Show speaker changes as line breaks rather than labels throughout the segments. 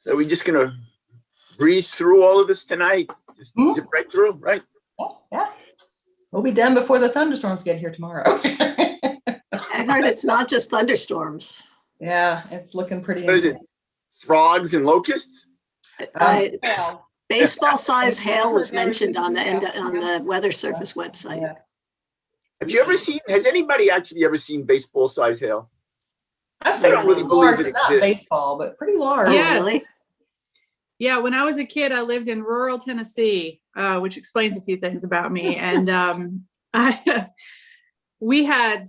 So we're just gonna breeze through all of this tonight. Just zip right through, right?
Yeah. We'll be done before the thunderstorms get here tomorrow.
I heard it's not just thunderstorms.
Yeah, it's looking pretty
What is it? Frogs and locusts?
Baseball size hail was mentioned on the weather service website.
Yeah.
Have you ever seen, has anybody actually ever seen baseball size hail?
I've
I
seen
don't really
pretty
believe
large,
it
not
exists.
baseball, but pretty large.
Oh,
Yes.
really?
Yeah, when I was a kid, I lived in rural Tennessee, which explains a few things about me. And we had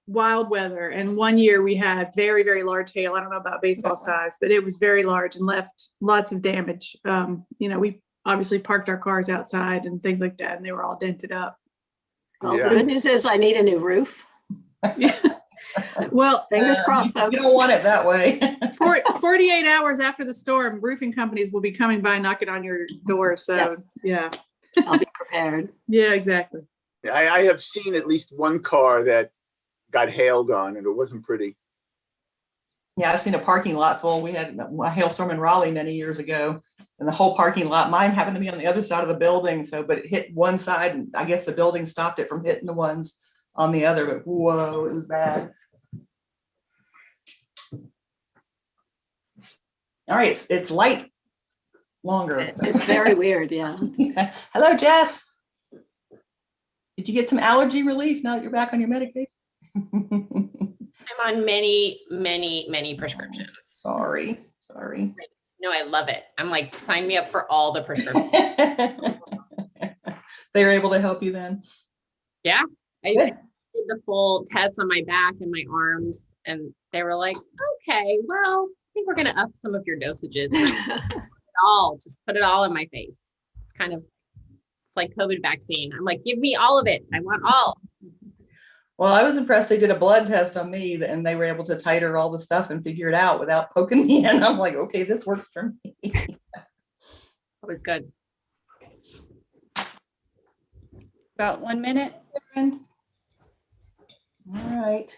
wild weather, and one year we had very, very large hail. I don't know about baseball size, but it was very large and left lots of damage. We obviously parked our cars outside and things like that, and they were all dented up.
Well,
Yeah.
the good news is I need a new roof.
Well,
Fingers crossed, folks.
You don't want it that way.
48 hours after the storm, roofing companies will be coming by knocking on your door. So yeah.
I'll be prepared.
Yeah, exactly.
I have seen at least one car that got hailed on, and it wasn't pretty.
Yeah, I've seen a parking lot full. We had a hailstorm in Raleigh many years ago, and the whole parking lot, mine happened to be on the other side of the building. But it hit one side, and I guess the building stopped it from hitting the ones on the other, but whoa, it was bad. All right, it's light longer.
It's very weird, yeah.
Hello, Jess. Did you get some allergy relief now that you're back on your medication?
I'm on many prescriptions.
Sorry.
No, I love it. I'm like, sign me up for all the prescriptions.
They were able to help you then?
Yeah. I
Good.
did the full test on my back and my arms, and they were like, okay, well, I think we're going to up some of your dosages. Just put it all in my face. It's like COVID vaccine. I'm like, give me all of it. I want all.
Well, I was impressed. They did a blood test on me, and they were able to titer all the stuff and figure it out without poking me in. I'm like, okay, this works for me.
It was good.
About 1 minute.
All right.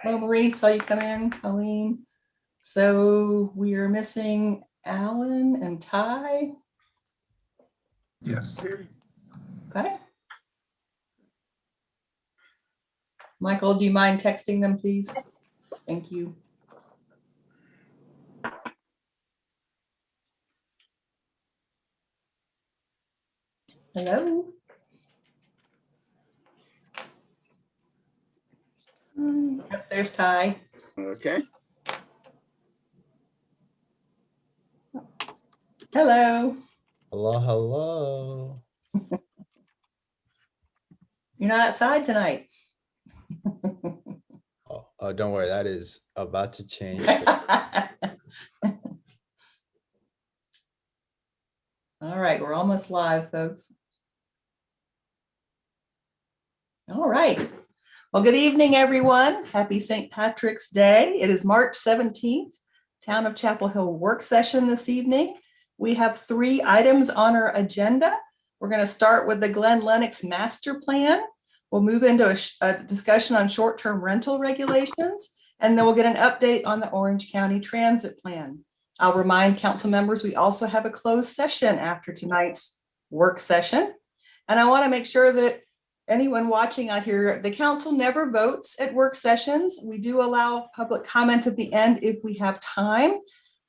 Hello, Marie. Saw you come in. Colleen. So we are missing Alan and Ty.
Yes.
Okay. Michael, do you mind texting them, please? Thank you. Hello. Yep, there's Ty.
Okay.
Hello.
Hello.
You're not outside tonight.
Oh, don't worry. That is about to change.
All right, we're almost live, folks. All right. Well, good evening, everyone. Happy St. Patrick's Day. It is March 17th, Town of Chapel Hill work session this evening. We have 3 items on our agenda. We're going to start with the Glen Lennox master plan. We'll move into a discussion on short-term rental regulations, and then we'll get an update on the Orange County Transit Plan. I'll remind council members we also have a closed session after tonight's work session. And I want to make sure that anyone watching out here, the council never votes at work sessions. We do allow public comment at the end if we have time,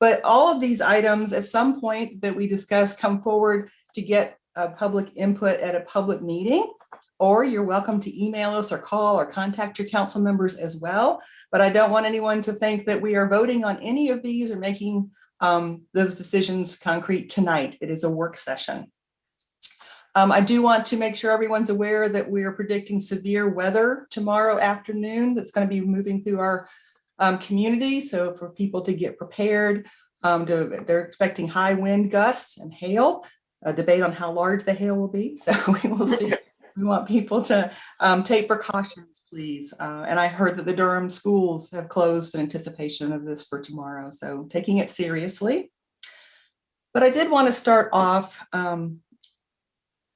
but all of these items at some point that we discuss come forward to get public input at a public meeting, or you're welcome to email us or call or contact your council members as well. But I don't want anyone to think that we are voting on any of these or making those decisions concrete tonight. It is a work session. I do want to make sure everyone's aware that we are predicting severe weather tomorrow afternoon. That's going to be moving through our community. So for people to get prepared, they're expecting high wind gusts and hail. A debate on how large the hail will be. So we will see. We want people to take precautions, please. And I heard that the Durham schools have closed in anticipation of this for tomorrow. So taking it seriously. But I did want to start off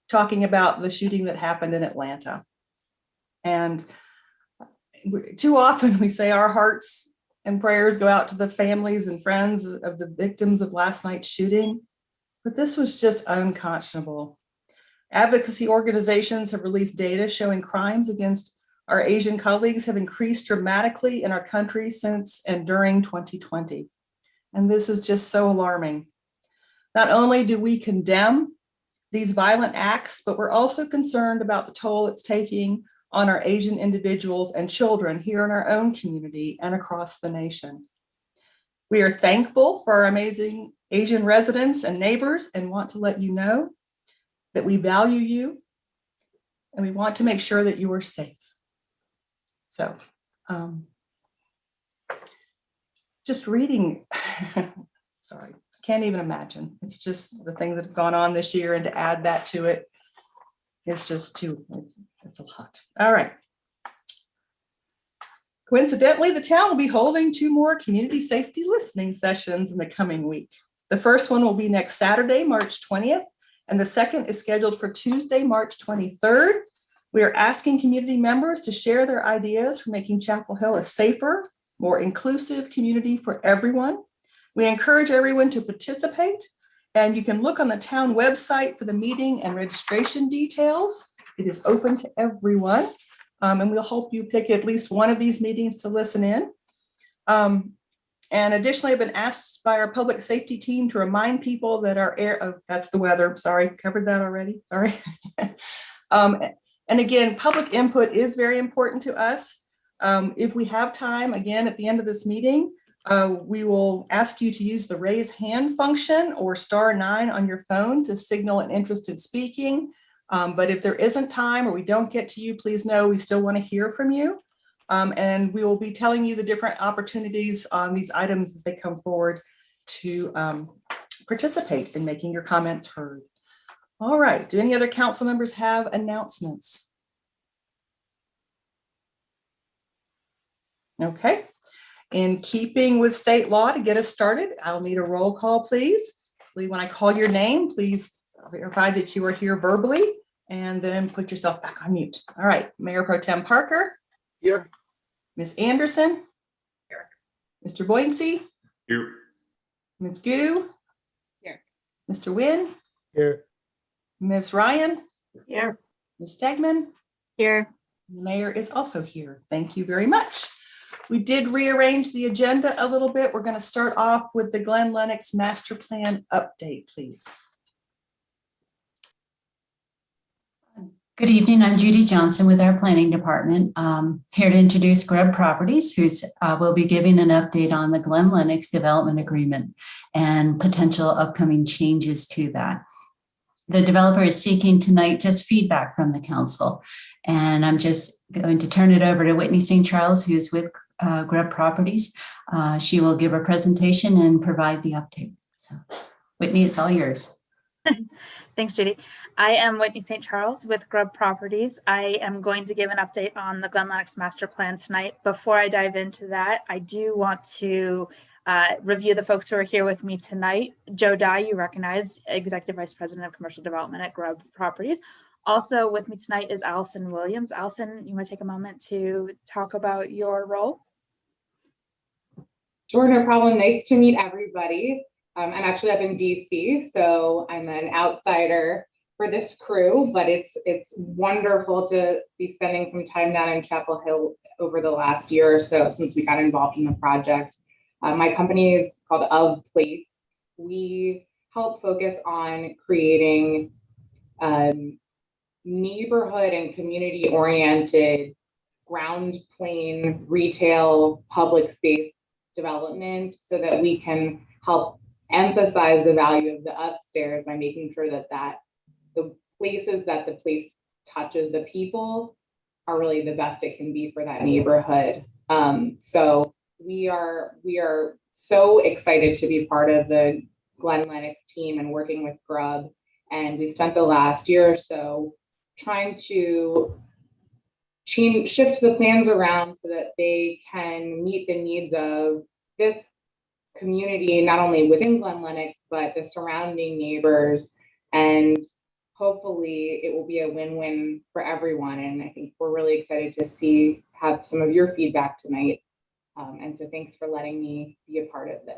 talking about the shooting that happened in Atlanta. And too often we say our hearts and prayers go out to the families and friends of the victims of last night's shooting. But this was just unconscionable. Advocacy organizations have released data showing crimes against our Asian colleagues have increased dramatically in our country since and during 2020. And this is just so alarming. Not only do we condemn these violent acts, but we're also concerned about the toll it's taking on our Asian individuals and children here in our own community and across the nation. We are thankful for our amazing Asian residents and neighbors and want to let you know that we value you and we want to make sure that you are safe. So, just reading, sorry, can't even imagine. It's just the things that have gone on this year, and to add that to it, it's just too, it's a lot. All right. Coincidentally, the town will be holding 2 more community safety listening sessions in the coming week. The first one will be next Saturday, March 20th, and the second is scheduled for Tuesday, March 23rd. We are asking community members to share their ideas for making Chapel Hill a safer, more inclusive community for everyone. We encourage everyone to participate, and you can look on the town website for the meeting and registration details. It is open to everyone, and we'll help you pick at least one of these meetings to listen in. And additionally, I've been asked by our public safety team to remind people that our air, oh, that's the weather, sorry, covered that already, sorry. And again, public input is very important to us. If we have time, again, at the end of this meeting, we will ask you to use the raise hand function or *9 on your phone to signal an interest in speaking. But if there isn't time or we don't get to you, please know we still want to hear from you. And we will be telling you the different opportunities on these items as they come forward to participate in making your comments heard. All right, do any other council members have announcements? Okay, in keeping with state law, to get us started, I'll need a roll call, please. When I call your name, please verify that you are here verbally and then put yourself back on mute. All right, Mayor Pro Tem Parker.
Here.
Ms. Anderson.
Here.
Mr. Boyncey.
Here.
Ms. Gu.
Here.
Mr. Wynn.
Here.
Ms. Ryan.
Here.
Ms. Stegman.
Here.
The mayor is also here. Thank you very much. We did rearrange the agenda a little bit. We're going to start off with the Glen Lennox Master Plan update, please.
Good evening, I'm Judy Johnson with our planning department. Here to introduce Grubb Properties, who will be giving an update on the Glen Lennox development agreement and potential upcoming changes to that. The developer is seeking tonight just feedback from the council. And I'm just going to turn it over to Whitney St. Charles, who is with Grubb Properties. She will give a presentation and provide the update. So Whitney, it's all yours.
Thanks, Judy. I am Whitney St. Charles with Grubb Properties. I am going to give an update on the Glen Lennox Master Plan tonight. Before I dive into that, I do want to review the folks who are here with me tonight. Joe Dye, you recognize, Executive Vice President of Commercial Development at Grubb Properties. Also with me tonight is Allison Williams. Allison, you want to take a moment to talk about your role?
Sure, no problem. Nice to meet everybody. I'm actually up in DC, so I'm an outsider for this crew, but it's wonderful to be spending some time down in Chapel Hill over the last year or so since we got involved in the project. My company is called Of Place. We help focus on creating neighborhood and community-oriented ground plane retail public space development so that we can help emphasize the value of the upstairs by making sure that the places that the place touches the people are really the best it can be for that neighborhood. So we are so excited to be part of the Glen Lennox team and working with Grubb. And we've spent the last year or so trying to shift the plans around so that they can meet the needs of this community, not only within Glen Lennox, but the surrounding neighbors. And hopefully it will be a win-win for everyone. And I think we're really excited to have some of your feedback tonight. And so thanks for letting me be a part of this.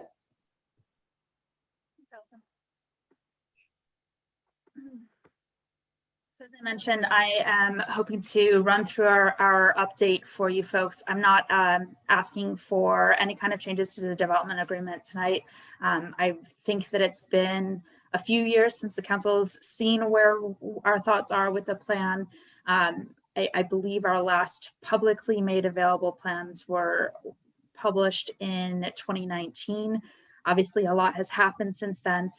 So as I mentioned, I am hoping to run through our update for you folks. I'm not asking for any kind of changes to the development agreement tonight. I think that it's been a few years since the council's seen where our thoughts are with the plan. I believe our last publicly made available plans were published in 2019. Obviously, a lot has happened since then.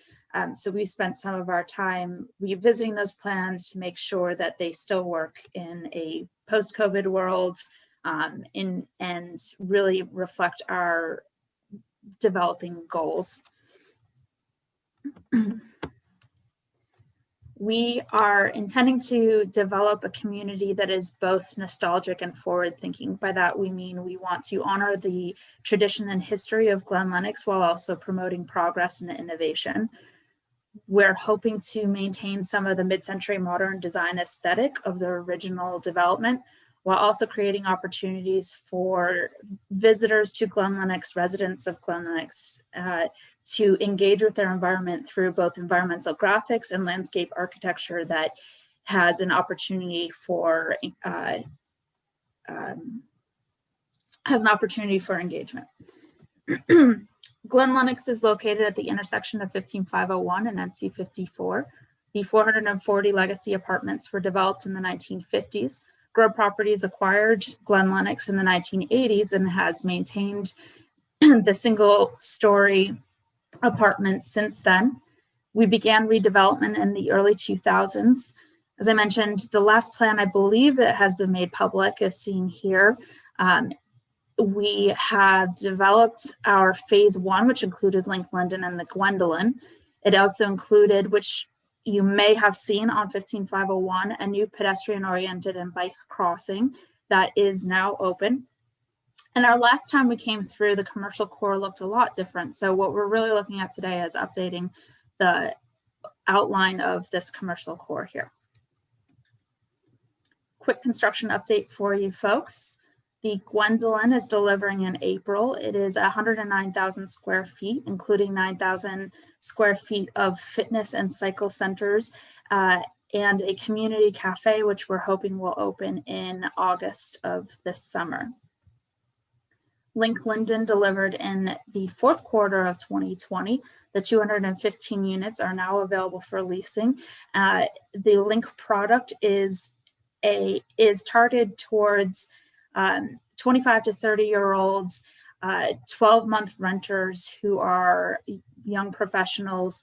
So we spent some of our time revisiting those plans to make sure that they still work in a post-COVID world and really reflect our developing goals. We are intending to develop a community that is both nostalgic and forward-thinking. By that, we mean we want to honor the tradition and history of Glen Lennox while also promoting progress and innovation. We're hoping to maintain some of the mid-century modern design aesthetic of the original development, while also creating opportunities for visitors to Glen Lennox, residents of Glen Lennox, to engage with their environment through both environmental graphics and landscape architecture that has an opportunity for engagement. Glen Lennox is located at the intersection of 15501 and NC 54. The 440 legacy apartments were developed in the 1950s. Grove Properties acquired Glen Lennox in the 1980s and has maintained the single-story apartments since then. We began redevelopment in the early 2000s. As I mentioned, the last plan I believe that has been made public is seen here. We have developed our phase one, which included Link Linden and the Gwendolyn. It also included, which you may have seen on 15501, a new pedestrian-oriented and bike crossing that is now open. And our last time we came through, the commercial core looked a lot different. So what we're really looking at today is updating the outline of this commercial core here. Quick construction update for you folks. The Gwendolyn is delivering in April. It is 109,000 square feet, including 9,000 square feet of fitness and cycle centers and a community cafe, which we're hoping will open in August of this summer. Link Linden delivered in the fourth quarter of 2020. The 215 units are now available for leasing. The Link product is targeted towards 25 to 30-year-olds, 12-month renters who are young professionals.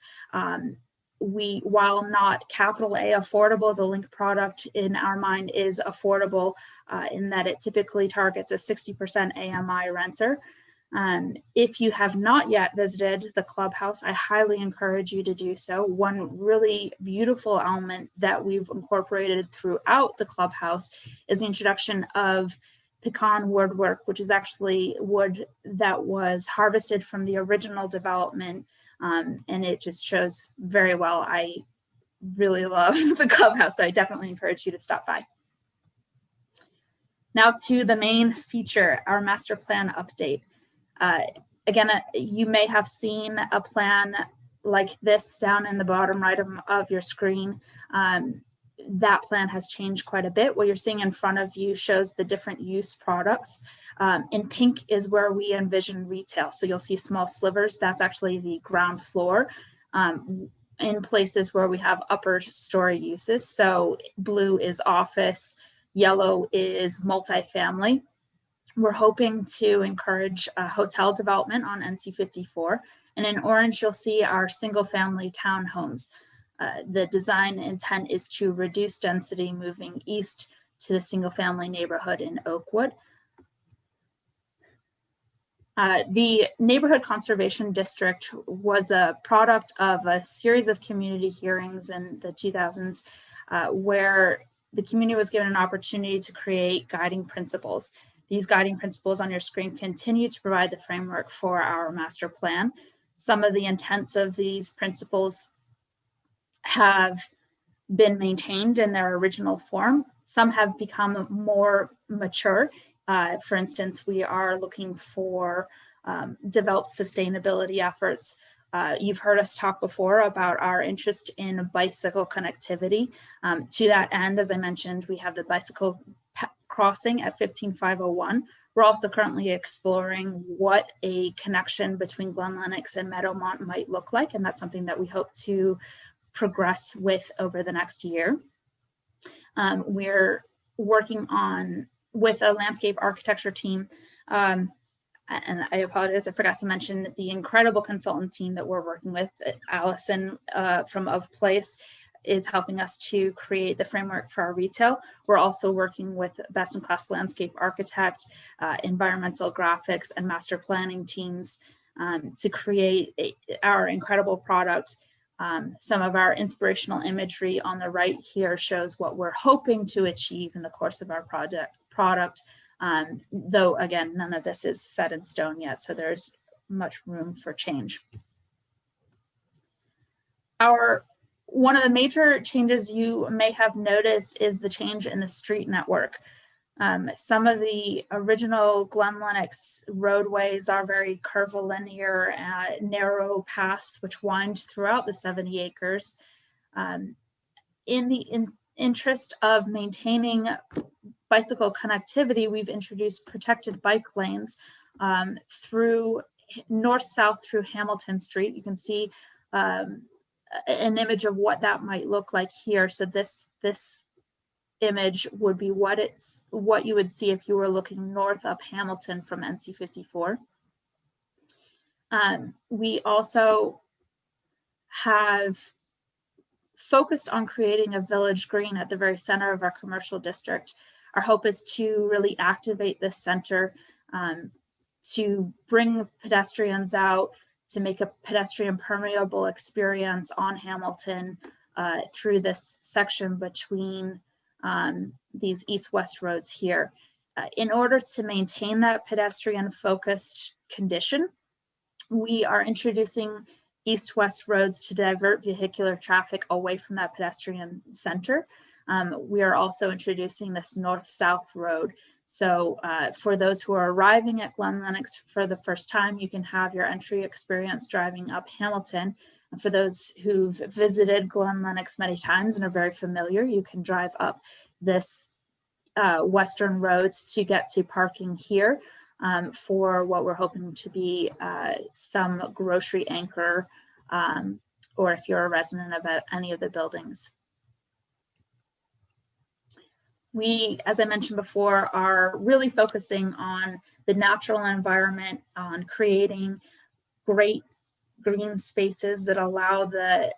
While not capital A affordable, the Link product in our mind is affordable in that it typically targets a 60% AMI renter. If you have not yet visited the clubhouse, I highly encourage you to do so. One really beautiful element that we've incorporated throughout the clubhouse is the introduction of pecan woodwork, which is actually wood that was harvested from the original development, and it just shows very well. I really love the clubhouse. I definitely encourage you to stop by. Now to the main feature, our master plan update. Again, you may have seen a plan like this down in the bottom right of your screen. That plan has changed quite a bit. What you're seeing in front of you shows the different use products. In pink is where we envision retail. So you'll see small slivers. That's actually the ground floor in places where we have upper story uses. So blue is office, yellow is multifamily. We're hoping to encourage hotel development on NC 54. And in orange, you'll see our single family townhomes. The design intent is to reduce density moving east to the single family neighborhood in Oakwood. The Neighborhood Conservation District was a product of a series of community hearings in the 2000s where the community was given an opportunity to create guiding principles. These guiding principles on your screen continue to provide the framework for our master plan. Some of the intents of these principles have been maintained in their original form. Some have become more mature For instance, we are looking for developed sustainability efforts. You've heard us talk before about our interest in bicycle connectivity. To that end, as I mentioned, we have the bicycle crossing at 15501. We're also currently exploring what a connection between Glen Lennox and Meadowmont might look like, and that's something that we hope to progress with over the next year. We're working on with a landscape architecture team, and I apologize, I forgot to mention the incredible consultant team that we're working with. Allison from Of Place is helping us to create the framework for our retail. We're also working with best-in-class landscape architect, environmental graphics, and master planning teams to create our incredible product. Some of our inspirational imagery on the right here shows what we're hoping to achieve in the course of our product. Though again, none of this is set in stone yet, so there's much room for change. One of the major changes you may have noticed is the change in the street network. Some of the original Glen Lennox roadways are very curvilinear, narrow paths which wind throughout the 70 acres. In the interest of maintaining bicycle connectivity, we've introduced protected bike lanes through north-south through Hamilton Street. You can see an image of what that might look like here. So this image would be what you would see if you were looking north up Hamilton from NC 54. We also have focused on creating a village green at the very center of our commercial district. Our hope is to really activate this center, to bring pedestrians out, to make a pedestrian permeable experience on Hamilton through this section between these east-west roads here. In order to maintain that pedestrian focused condition, we are introducing east-west roads to divert vehicular traffic away from that pedestrian center. We are also introducing this north-south road. So for those who are arriving at Glen Lennox for the first time, you can have your entry experience driving up Hamilton. And for those who've visited Glen Lennox many times and are very familiar, you can drive up this western road to get to parking here for what we're hoping to be some grocery anchor, or if you're a resident of any of the buildings. We, as I mentioned before, are really focusing on the natural environment, on creating great green spaces that allow the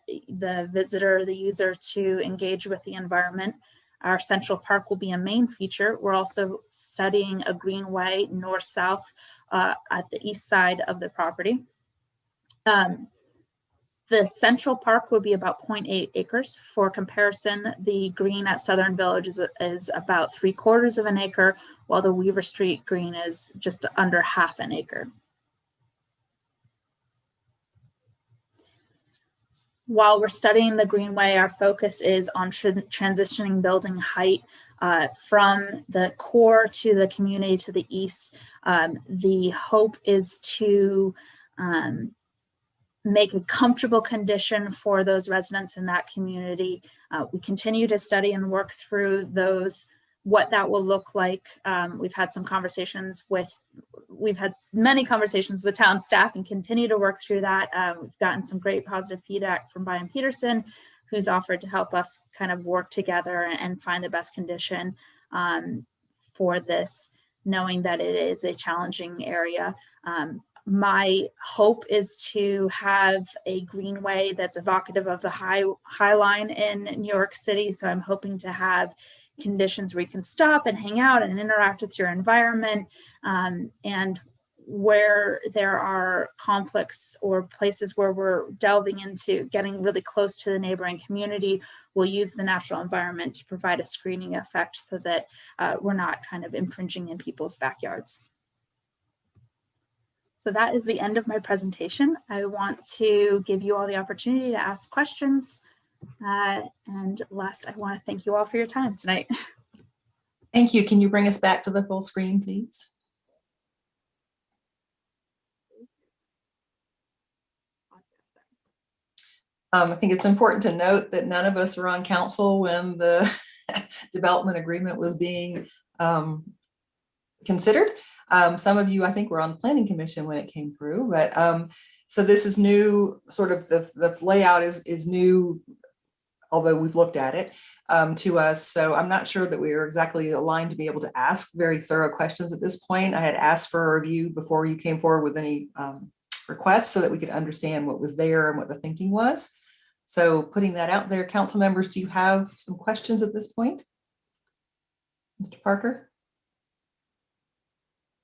visitor, the user to engage with the environment. Our Central Park will be a main feature. We're also studying a greenway north-south at the east side of the property. The Central Park will be about 0.8 acres. For comparison, the green at Southern Village is about 3/4 of an acre, while the Weaver Street green is just under half an acre. While we're studying the greenway, our focus is on transitioning building height from the core to the community to the east. The hope is to make a comfortable condition for those residents in that community. We continue to study and work through what that will look like. We've had many conversations with town staff and continue to work through that. We've gotten some great positive feedback from Brian Peterson, who's offered to help us kind of work together and find the best condition for this, knowing that it is a challenging area. My hope is to have a greenway that's evocative of the High Line in New York City. So I'm hoping to have conditions where you can stop and hang out and interact with your environment. And where there are conflicts or places where we're delving into getting really close to the neighboring community, we'll use the natural environment to provide a screening effect so that we're not kind of infringing in people's backyards. So that is the end of my presentation. I want to give you all the opportunity to ask questions. And last, I want to thank you all for your time tonight.
Thank you. Can you bring us back to the full screen, please? I think it's important to note that none of us were on council when the development agreement was being considered. Some of you, I think, were on the planning commission when it came through, but so this is new, sort of the layout is new, although we've looked at it to us. So I'm not sure that we are exactly aligned to be able to ask very thorough questions at this point. I had asked for a review before you came forward with any requests so that we could understand what was there and what the thinking was. So putting that out there, council members, do you have some questions at this point? Mr. Parker?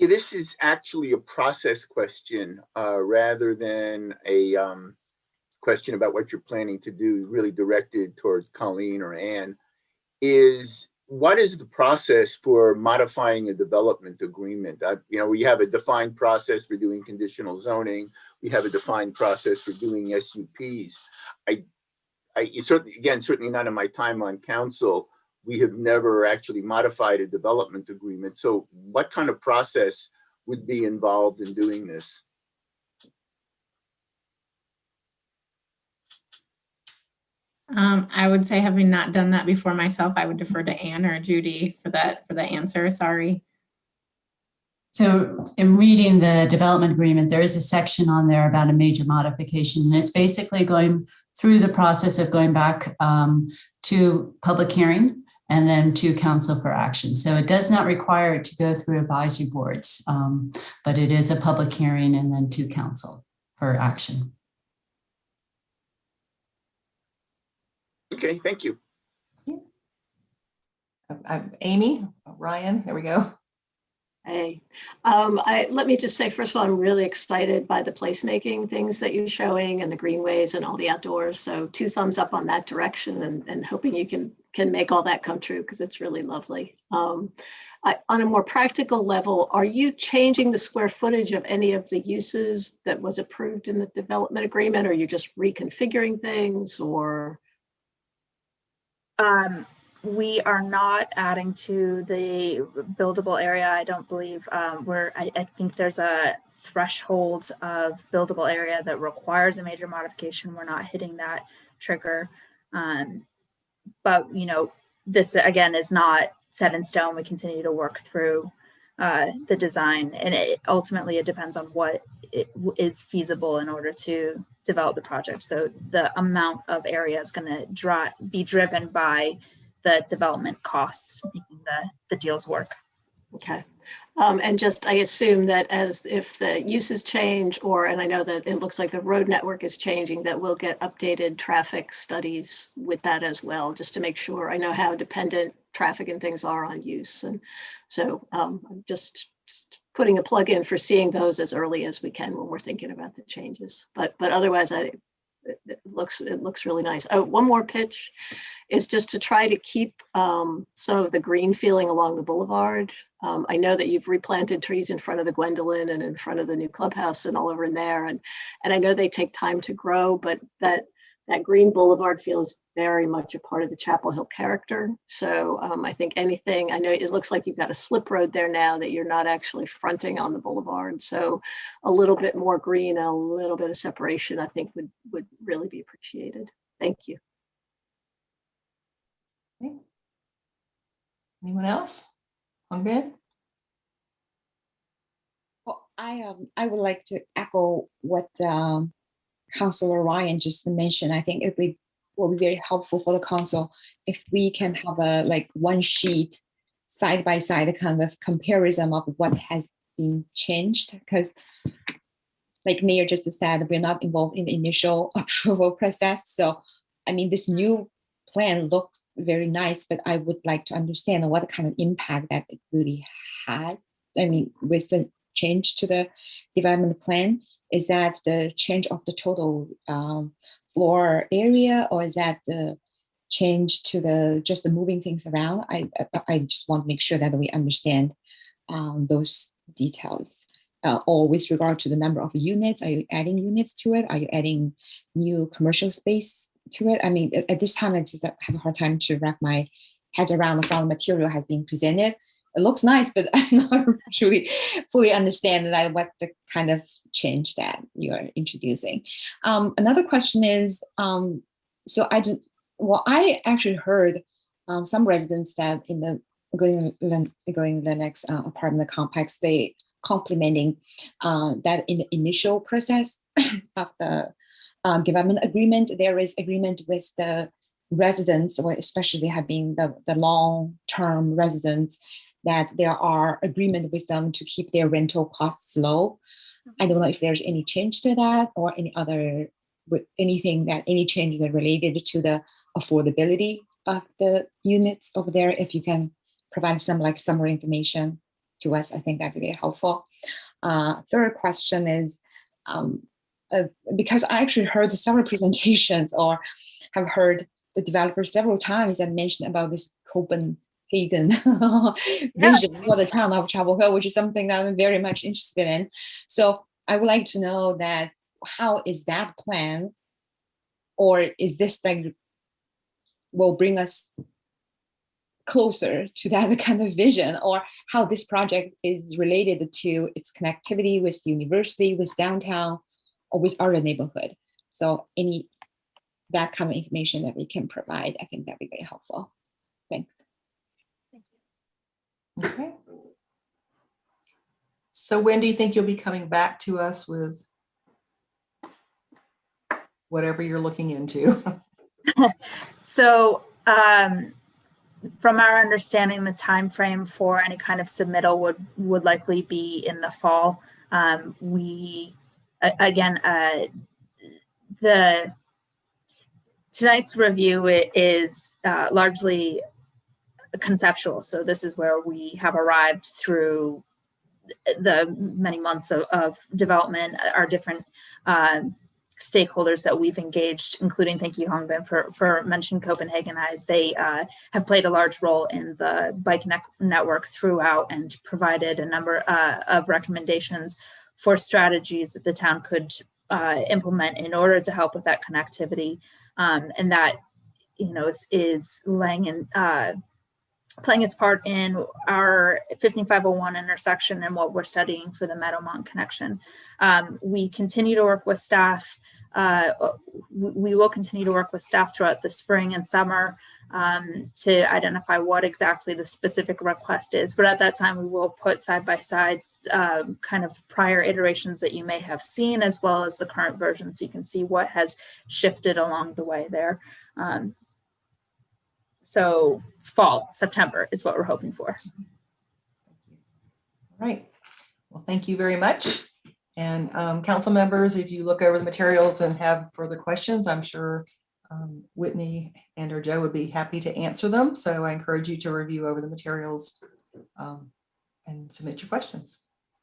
Yeah, this is actually a process question rather than a question about what you're planning to do, really directed toward Colleen or Ann. What is the process for modifying a development agreement? We have a defined process for doing conditional zoning. We have a defined process for doing SUPs. Certainly not in my time on council, we have never actually modified a development agreement. So what kind of process would be involved in doing this?
I would say, having not done that before myself, I would defer to Ann or Judy for the answer. Sorry.
So in reading the development agreement, there is a section on there about a major modification, and it's basically going through the process of going back to public hearing and then to council for action. So it does not require it to go through advisory boards, but it is a public hearing and then to council for action.
Okay, thank you.
Amy, Ryan, there we go.
Hey, let me just say, first of all, I'm really excited by the placemaking things that you're showing and the greenways and all the outdoors. So 2 thumbs up on that direction, and hoping you can make all that come true, because it's really lovely. On a more practical level, are you changing the square footage of any of the uses that was approved in the development agreement? Or are you just reconfiguring things, or?
We are not adding to the buildable area. I don't believe I think there's a threshold of buildable area that requires a major modification. We're not hitting that trigger. But, this again is not set in stone. We continue to work through the design, and ultimately it depends on what is feasible in order to develop the project. So the amount of area is going to be driven by the development costs, making the deals work.
Okay. And just, I assume that if the uses change, and I know that it looks like the road network is changing, that we'll get updated traffic studies with that as well, just to make sure. I know how dependent traffic and things are on use. And so I'm just putting a plug in for seeing those as early as we can when we're thinking about the changes. But otherwise, it looks really nice. Oh, one more pitch is just to try to keep some of the green feeling along the boulevard. I know that you've replanted trees in front of the Gwendolyn and in front of the new clubhouse and all over in there. And I know they take time to grow, but that green boulevard feels very much a part of the Chapel Hill character. So I think I know it looks like you've got a slip road there now that you're not actually fronting on the boulevard. So a little bit more green and a little bit of separation, I think would really be appreciated. Thank you.
Okay. Anyone else? Ben?
Well, I would like to echo what Councilor Ryan just mentioned. I think it will be very helpful for the council if we can have a one sheet side by side kind of comparison of what has been changed, because like Mayor just said, we're not involved in the initial approval process. So I mean, this new plan looks very nice, but I would like to understand what kind of impact that it really has. I mean, with the change to the development plan, is that the change of the total floor area, or is that the change to just the moving things around? I just want to make sure that we understand those details. Or with regard to the number of units, are you adding units to it? Are you adding new commercial space to it? I mean, at this time, I just have a hard time to wrap my heads around the final material has been presented. It looks nice, but I'm not really fully understand that what the kind of change that you are introducing. Another question is, I actually heard some residents that in the going Lennox apartment complex, they complimenting that in the initial process of the development agreement, there is agreement with the residents, or especially have been the long-term residents, that there are agreement with them to keep their rental costs low. I don't know if there's any change to that or any changes that related to the affordability of the units over there. If you can provide some summary information to us, I think that'd be very helpful. Third question is, because I actually heard several presentations or have heard the developers several times and mentioned about this Copenhagen vision for the town of Chapel Hill, which is something that I'm very much interested in. So I would like to know that how is that plan, or is this will bring us closer to that kind of vision, or how this project is related to its connectivity with university, with downtown, or with our neighborhood. So that kind of information that we can provide, I think that'd be very helpful. Thanks.
Okay. So when do you think you'll be coming back to us with whatever you're looking into?
So from our understanding, the time frame for any kind of submittal would likely be in the fall. Tonight's review is largely conceptual. So this is where we have arrived through the many months of development, our different stakeholders that we've engaged, including, thank you, Hongbin, for mentioning Copenhagen Eyes. They have played a large role in the bike network throughout and provided a number of recommendations for strategies that the town could implement in order to help with that connectivity. And that, is laying in, playing its part in our 15501 intersection and what we're studying for the Meadowmont connection. We continue to work with staff. We will continue to work with staff throughout the spring and summer to identify what exactly the specific request is. But at that time, we will put side by sides kind of prior iterations that you may have seen, as well as the current version, so you can see what has shifted along the way there. So fall, September is what we're hoping for.
All right. Well, thank you very much. And council members, if you look over the materials and have further questions, I'm sure Whitney and or Joe would be happy to answer them. So I encourage you to review over the materials and submit your questions.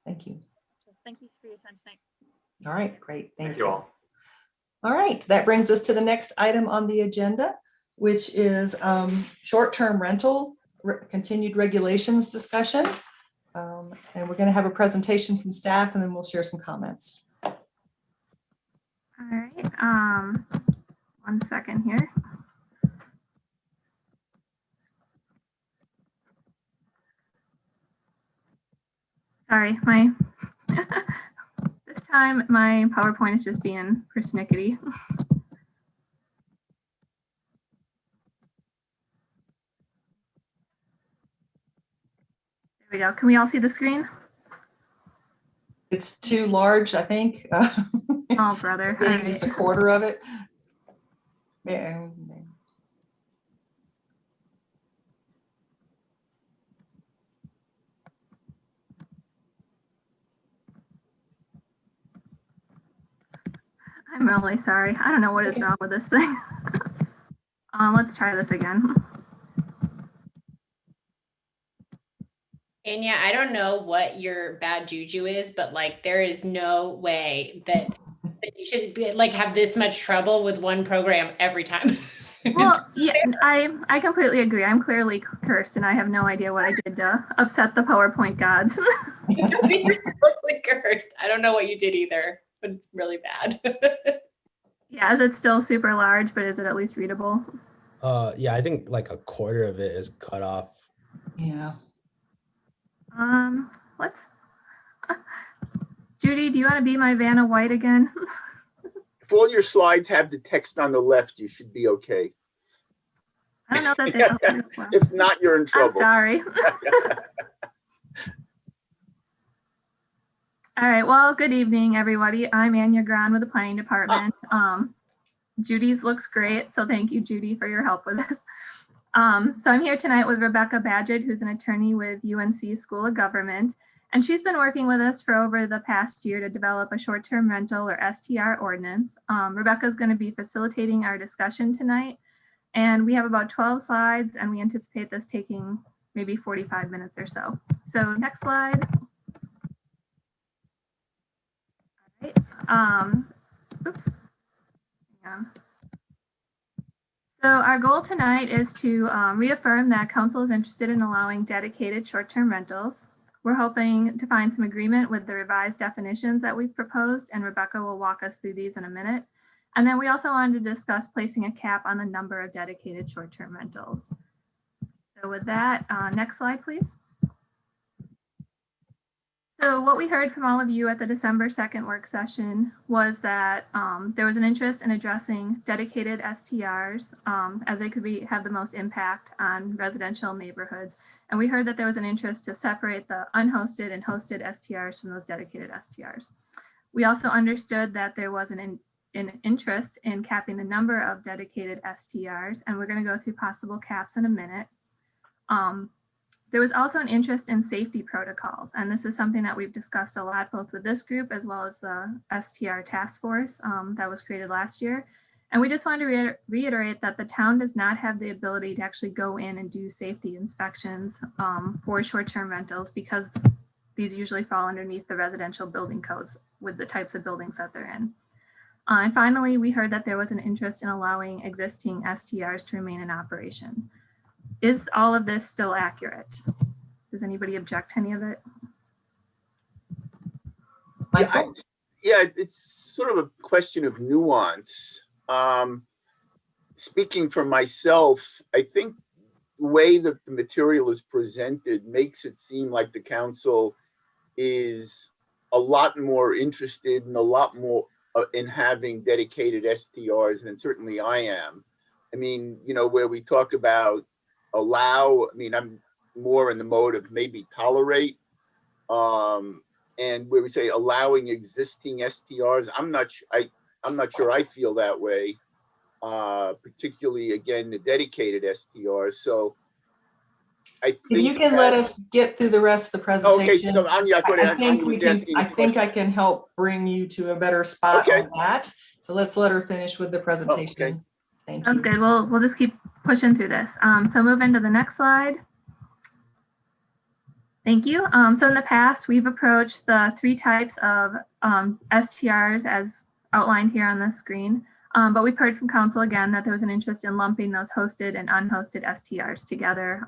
Thank you.
Thank you for your time tonight.
All right, great. Thank you all. All right, that brings us to the next item on the agenda, which is short-term rental continued regulations discussion. And we're going to have a presentation from staff, and then we'll share some comments.
All right, 1 second here. Sorry, this time my PowerPoint is just being persnickety. There we go. Can we all see the screen?
It's too large, I think.
Oh, brother.
Maybe just a quarter of it. Yeah.
I'm really sorry. I don't know what is wrong with this thing. Let's try this again.
Anya, I don't know what your bad juju is, but there is no way that you should be, have this much trouble with one program every time.
Well, yeah, I completely agree. I'm clearly cursed, and I have no idea what I did to upset the PowerPoint gods.
You're totally cursed. I don't know what you did either, but it's really bad.
Yeah, is it still super large, but is it at least readable?
Yeah, I think like a quarter of it is cut off.
Yeah.
Let's, Judy, do you want to be my Vanna White again?
If all your slides have the text on the left, you should be okay.
I don't know that they. Oh, well,
If not, you're in
I'm
trouble.
sorry. All right. Well, good evening, everybody. I'm Anya Gran with the Planning Department. Judy's looks great, so thank you, Judy, for your help with this. So I'm here tonight with Rebecca Badgett, who's an attorney with UNC School of Government, and she's been working with us for over the past year to develop a short-term rental or STR ordinance. Rebecca's going to be facilitating our discussion tonight, and we have about 12 slides, and we anticipate this taking maybe 45 minutes or so. So next slide. All right. Oops. Hang on. So our goal tonight is to reaffirm that council is interested in allowing dedicated short-term rentals. We're hoping to find some agreement with the revised definitions that we've proposed, and Rebecca will walk us through these in a minute. And then we also wanted to discuss placing a cap on the number of dedicated short-term rentals. So with that, next slide, please. So what we heard from all of you at the December 2nd work session was that there was an interest in addressing dedicated STRs as they could have the most impact on residential neighborhoods. And we heard that there was an interest to separate the unhosted and hosted STRs from those dedicated STRs. We also understood that there was an interest in capping the number of dedicated STRs, and we're going to go through possible caps in a minute. There was also an interest in safety protocols, and this is something that we've discussed a lot, both with this group as well as the STR task force that was created last year. And we just wanted to reiterate that the town does not have the ability to actually go in and do safety inspections for short-term rentals, because these usually fall underneath the residential building codes with the types of buildings that they're in. And finally, we heard that there was an interest in allowing existing STRs to remain in operation. Is all of this still accurate? Does anybody object to any of it?
Yeah, it's sort of a question of nuance. Speaking for myself, I think the way that the material is presented makes it seem like the council is a lot more interested and a lot more in having dedicated STRs than certainly I am. I mean, you know, where we talk about allow, I mean, I'm more in the mode of maybe tolerate, and where we say allowing existing STRs, I'm not sure I feel that way, particularly again, the dedicated STRs. So I think
if you can let us get through the rest of the presentation.
Okay, so Anya,
I think I can help bring you to a better spot on that. So let's let her finish with the presentation.
Okay.
Thank you.
Sounds good. We'll just keep pushing through this. So move into the next slide. Thank you. So in the past, we've approached the three types of STRs as outlined here on the screen. But we've heard from council again that there was an interest in lumping those hosted and unhosted STRs together.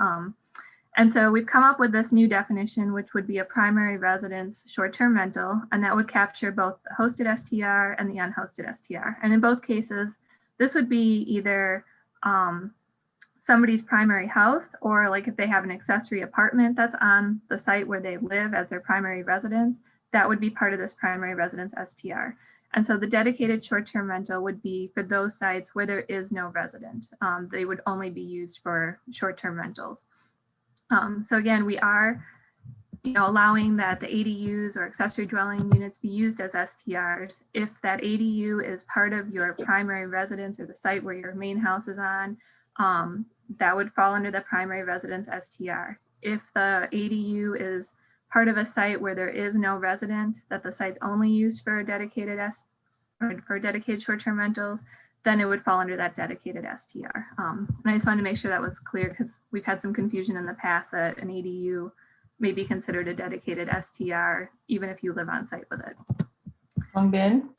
And so we've come up with this new definition, which would be a primary residence short-term rental, and that would capture both the hosted STR and the unhosted STR. And in both cases, this would be either somebody's primary house, or like if they have an accessory apartment that's on the site where they live as their primary residence, that would be part of this primary residence STR. And so the dedicated short-term rental would be for those sites where there is no resident. They would only be used for short-term rentals. So again, we are allowing that the ADUs or accessory dwelling units be used as STRs if that ADU is part of your primary residence or the site where your main house is on. That would fall under the primary residence STR. If the ADU is part of a site where there is no resident, that the site's only used for dedicated short-term rentals, then it would fall under that dedicated STR. And I just wanted to make sure that was clear, because we've had some confusion in the past that an ADU may be considered a dedicated STR, even if you live on site with it.
Ben?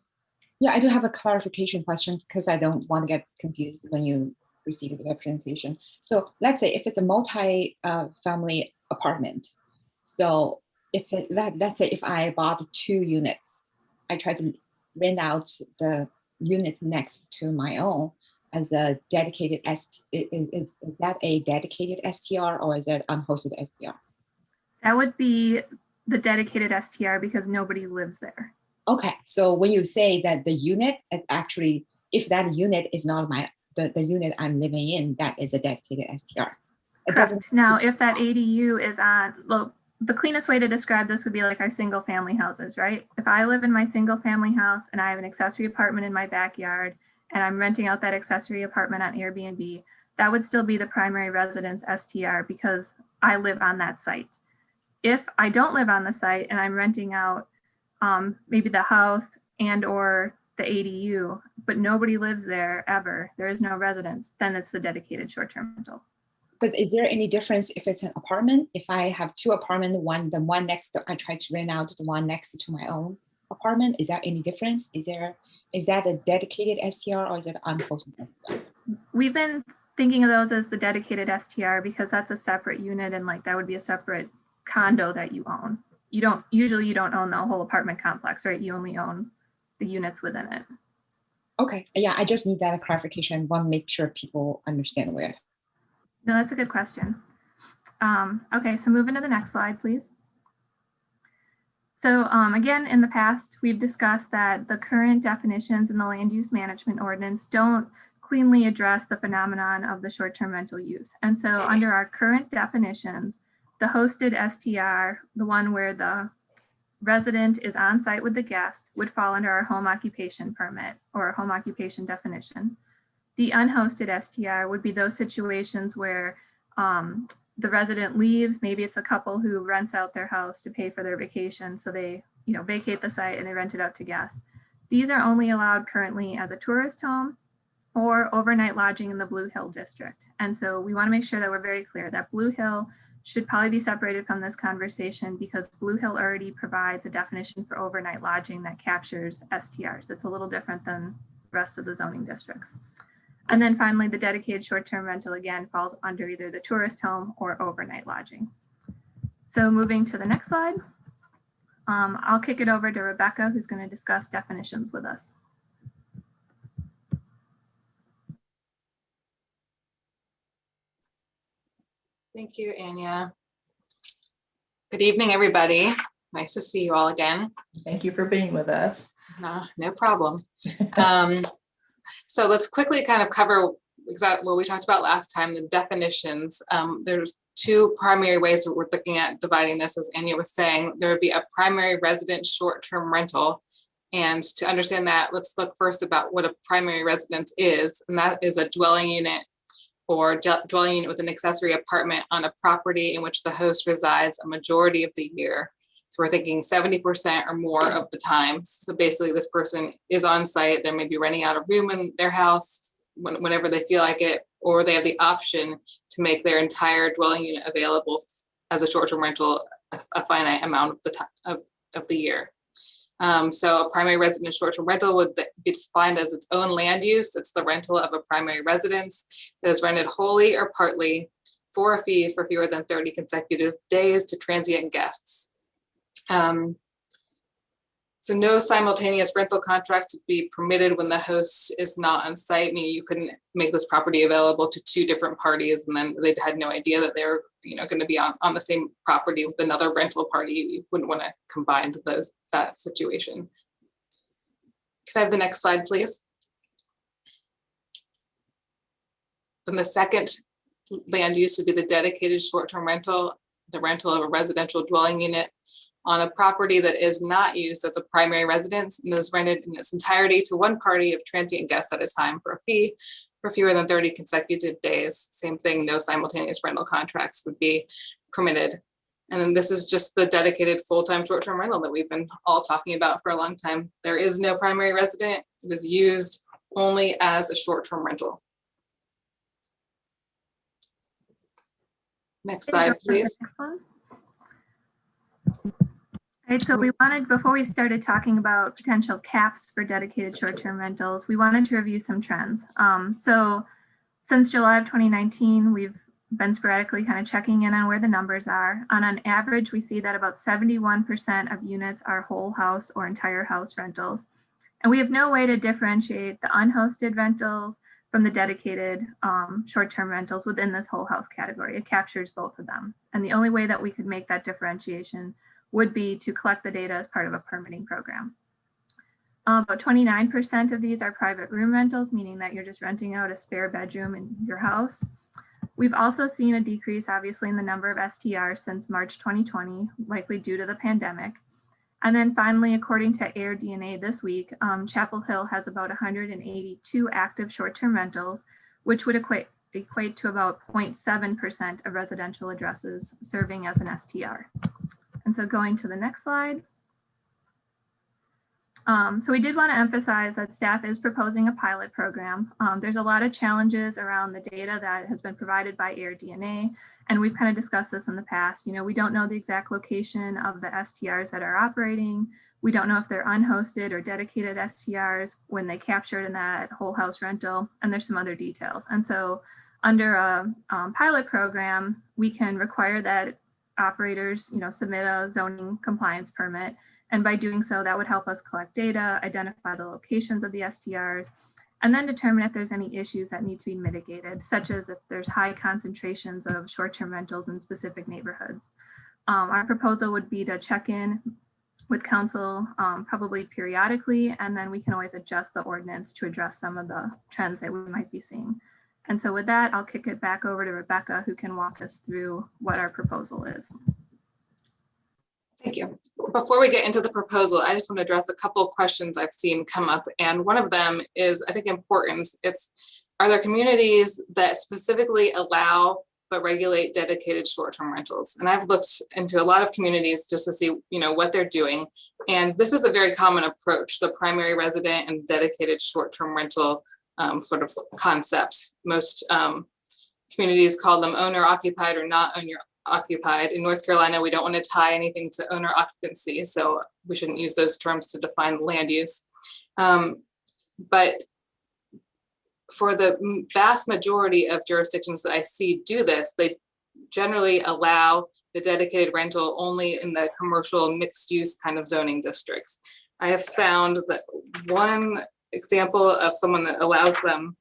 Yeah, I do have a clarification question, because I don't want to get confused when you proceed with the presentation. So let's say if it's a multi-family apartment, so let's say if I bought 2 units, I try to rent out the unit next to my own, as a dedicated is that a dedicated STR or is that unhosted STR?
That would be the dedicated STR because nobody lives there.
Okay, so when you say that the unit is actually, if that unit is not the unit I'm living in, that is a dedicated STR.
Correct. Now, if that ADU is on, look, the cleanest way to describe this would be like our single family houses, right? If I live in my single family house and I have an accessory apartment in my backyard and I'm renting out that accessory apartment on Airbnb, that would still be the primary residence STR because I live on that site. If I don't live on the site and I'm renting out maybe the house and or the ADU, but nobody lives there ever, there is no residence, then it's the dedicated short-term rental.
But is there any difference if it's an apartment? If I have two apartments, the one next to, I try to rent out the one next to my own apartment, is there any difference? Is that a dedicated STR or is it unhosted STR?
We've been thinking of those as the dedicated STR because that's a separate unit and like that would be a separate condo that you own. You don't own the whole apartment complex, right? You only own the units within it.
Okay, yeah, I just need that clarification. I want to make sure people understand where.
No, that's a good question. Okay, so moving to the next slide, please. So again, in the past, we've discussed that the current definitions in the land use management ordinance don't cleanly address the phenomenon of the short-term rental use. And so under our current definitions, the hosted STR, the one where the resident is on site with the guest, would fall under our home occupation permit or home occupation definition. The unhosted STR would be those situations where the resident leaves, maybe it's a couple who rents out their house to pay for their vacation. So they, vacate the site and they rent it out to guests. These are only allowed currently as a tourist home or overnight lodging in the Blue Hill district. And so we want to make sure that we're very clear that Blue Hill should probably be separated from this conversation because Blue Hill already provides a definition for overnight lodging that captures STRs. It's a little different than the rest of the zoning districts. And then finally, the dedicated short-term rental again falls under either the tourist home or overnight lodging. So moving to the next slide, I'll kick it over to Rebecca, who's going to discuss definitions with us.
Thank you, Anya. Good evening, everybody. Nice to see you all again.
Thank you for being with us.
No problem. So let's quickly kind of cover exactly what we talked about last time, the definitions. There's two primary ways that we're looking at dividing this. As Anya was saying, there would be a primary residence short-term rental. And to understand that, let's look first about what a primary residence is. And that is a dwelling unit or dwelling unit with an accessory apartment on a property in which the host resides a majority of the year. So we're thinking 70% or more of the time. So basically this person is on site, they may be renting out a room in their house whenever they feel like it, or they have the option to make their entire dwelling unit available as a short-term rental a finite amount of the time of the year. So a primary residence short-term rental would be defined as its own land use. It's the rental of a primary residence that is rented wholly or partly for a fee for fewer than 30 consecutive days to transient guests. So no simultaneous rental contracts would be permitted when the host is not on site, meaning you couldn't make this property available to two different parties and then they had no idea that they were going to be on the same property with another rental party. You wouldn't want to combine that situation. Can I have the next slide, please? Then the second land use would be the dedicated short-term rental, the rental of a residential dwelling unit on a property that is not used as a primary residence and is rented in its entirety to one party of transient guests at a time for a fee for fewer than 30 consecutive days. Same thing, no simultaneous rental contracts would be permitted. And then this is just the dedicated full-time short-term rental that we've been all talking about for a long time. There is no primary resident. It is used only as a short-term rental. Next slide, please.
All right, so we wanted, before we started talking about potential caps for dedicated short-term rentals, we wanted to review some trends. So since July of 2019, we've been sporadically kind of checking in on where the numbers are. On average, we see that about 71% of units are whole house or entire house rentals. And we have no way to differentiate the unhosted rentals from the dedicated short-term rentals within this whole house category. It captures both of them. And the only way that we could make that differentiation would be to collect the data as part of a permitting program. About 29% of these are private room rentals, meaning that you're just renting out a spare bedroom in your house. We've also seen a decrease, obviously, in the number of STRs since March 2020, likely due to the pandemic. And then finally, according to AirDNA this week, Chapel Hill has about 182 active short-term rentals, which would equate to about 0.7% of residential addresses serving as an STR. And so going to the next slide. So we did want to emphasize that staff is proposing a pilot program. There's a lot of challenges around the data that has been provided by AirDNA, and we've kind of discussed this in the past. You know, we don't know the exact location of the STRs that are operating. We don't know if they're unhosted or dedicated STRs when they captured in that whole house rental, and there's some other details. And so under a pilot program, we can require that operators, you know, submit a zoning compliance permit. And by doing so, that would help us collect data, identify the locations of the STRs, and then determine if there's any issues that need to be mitigated, such as if there's high concentrations of short-term rentals in specific neighborhoods. Our proposal would be to check in with council probably periodically, and then we can always adjust the ordinance to address some of the trends that we might be seeing. And so with that, I'll kick it back over to Rebecca, who can walk us through what our proposal is.
Thank you. Before we get into the proposal, I just want to address a couple of questions I've seen come up. And one of them is, I think, important. It's, are there communities that specifically allow but regulate dedicated short-term rentals? And I've looked into a lot of communities just to see, you know, what they're doing. And this is a very common approach, the primary resident and dedicated short-term rental sort of concept. Most communities call them owner occupied or not owner occupied. In North Carolina, we don't want to tie anything to owner occupancy, so we shouldn't use those terms to define land use. But for the vast majority of jurisdictions that I see do this, they generally allow the dedicated rental only in the commercial mixed use kind of zoning districts. I have found that one example of someone that allows them,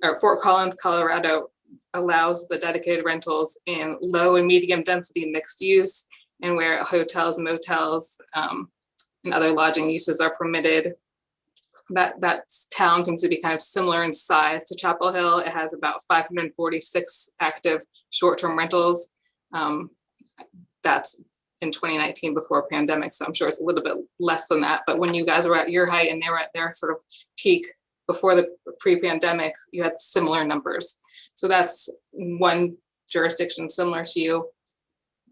or Fort Collins, Colorado, allows the dedicated rentals in low and medium density mixed use, and where hotels, motels, and other lodging uses are permitted. That town seems to be kind of similar in size to Chapel Hill. It has about 546 active short-term rentals. That's in 2019 before pandemic, so I'm sure it's a little bit less than that. But when you guys were at your height and they were at their sort of peak before the pre-pandemic, you had similar numbers. So that's one jurisdiction similar to you.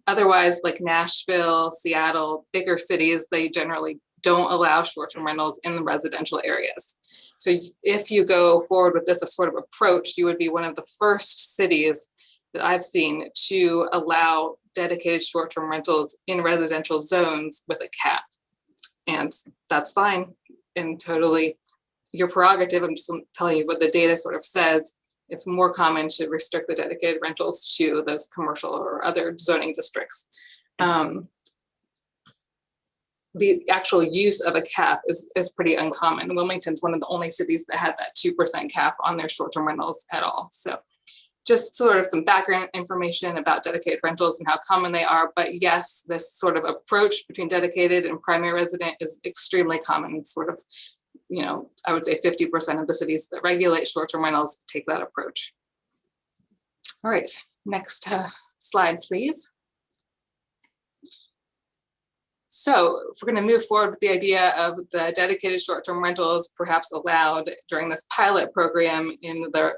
Otherwise, like Nashville, Seattle, bigger cities, they generally don't allow short-term rentals in the residential areas. So if you go forward with this sort of approach, you would be one of the first cities that I've seen to allow dedicated short-term rentals in residential zones with a cap. And that's fine and totally your prerogative. I'm just telling you what the data sort of says. It's more common to restrict the dedicated rentals to those commercial or other zoning districts. The actual use of a cap is pretty uncommon. Wilmington's one of the only cities that had that 2% cap on their short-term rentals at all. So just sort of some background information about dedicated rentals and how common they are. But yes, this sort of approach between dedicated and primary resident is extremely common. It's sort of, you know, I would say 50% of the cities that regulate short-term rentals take that approach. All right, next slide, please. So if we're going to move forward with the idea of the dedicated short-term rentals perhaps allowed during this pilot program in the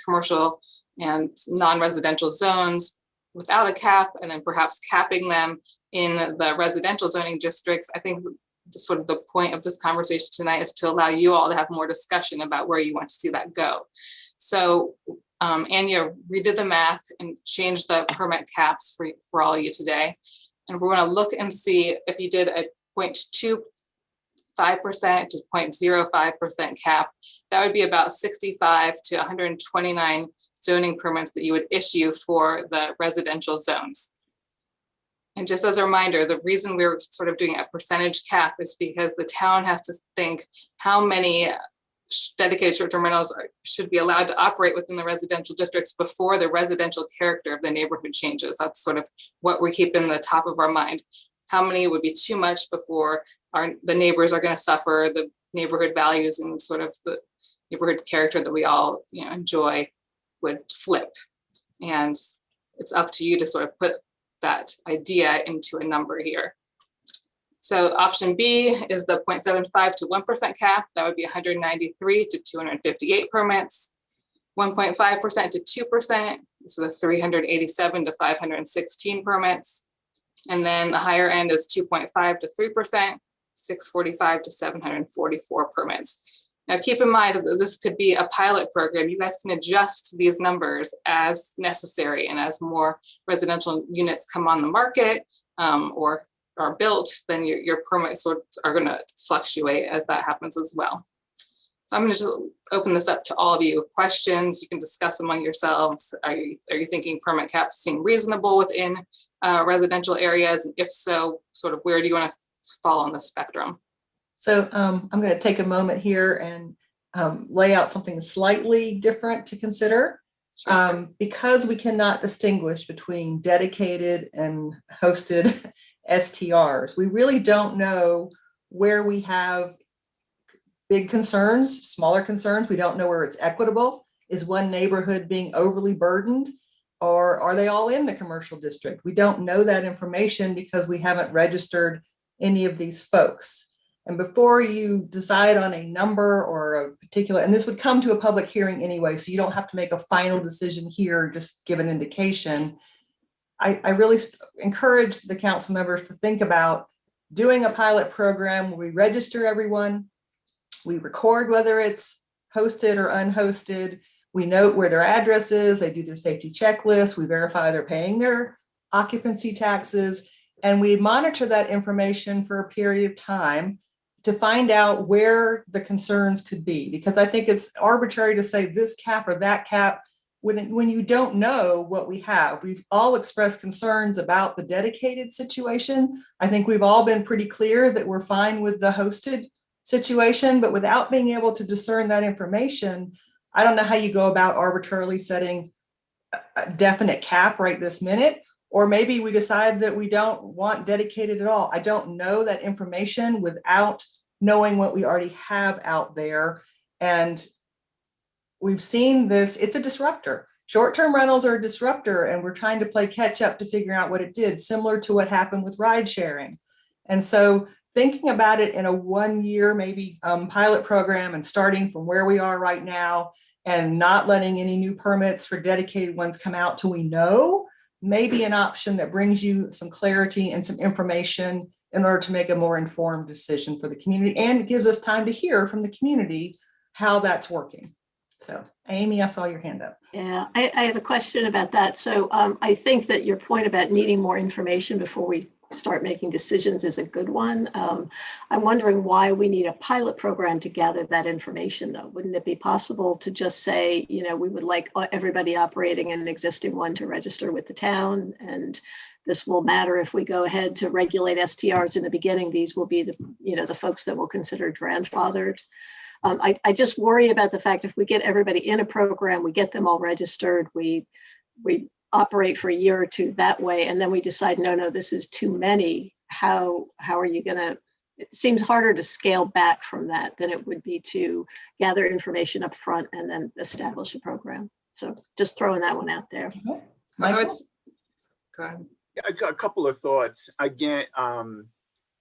commercial and non-residential zones without a cap, and then perhaps capping them in the residential zoning districts, I think sort of the point of this conversation tonight is to allow you all to have more discussion about where you want to see that go. So Anya redid the math and changed the permit caps for all of you today. And we're going to look and see if you did a 0.25% to 0.05% cap, that would be about 65 to 129 zoning permits that you would issue for the residential zones. And just as a reminder, the reason we're sort of doing a percentage cap is because the town has to think how many dedicated short-term rentals should be allowed to operate within the residential districts before the residential character of the neighborhood changes. That's sort of what we keep in the top of our mind. How many would be too much before the neighbors are going to suffer, the neighborhood values and sort of the neighborhood character that we all enjoy would flip. And it's up to you to sort of put that idea into a number here. So option B is the 0.75 to 1% cap. That would be 193 to 258 permits. 1.5% to 2%, so the 387 to 516 permits. And then the higher end is 2.5 to 3%, 645 to 744 permits. Now keep in mind that this could be a pilot program. You guys can adjust these numbers as necessary, and as more residential units come on the market or are built, then your permits are going to fluctuate as that happens as well. So I'm going to just open this up to all of you. Questions you can discuss among yourselves. Are you thinking permit caps seem reasonable within residential areas? And if so, sort of where do you want to fall on the spectrum?
So I'm going to take a moment here and lay out something slightly different to consider.
Sure.
Because we cannot distinguish between dedicated and hosted STRs, we really don't know where we have big concerns, smaller concerns. We don't know where it's equitable. Is one neighborhood being overly burdened, or are they all in the commercial district? We don't know that information because we haven't registered any of these folks. And before you decide on a number or a particular, and this would come to a public hearing anyway, so you don't have to make a final decision here, just give an indication. I really encourage the council members to think about doing a pilot program where we register everyone, we record whether it's hosted or unhosted, we note where their address is, they do their safety checklist, we verify they're paying their occupancy taxes, and we monitor that information for a period of time to find out where the concerns could be. Because I think it's arbitrary to say this cap or that cap when you don't know what we have. We've all expressed concerns about the dedicated situation. I think we've all been pretty clear that we're fine with the hosted situation, but without being able to discern that information, I don't know how you go about arbitrarily setting a definite cap right this minute. Or maybe we decide that we don't want dedicated at all. I don't know that information without knowing what we already have out there. And we've seen this, it's a disruptor. Short-term rentals are a disruptor, and we're trying to play catch up to figure out what it did, similar to what happened with ride sharing. And so thinking about it in a 1 year, maybe pilot program, and starting from where we are right now and not letting any new permits for dedicated ones come out till we know, maybe an option that brings you some clarity and some information in order to make a more informed decision for the community, and it gives us time to hear from the community how that's working. So Amy, I saw your hand up.
Yeah, I have a question about that. So I think that your point about needing more information before we start making decisions is a good one. I'm wondering why we need a pilot program to gather that information, though. Wouldn't it be possible to just say, we would like everybody operating in an existing one to register with the town, and this will matter if we go ahead to regulate STRs in the beginning. These will be the folks that we'll consider grandfathered. I just worry about the fact if we get everybody in a program, we get them all registered, we operate for a year or two that way, and then we decide, no, this is too many. How are you gonna, it seems harder to scale back from that than it would be to gather information up front and then establish a program. So just throwing that one out there.
Go ahead.
A couple of thoughts. Again,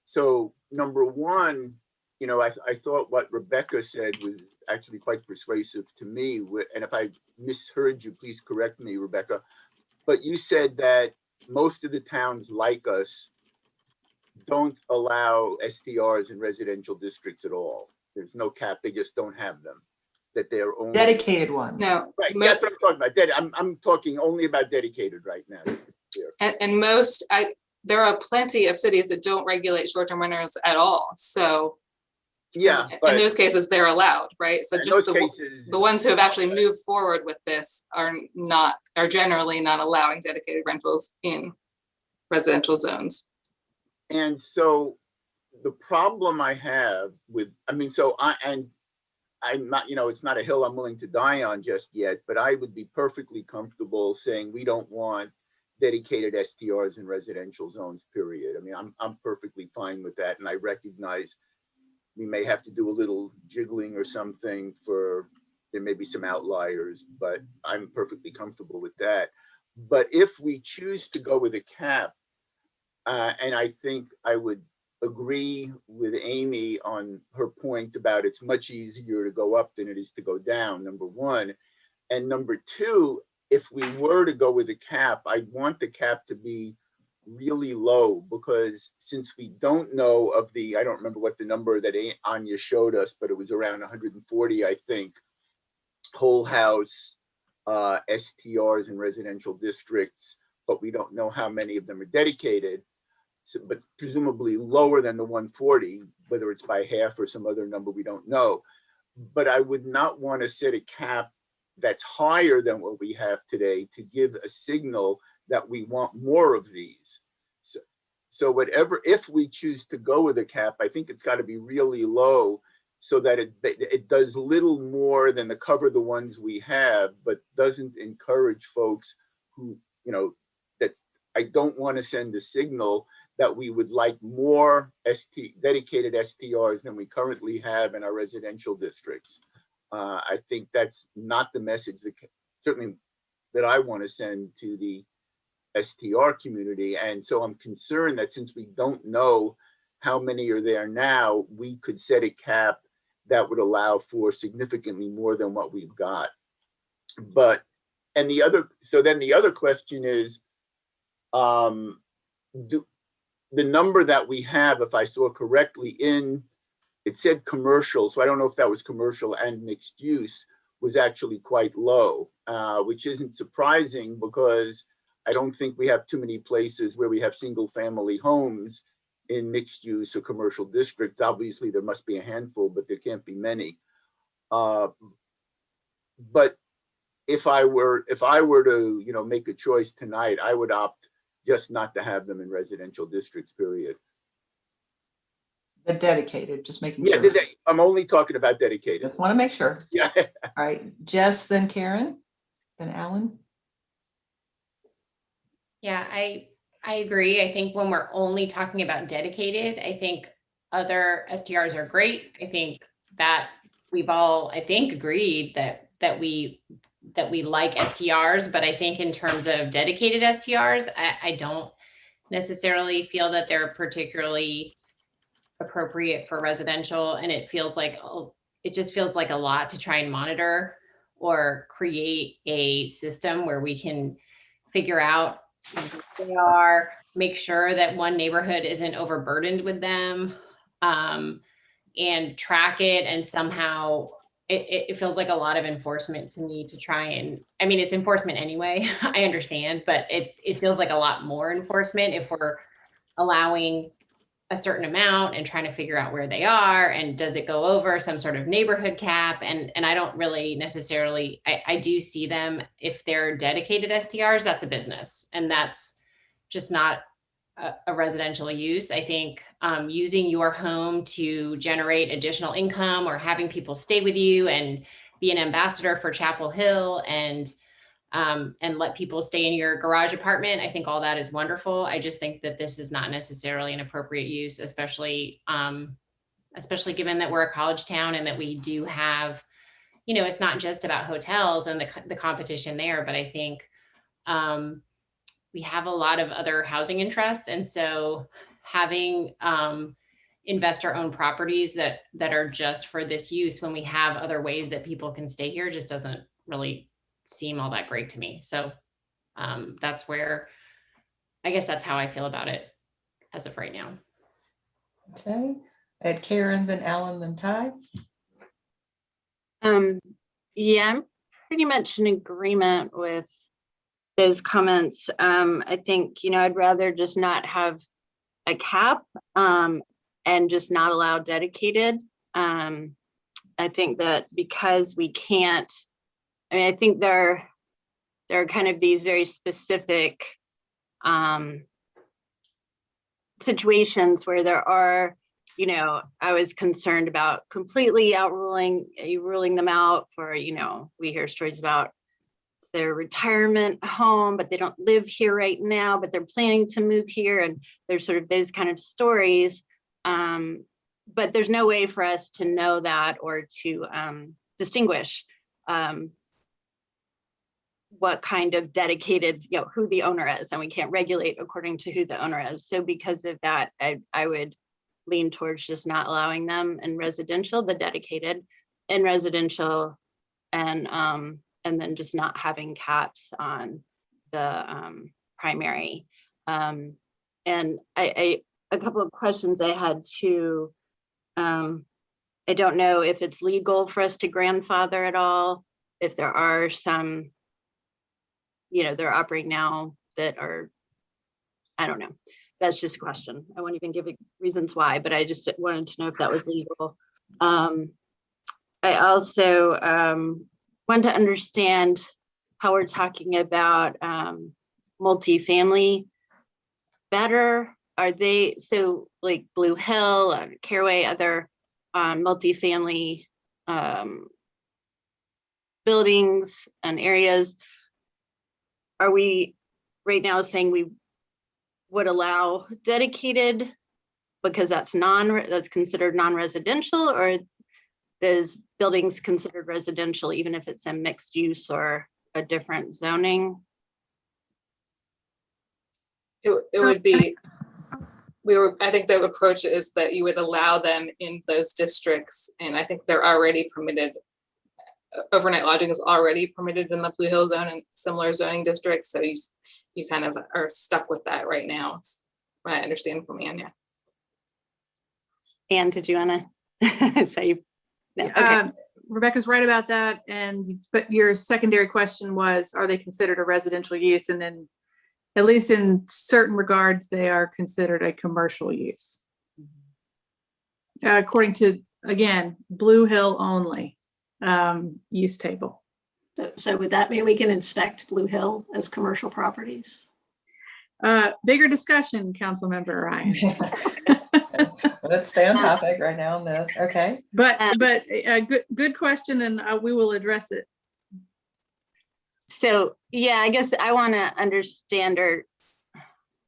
so number one, I thought what Rebecca said was actually quite persuasive to me. And if I misheard you, please correct me, Rebecca. But you said that most of the towns like us don't allow STRs in residential districts at all. There's no cap, they just don't have them. That they're only
Dedicated ones.
No,
right. That's what I'm talking about. I'm talking only about dedicated right now.
And there are plenty of cities that don't regulate short-term renters at all. So
yeah,
in those cases, they're allowed, right? So just the ones who have actually moved forward with this are generally not allowing dedicated rentals in residential zones.
And so the problem I have with, I'm not, it's not a hill I'm willing to die on just yet, but I would be perfectly comfortable saying we don't want dedicated STRs in residential zones, period. I mean, I'm perfectly fine with that. And I recognize we may have to do a little jiggling or something there may be some outliers, but I'm perfectly comfortable with that. But if we choose to go with a cap, and I think I would agree with Amy on her point about it's much easier to go up than it is to go down, number one. And number two, if we were to go with a cap, I'd want the cap to be really low, because since we don't know of I don't remember what the number that Anya showed us, but it was around 140, I think, whole house STRs in residential districts, but we don't know how many of them are dedicated. So, but presumably lower than the 140, whether it's by half or some other number, we don't know. But I would not want to set a cap that's higher than what we have today to give a signal that we want more of these. So whatever, if we choose to go with a cap, I think it's got to be really low so that it does little more than to cover the ones we have, but doesn't encourage folks who, that I don't want to send a signal that we would like more dedicated STRs than we currently have in our residential districts. I think that's not the message certainly that I want to send to the STR community. And so I'm concerned that since we don't know how many are there now, we could set a cap that would allow for significantly more than what we've got. Then the other question is, the number that we have, if I saw correctly, it said commercial, so I don't know if that was commercial and mixed use, was actually quite low, which isn't surprising because I don't think we have too many places where we have single family homes in mixed use or commercial districts. Obviously there must be a handful, but there can't be many. But if I were to, make a choice tonight, I would opt just not to have them in residential districts, period.
The dedicated, just making
Yeah,
sure.
I'm only talking about dedicated.
Just want to make sure.
Yeah.
All right, Jess, then Karen, then Alan.
Yeah, I agree. I think when we're only talking about dedicated, I think other STRs are great. I think that we've all, agreed that we like STRs, but I think in terms of dedicated STRs, I don't necessarily feel that they're particularly appropriate for residential. And it just feels like a lot to try and monitor or create a system where we can figure out who they are, make sure that one neighborhood isn't overburdened with them, and track it. And somehow it feels like a lot of enforcement to me to try and, it's enforcement anyway, I understand, but it feels like a lot more enforcement if we're allowing a certain amount and trying to figure out where they are, and does it go over some sort of neighborhood cap? And I don't really necessarily, I do see them, if they're dedicated STRs, that's a business, and that's just not a residential use. I think using your home to generate additional income or having people stay with you and be an ambassador for Chapel Hill and let people stay in your garage apartment, I think all that is wonderful. I just think that this is not necessarily an appropriate use, especially given that we're a college town and that we do have, it's not just about hotels and the competition there, but I think we have a lot of other housing interests. And so having investor-owned properties that are just for this use when we have other ways that people can stay here just doesn't really seem all that great to me. So that's where, I guess that's how I feel about it as of right now.
Okay, I had Karen, then Alan, then Ty.
Yeah, I'm pretty much in agreement with those comments. I think, I'd rather just not have a cap and just not allow dedicated. I think that because we can't, I think there are kind of these very specific situations where there are you know, I was concerned about completely ruling them out for, you know, we hear stories about their retirement home, but they don't live here right now, but they're planning to move here. And there's sort of those kind of stories. But there's no way for us to know that or to distinguish what kind of dedicated, you know, who the owner is, and we can't regulate according to who the owner is. So because of that, I would lean towards just not allowing them in residential, the dedicated in residential, and then just not having caps on the primary. And a couple of questions I had too. I don't know if it's legal for us to grandfather at all, if there are some, you know, they're operating now that are, I don't know. That's just a question. I won't even give reasons why, but I just wanted to know if that was legal. I also want to understand how we're talking about multifamily better. Are they, so like Blue Hill, Caraway, other multifamily buildings and areas, are we right now saying we would allow dedicated because that's considered non-residential, or those buildings considered residential even if it's a mixed use or a different zoning?
It would be, I think the approach is that you would allow them in those districts, and I think they're already permitted. Overnight lodging is already permitted in the Blue Hill zone and similar zoning districts, so you kind of are stuck with that right now. It's what I understand from Anya.
Anne, did you want to say? No. Okay.
Rebecca's right about that, but your secondary question was, are they considered a residential use? And then, at least in certain regards, they are considered a commercial use. According to, again, Blue Hill only use table.
So would that mean we can inspect Blue Hill as commercial properties?
Bigger discussion, Councilmember Ryan.
Let's stay on topic right now on this. Okay.
But good question, and we will address it.
So yeah, I guess I want to understand, or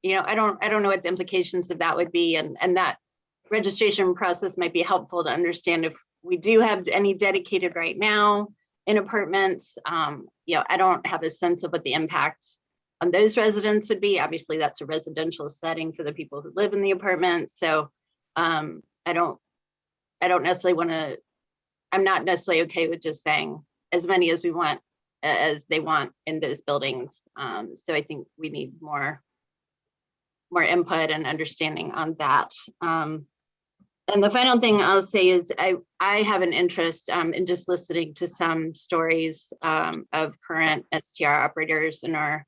you know, I don't know what the implications of that would be, and that registration process might be helpful to understand if we do have any dedicated right now in apartments. You know, I don't have a sense of what the impact on those residents would be. Obviously, that's a residential setting for the people who live in the apartment. So I don't necessarily want to, I'm not necessarily okay with just saying as many as we want, as they want in those buildings. So I think we need more input and understanding on that. And the final thing I'll say is I have an interest in just listening to some stories of current STR operators in our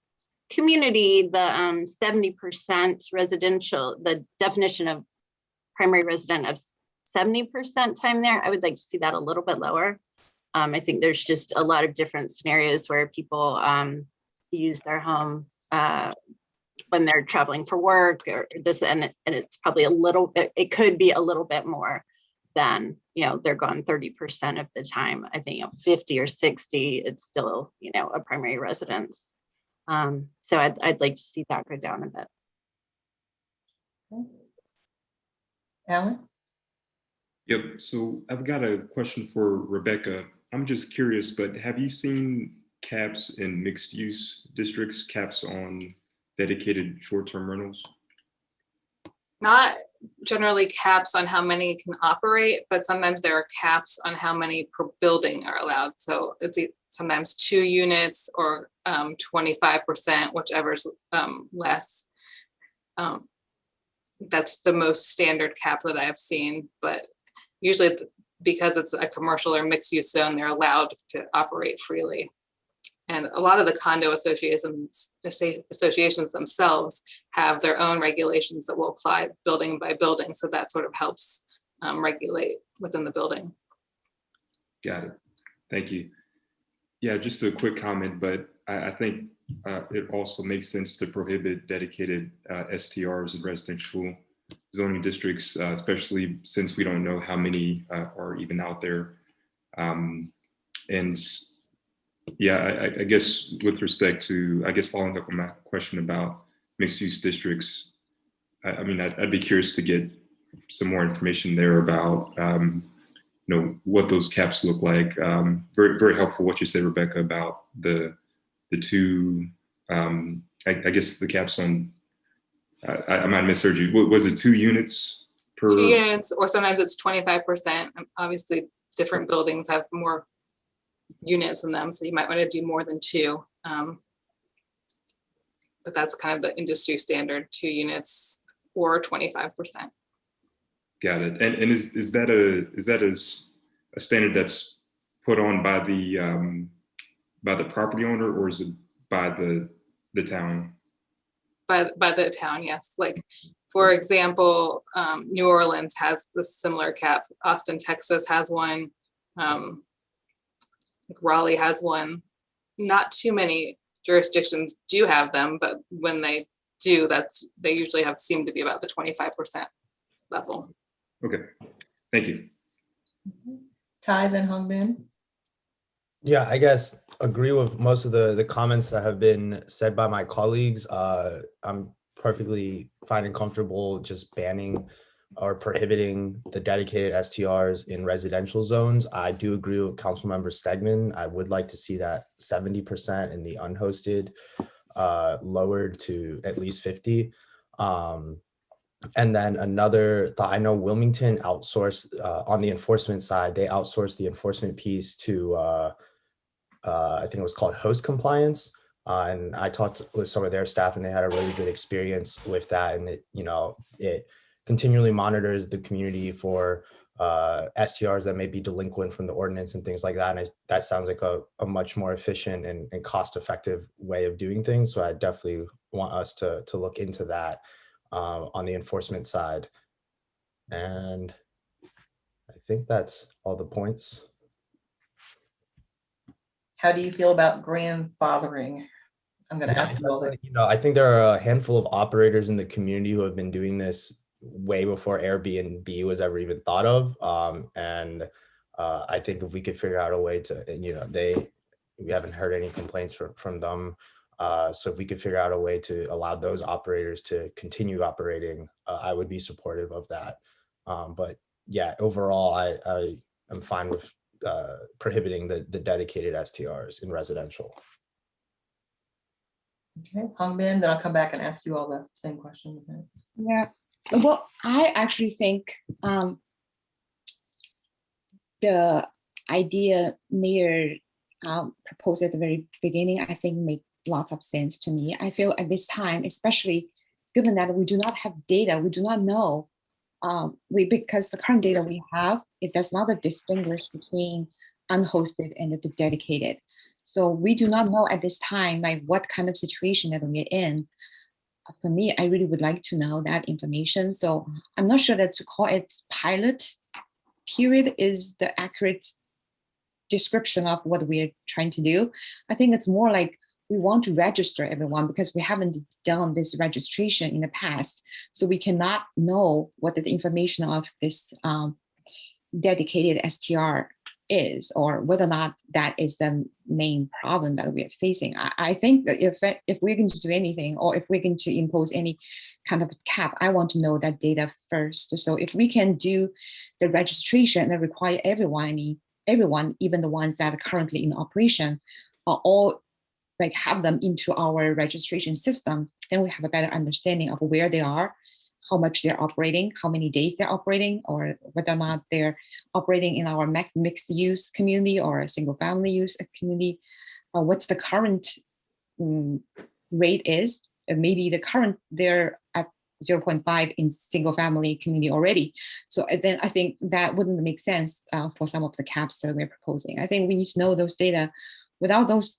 community. The 70% residential, the definition of primary resident of 70% time there, I would like to see that a little bit lower. I think there's just a lot of different scenarios where people use their home when they're traveling for work or this, and it's probably it could be a little bit more than, you know, they're gone 30% of the time. I think, you know, 50 or 60, it's still, you know, a primary residence. So I'd like to see that go down a bit.
Okay. Alan?
Yep, so I've got a question for Rebecca. I'm just curious, but have you seen caps in mixed use districts, caps on dedicated short-term rentals?
Not generally caps on how many can operate, but sometimes there are caps on how many per building are allowed. So it's sometimes 2 units or 25%, whichever's less. That's the most standard cap that I've seen, but usually because it's a commercial or mixed use zone, they're allowed to operate freely. And a lot of the condo associations themselves have their own regulations that will apply building by building. So that sort of helps regulate within the building.
Got it. Thank you. Yeah, just a quick comment, but I think it also makes sense to prohibit dedicated STRs in residential zoning districts, especially since we don't know how many are even out there. And yeah, I guess with respect to, following up on my question about mixed use districts, I mean, I'd be curious to get some more information there about, what those caps look like. Very, very helpful what you said, Rebecca, about the two, I guess the caps on, I might have misheard you. Was it 2 units per?
2 units, or sometimes it's 25%. Obviously, different buildings have more units in them, so you might want to do more than 2. But that's kind of the industry standard, 2 units or 25%.
Got it. And is that a standard that's put on by the property owner, or is it by the town?
By the town, yes. Like, for example, New Orleans has this similar cap. Austin, Texas has one. Raleigh has one. Not too many jurisdictions do have them, but when they do, they usually seem to be about the 25% level.
Okay, thank you.
Ty, then Hong Bin.
Yeah, I guess agree with most of the comments that have been said by my colleagues. I'm perfectly fine and comfortable just banning or prohibiting the dedicated STRs in residential zones. I do agree with Councilmember Stegman. I would like to see that 70% in the unhosted lowered to at least 50. And then another thought, I know Wilmington outsourced on the enforcement side, they outsourced the enforcement piece to, I think it was called host compliance. And I talked with some of their staff and they had a really good experience with that. And it continually monitors the community for STRs that may be delinquent from the ordinance and things like that. And that sounds like a much more efficient and cost-effective way of doing things. So I definitely want us to look into that on the enforcement side. And I think that's all the points.
How do you feel about grandfathering? I'm going to ask you all that.
I think there are a handful of operators in the community who have been doing this way before Airbnb was ever even thought of. And I think if we could figure out a way to, we haven't heard any complaints from them. So if we could figure out a way to allow those operators to continue operating, I would be supportive of that. But yeah, overall, I am fine with prohibiting the dedicated STRs in residential.
Okay, Hong Bin, then I'll come back and ask you all the same question.
Yeah, well, I actually think the idea Mayor proposed at the very beginning, I think makes lots of sense to me. I feel at this time, especially given that we do not have data, we do not know, because the current data we have, it does not distinguish between unhosted and the dedicated. So we do not know at this time, like what kind of situation that we're in. For me, I really would like to know that information. So I'm not sure that to call it pilot period is the accurate description of what we're trying to do. I think it's more like we want to register everyone because we haven't done this registration in the past. So we cannot know what the information of this dedicated STR is, or whether or not that is the main problem that we are facing. I think that if we're going to do anything, or if we're going to impose any kind of cap, I want to know that data first. So if we can do the registration and require everyone, even the ones that are currently in operation, are all like have them into our registration system, then we have a better understanding of where they are, how much they're operating, how many days they're operating, or whether or not they're operating in our mixed use community or a single family use community. What's the current rate is. Maybe the current they're at 0.5 in single family community already. So then I think that wouldn't make sense for some of the caps that we're proposing. I think we need to know those data. Without those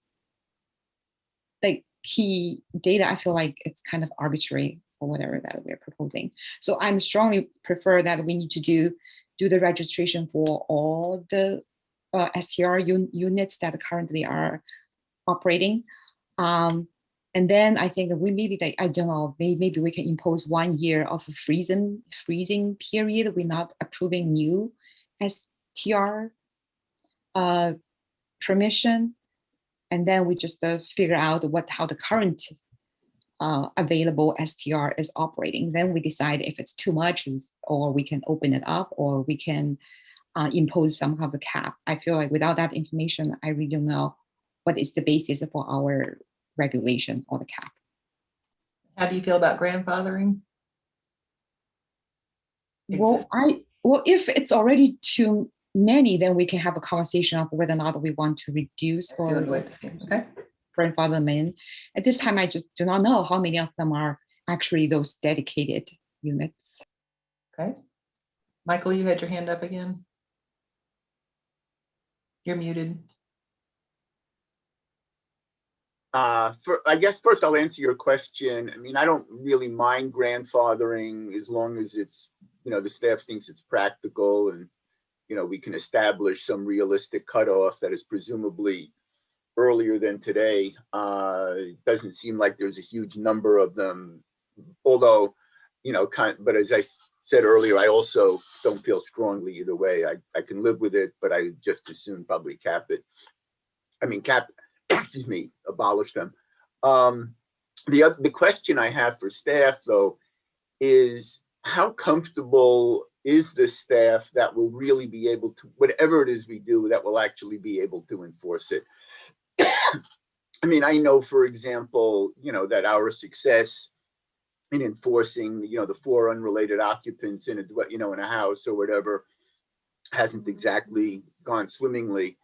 like key data, I feel like it's kind of arbitrary or whatever that we're proposing. So I'm strongly prefer that we need to do the registration for all the STR units that currently are operating. And then I think we maybe like, I don't know, maybe we can impose 1 year of a freezing period. We're not approving new STR permission. And then we just figure out how the current available STR is operating. Then we decide if it's too much, or we can open it up, or we can impose some kind of a cap. I feel like without that information, I really don't know what is the basis for our regulation or the cap.
How do you feel about grandfathering?
Well, if it's already too many, then we can have a conversation of whether or not we want to reduce or
okay.
grandfather them in. At this time, I just do not know how many of them are actually those dedicated units.
Okay. Michael, you had your hand up again. You're muted.
I guess first I'll answer your question. I mean, I don't really mind grandfathering as long as it's, the staff thinks it's practical and, we can establish some realistic cutoff that is presumably earlier than today. It doesn't seem like there's a huge number of them, although, but as I said earlier, I also don't feel strongly either way. I can live with it, but I just as soon probably cap it. I mean, excuse me, abolish them. The question I have for staff, though, is how comfortable is the staff that will really be able to, whatever it is we do, that will actually be able to enforce it? I mean, I know, for example, that our success in enforcing, the 4 unrelated occupants in a house or whatever hasn't exactly gone swimmingly.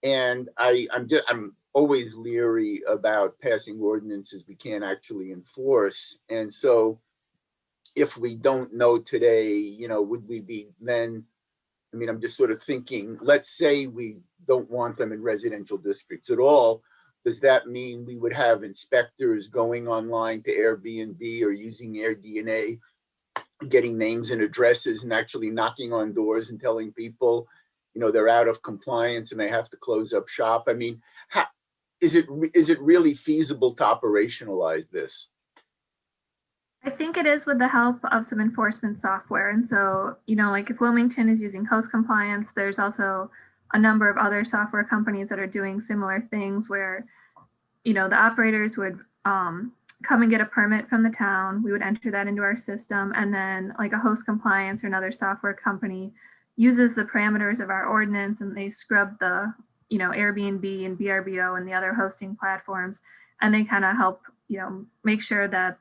And I'm always leery about passing ordinances we can't actually enforce. And so if we don't know today, would we be then, I mean, I'm just sort of thinking, let's say we don't want them in residential districts at all. Does that mean we would have inspectors going online to Airbnb or using AirDNA, getting names and addresses and actually knocking on doors and telling people, they're out of compliance and they have to close up shop? I mean, is it really feasible to operationalize this?
I think it is with the help of some enforcement software. And so, like if Wilmington is using host compliance, there's also a number of other software companies that are doing similar things where, the operators would come and get a permit from the town. We would enter that into our system. And then like a host compliance or another software company uses the parameters of our ordinance and they scrub the, Airbnb and VRBO and the other hosting platforms. And they kind of help, make sure that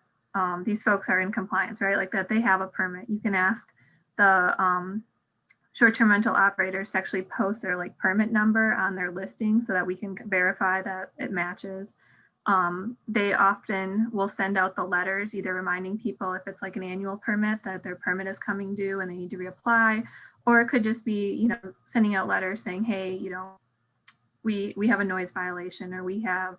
these folks are in compliance, right? Like that they have a permit. You can ask the short-term rental operators to actually post their like permit number on their listing so that we can verify that it matches. They often will send out the letters, either reminding people if it's like an annual permit that their permit is coming due and they need to reapply, or it could just be, sending out letters saying, hey, we have a noise violation, or we have,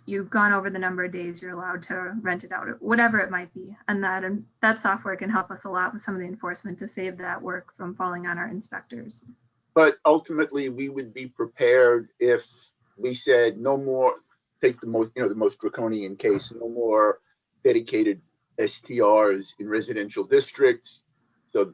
you've gone over the number of days you're allowed to rent it out, or whatever it might be. And that software can help us a lot with some of the enforcement to save that work from falling on our inspectors.
But ultimately, we would be prepared if we said no more, take the most draconian case, no more dedicated STRs in residential districts. So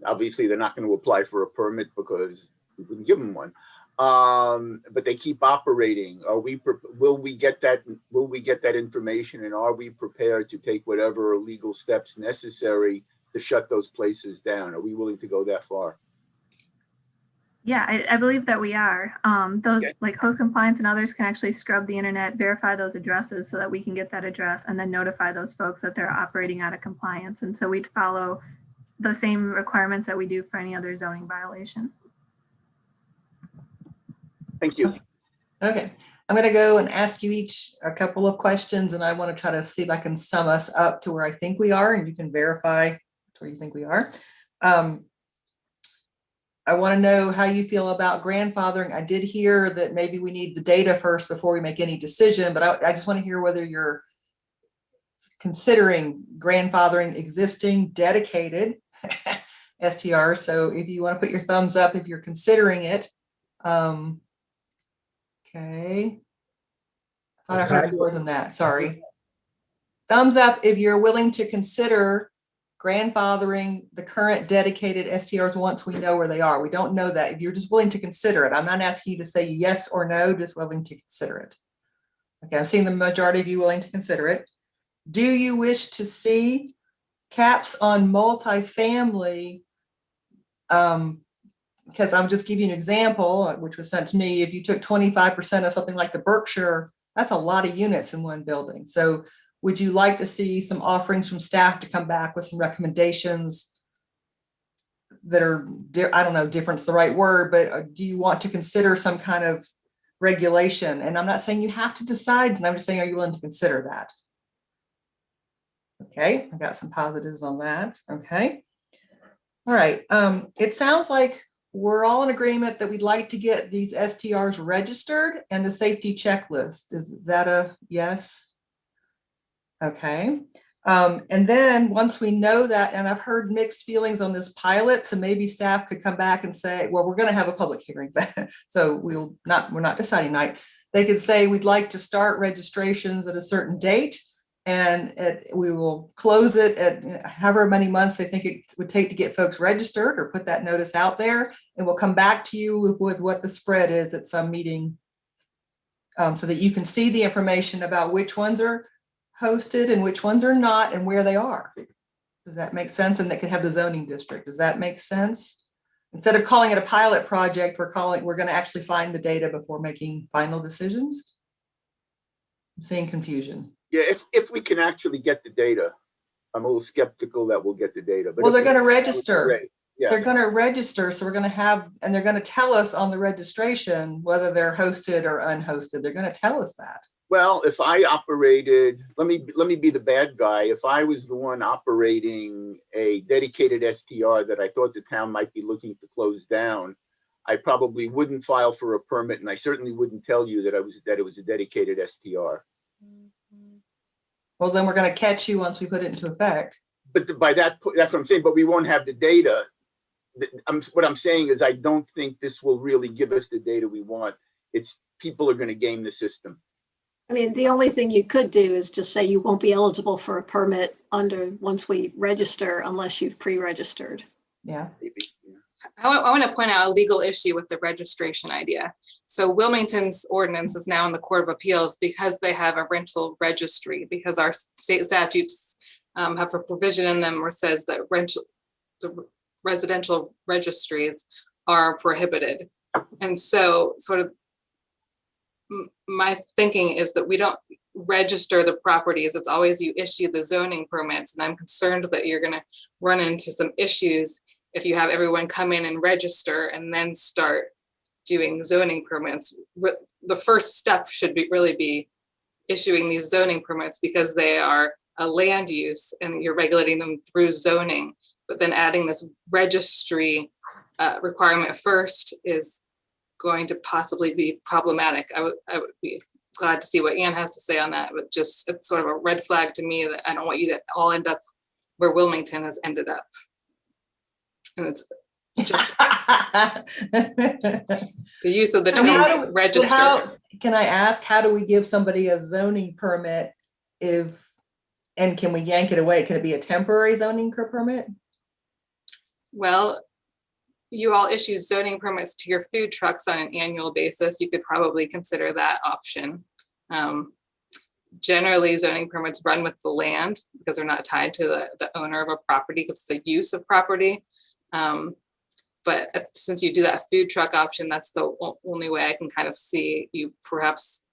obviously they're not going to apply for a permit because we wouldn't give them one. But they keep operating. Will we get that information, and are we prepared to take whatever legal steps necessary to shut those places down? Are we willing to go that far?
Yeah, I believe that we are. Those like host compliance and others can actually scrub the internet, verify those addresses so that we can get that address and then notify those folks that they're operating out of compliance. And so we'd follow the same requirements that we do for any other zoning violation.
Thank you.
Okay, I'm going to go and ask you each a couple of questions, and I want to try to see if I can sum us up to where I think we are, and you can verify where you think we are. I want to know how you feel about grandfathering. I did hear that maybe we need the data first before we make any decision, but I just want to hear whether you're considering grandfathering existing dedicated STR. So if you want to put your thumbs up if you're considering it. Okay. If Thought I
Can I
heard
do-
more than that, sorry. Thumbs up if you're willing to consider grandfathering the current dedicated STRs once we know where they are. We don't know that. If you're just willing to consider it, I'm not asking you to say yes or no, just willing to consider it. Okay, I'm seeing the majority of you willing to consider it. Do you wish to see caps on multifamily? Because I'm just giving you an example, which was sent to me. If you took 25% of something like the Berkshire, that's a lot of units in one building. So would you like to see some offerings from staff to come back with some recommendations that are, I don't know, different's the right word, but do you want to consider some kind of regulation? And I'm not saying you have to decide, and I'm just saying, are you willing to consider that? Okay, I got some positives on that. Okay. All right. It sounds like we're all in agreement that we'd like to get these STRs registered and the safety checklist. Is that a yes? Okay. And then once we know that, and I've heard mixed feelings on this pilot, so maybe staff could come back and say, well, we're going to have a public hearing, so we're not deciding tonight. They could say we'd like to start registrations at a certain date, and we will close it at however many months they think it would take to get folks registered or put that notice out there, and we'll come back to you with what the spread is at some meeting, so that you can see the information about which ones are hosted and which ones are not and where they are. Does that make sense? And they could have the zoning district. Does that make sense? Instead of calling it a pilot project, we're going to actually find the data before making final decisions. I'm seeing confusion.
Yeah, if we can actually get the data, I'm a little skeptical that we'll get the data. But
well, they're
if
going to
we-
register.
Yeah.
They're going to register, so we're going to have, and they're going to tell us on the registration whether they're hosted or unhosted. They're going to tell us that.
Well, if I operated, let me be the bad guy. If I was the one operating a dedicated STR that I thought the town might be looking to close down, I probably wouldn't file for a permit, and I certainly wouldn't tell you that it was a dedicated STR.
Well, then we're going to catch you once we put it into effect.
But by that, that's what I'm saying. But we won't have the data. What I'm saying is, I don't think this will really give us the data we want. It's people are going to game the system.
I mean, the only thing you could do is just say you won't be eligible for a permit once we register unless you've pre-registered.
Yeah.
Maybe.
I want to point out a legal issue with the registration idea. So Wilmington's ordinance is now in the Court of Appeals because they have a rental registry, because our state statutes have a provision in them where it says that the residential registries are prohibited. And so sort of my thinking is that we don't register the properties. It's always you issue the zoning permits. And I'm concerned that you're going to run into some issues if you have everyone come in and register and then start doing zoning permits. The first step should really be issuing these zoning permits, because they are a land use and you're regulating them through zoning. But then adding this registry requirement first is going to possibly be problematic. I would be glad to see what Ann has to say on that, but just it's sort of a red flag to me that I don't want you to all end up where Wilmington has ended up. And it's just the use of the term register.
Can I ask, how do we give somebody a zoning permit and can we yank it away? Can it be a temporary zoning permit?
Well, you all issue zoning permits to your food trucks on an annual basis. You could probably consider that option. Generally, zoning permits run with the land because they're not tied to the owner of a property, because it's a use of property. But since you do that food truck option, that's the only way I can kind of see you perhaps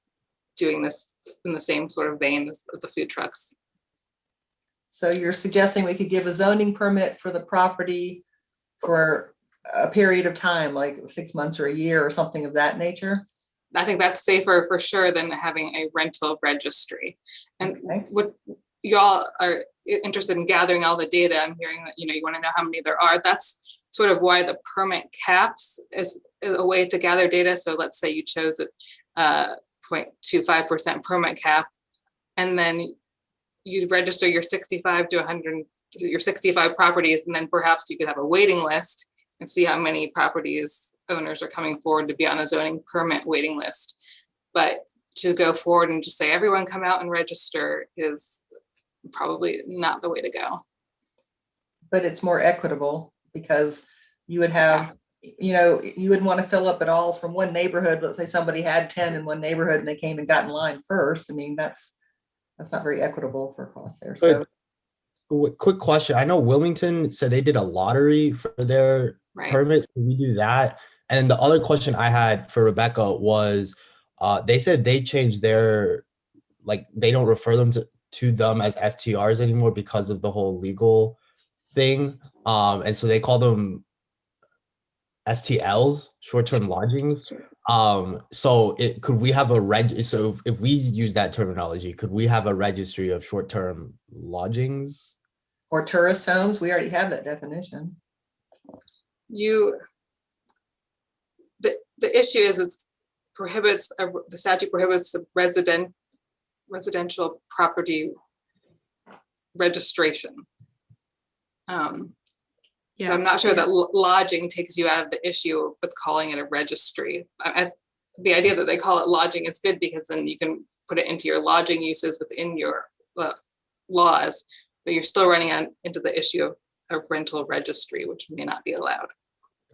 doing this in the same sort of vein as the food trucks.
So you're suggesting we could give a zoning permit for the property for a period of time, like 6 months or a year or something of that nature?
I think that's safer for sure than having a rental registry. And what y'all are interested in gathering all the data, I'm hearing that, you want to know how many there are. That's sort of why the permit caps is a way to gather data. So let's say you chose a 0.25% permit cap, and then you'd register your 65 to 100, your 65 properties, and then perhaps you could have a waiting list and see how many properties owners are coming forward to be on a zoning permit waiting list. But to go forward and just say, everyone come out and register is probably not the way to go.
But it's more equitable because you would have, you know, you wouldn't want to fill up it all from one neighborhood. Let's say somebody had 10 in one neighborhood and they came and got in line first. I mean, that's not very equitable for cost there. So
Quick question. I know Wilmington said they did a lottery for their permits. Can we do that? And the other question I had for Rebecca was, they said they changed their, like, they don't refer them to them as STRs anymore because of the whole legal thing. And so they call them STLs, short-term lodgings. So could we have so if we use that terminology, could we have a registry of short-term lodgings?
Or tourist homes? We already have that definition.
The issue is the statute prohibits the residential property registration. So I'm not sure that lodging takes you out of the issue with calling it a registry. The idea that they call it lodging is good because then you can put it into your lodging uses within your laws, but you're still running into the issue of a rental registry, which may not be allowed.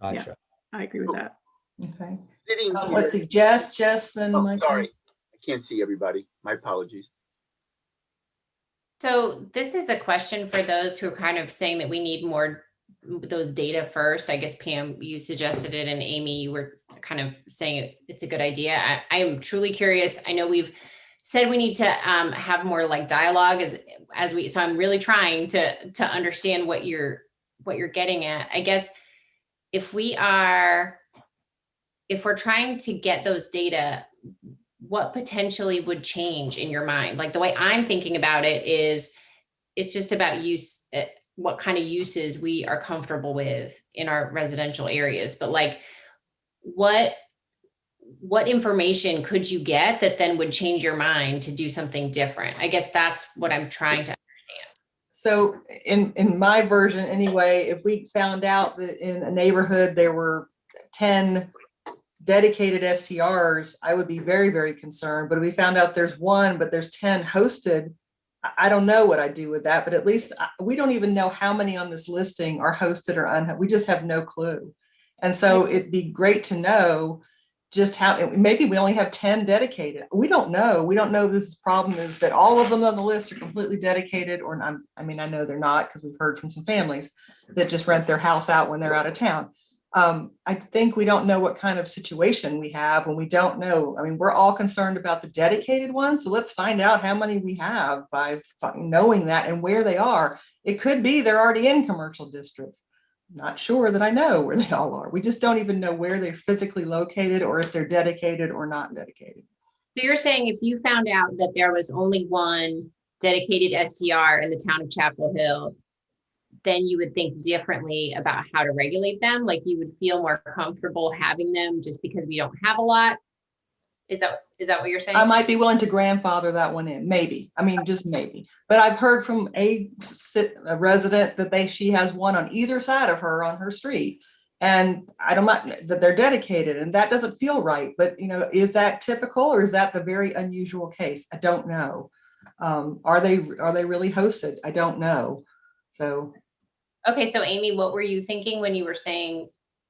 Gotcha.
Yeah, I agree with that.
Okay.
Sitting
Let's see, Jess, then Michael.
Sorry, I can't see everybody. My apologies.
So this is a question for those who are kind of saying that we need more those data first. I guess Pam, you suggested it, and Amy, you were kind of saying it's a good idea. I am truly curious. I know we've said we need to have more like dialogue so I'm really trying to understand what you're getting at. I guess if we're trying to get those data, what potentially would change in your mind? Like the way I'm thinking about it is it's just about use, what kind of uses we are comfortable with in our residential areas. But like, what information could you get that then would change your mind to do something different? I guess that's what I'm trying to understand.
So in my version anyway, if we found out that in a neighborhood there were 10 dedicated STRs, I would be very, very concerned. But if we found out there's one, but there's 10 hosted, I don't know what I'd do with that. But at least we don't even know how many on this listing are hosted or unhosted. We just have no clue. And so it'd be great to know just how, maybe we only have 10 dedicated. We don't know. We don't know this problem is that all of them on the list are completely dedicated, or I mean, I know they're not, because we've heard from some families that just rent their house out when they're out of town. I think we don't know what kind of situation we have when we don't know. I mean, we're all concerned about the dedicated ones. So let's find out how many we have by knowing that and where they are. It could be they're already in commercial districts. Not sure that I know where they all are. We just don't even know where they're physically located or if they're dedicated or not dedicated.
So you're saying if you found out that there was only one dedicated STR in the town of Chapel Hill, then you would think differently about how to regulate them? Like you would feel more comfortable having them just because we don't have a lot? Is that what you're saying?
I might be willing to grandfather that one in, maybe. I mean, just maybe. But I've heard from a resident that she has one on either side of her on her street. And I don't know that they're dedicated, and that doesn't feel right. But, you know, is that typical or is that the very unusual case? I don't know. Are they really hosted? I don't know. So.
Okay, so Amy, what were you thinking when you were saying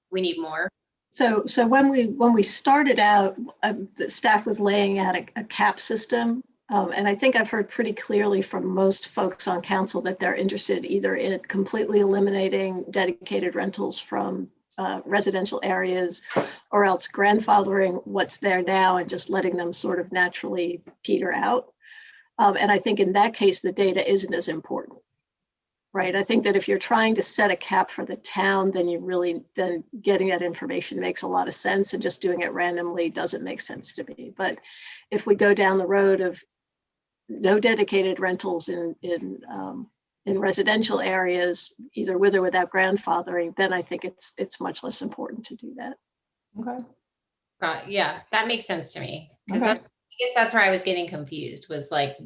we need more?
So when we started out, the staff was laying out a cap system. And I think I've heard pretty clearly from most folks on council that they're interested either in completely eliminating dedicated rentals from residential areas, or else grandfathering what's there now and just letting them sort of naturally peter out. And I think in that case, the data isn't as important. Right. I think that if you're trying to set a cap for the town, then getting that information makes a lot of sense, and just doing it randomly doesn't make sense to me. But if we go down the road of no dedicated rentals in residential areas, either with or without grandfathering, then I think it's much less important to do that.
Okay.
Yeah, that makes sense to me. Because I guess that's where I was getting confused, was like,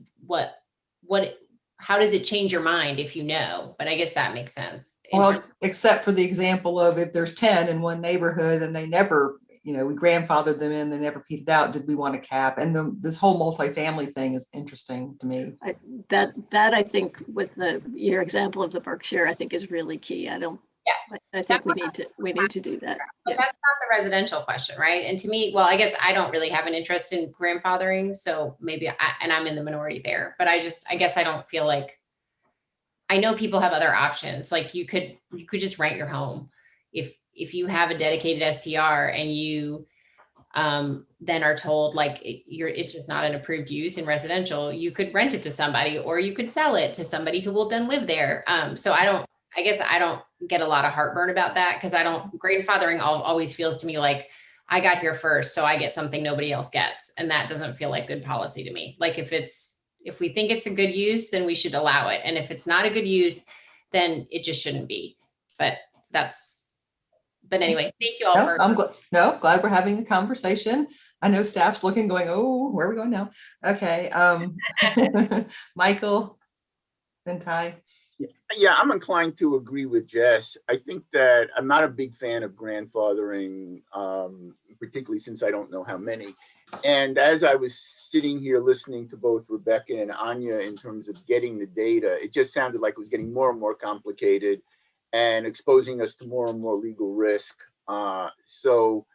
how does it change your mind if you know? But I guess that makes sense.
Well, except for the example of if there's 10 in one neighborhood and they never we grandfathered them in, they never petered out. Did we want a cap? And this whole multifamily thing is interesting to me.
That I think with your example of the Berkshire, I think is really key. I think we need to do that.
But that's not the residential question, right? And to me, well, I guess I don't really have an interest in grandfathering, so maybe I'm in the minority there. But I guess I don't feel like, I know people have other options. Like you could just rent your home. If you have a dedicated STR and you then are told like it's just not an approved use in residential, you could rent it to somebody, or you could sell it to somebody who will then live there. So I guess I don't get a lot of heartburn about that, because grandfathering always feels to me like I got here first, so I get something nobody else gets. And that doesn't feel like good policy to me. Like if we think it's a good use, then we should allow it. And if it's not a good use, then it just shouldn't be. But anyway, thank you all for.
I'm glad we're having the conversation. I know staff's looking, going, oh, where are we going now? Okay. Michael and Ty.
Yeah, I'm inclined to agree with Jess. I think that I'm not a big fan of grandfathering, particularly since I don't know how many. And as I was sitting here listening to both Rebecca and Anya in terms of getting the data, it just sounded like it was getting more and more complicated and exposing us to more and more legal risk. So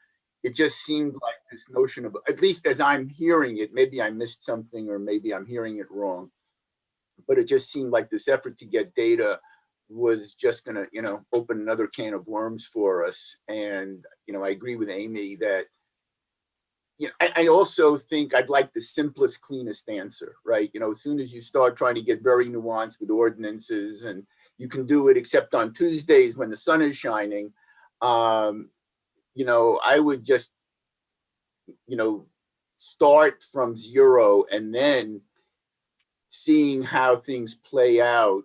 it just seemed like this notion of, at least as I'm hearing it, maybe I missed something or maybe I'm hearing it wrong, but it just seemed like this effort to get data was just going to, open another can of worms for us. And, I agree with Amy that, I also think I'd like the simplest, cleanest answer, right? As soon as you start trying to get very nuanced with ordinances, and you can do it except on Tuesdays when the sun is shining, I would just, start from zero and then seeing how things play out,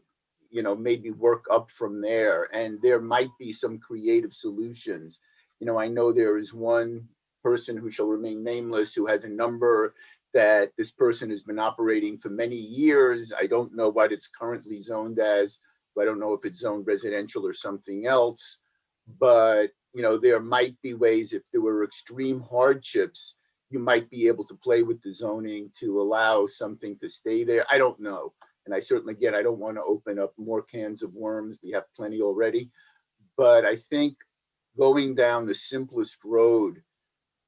maybe work up from there. And there might be some creative solutions. I know there is one person who shall remain nameless who has a number that this person has been operating for many years. I don't know what it's currently zoned as. I don't know if it's zoned residential or something else, but there might be ways, if there were extreme hardships, you might be able to play with the zoning to allow something to stay there. I don't know. And I certainly, again, I don't want to open up more cans of worms. We have plenty already. But I think going down the simplest road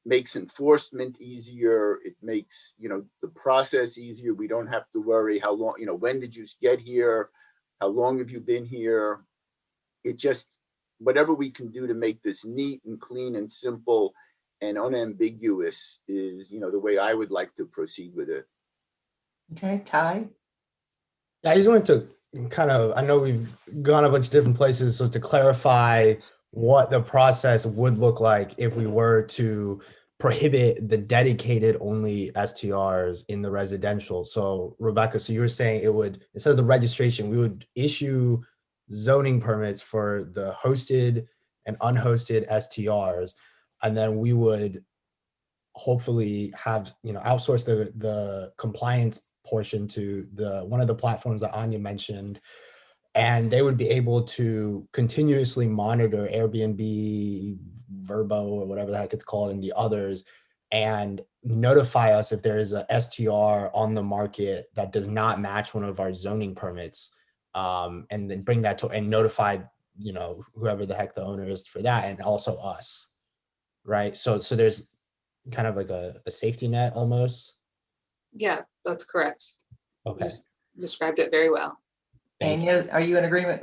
makes enforcement easier. It makes, the process easier. We don't have to worry how long, when did you get here? How long have you been here? It just, whatever we can do to make this neat and clean and simple and unambiguous is, the way I would like to proceed with it.
Okay, Ty?
Yeah, I just wanted to I know we've gone a bunch of different places, so to clarify what the process would look like if we were to prohibit the dedicated only STRs in the residential. So Rebecca, so you were saying it would, instead of the registration, we would issue zoning permits for the hosted and unhosted STRs. And then we would hopefully have, outsource the compliance portion to one of the platforms that Anya mentioned. And they would be able to continuously monitor Airbnb, Verbo, or whatever the heck it's called, and the others, and notify us if there is a STR on the market that does not match one of our zoning permits, and then bring that to and notify, whoever the heck the owner is for that, and also us. Right. So there's kind of like a safety net almost.
Yeah, that's correct.
Okay.
You described it very well.
Anya, are you in agreement?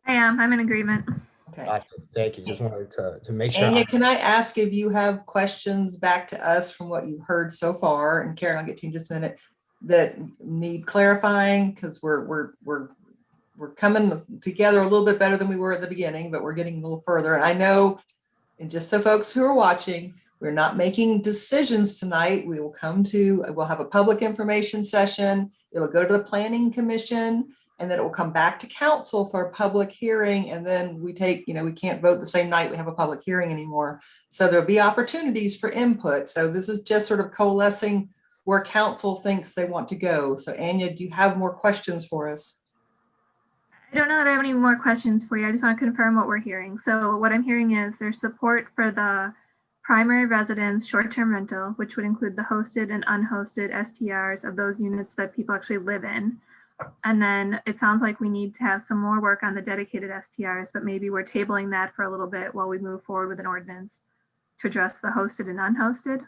I am. I'm in agreement.
Okay.
Thank you. Just wanted to make sure.
Anya, can I ask if you have questions back to us from what you've heard so far? And Karen, I'll get to you in just a minute, that need clarifying, because we're coming together a little bit better than we were at the beginning, but we're getting a little further. And I know, and just so folks who are watching, we're not making decisions tonight. We'll have a public information session. It'll go to the Planning Commission, and then it will come back to council for a public hearing. And then we can't vote the same night we have a public hearing anymore. So there'll be opportunities for input. So this is just sort of coalescing where council thinks they want to go. So Anya, do you have more questions for us?
I don't know that I have any more questions for you. I just want to confirm what we're hearing. So what I'm hearing is there's support for the primary residence, short-term rental, which would include the hosted and unhosted STRs of those units that people actually live in. And then it sounds like we need to have some more work on the dedicated STRs, but maybe we're tabling that for a little bit while we move forward with an ordinance to address the hosted and unhosted.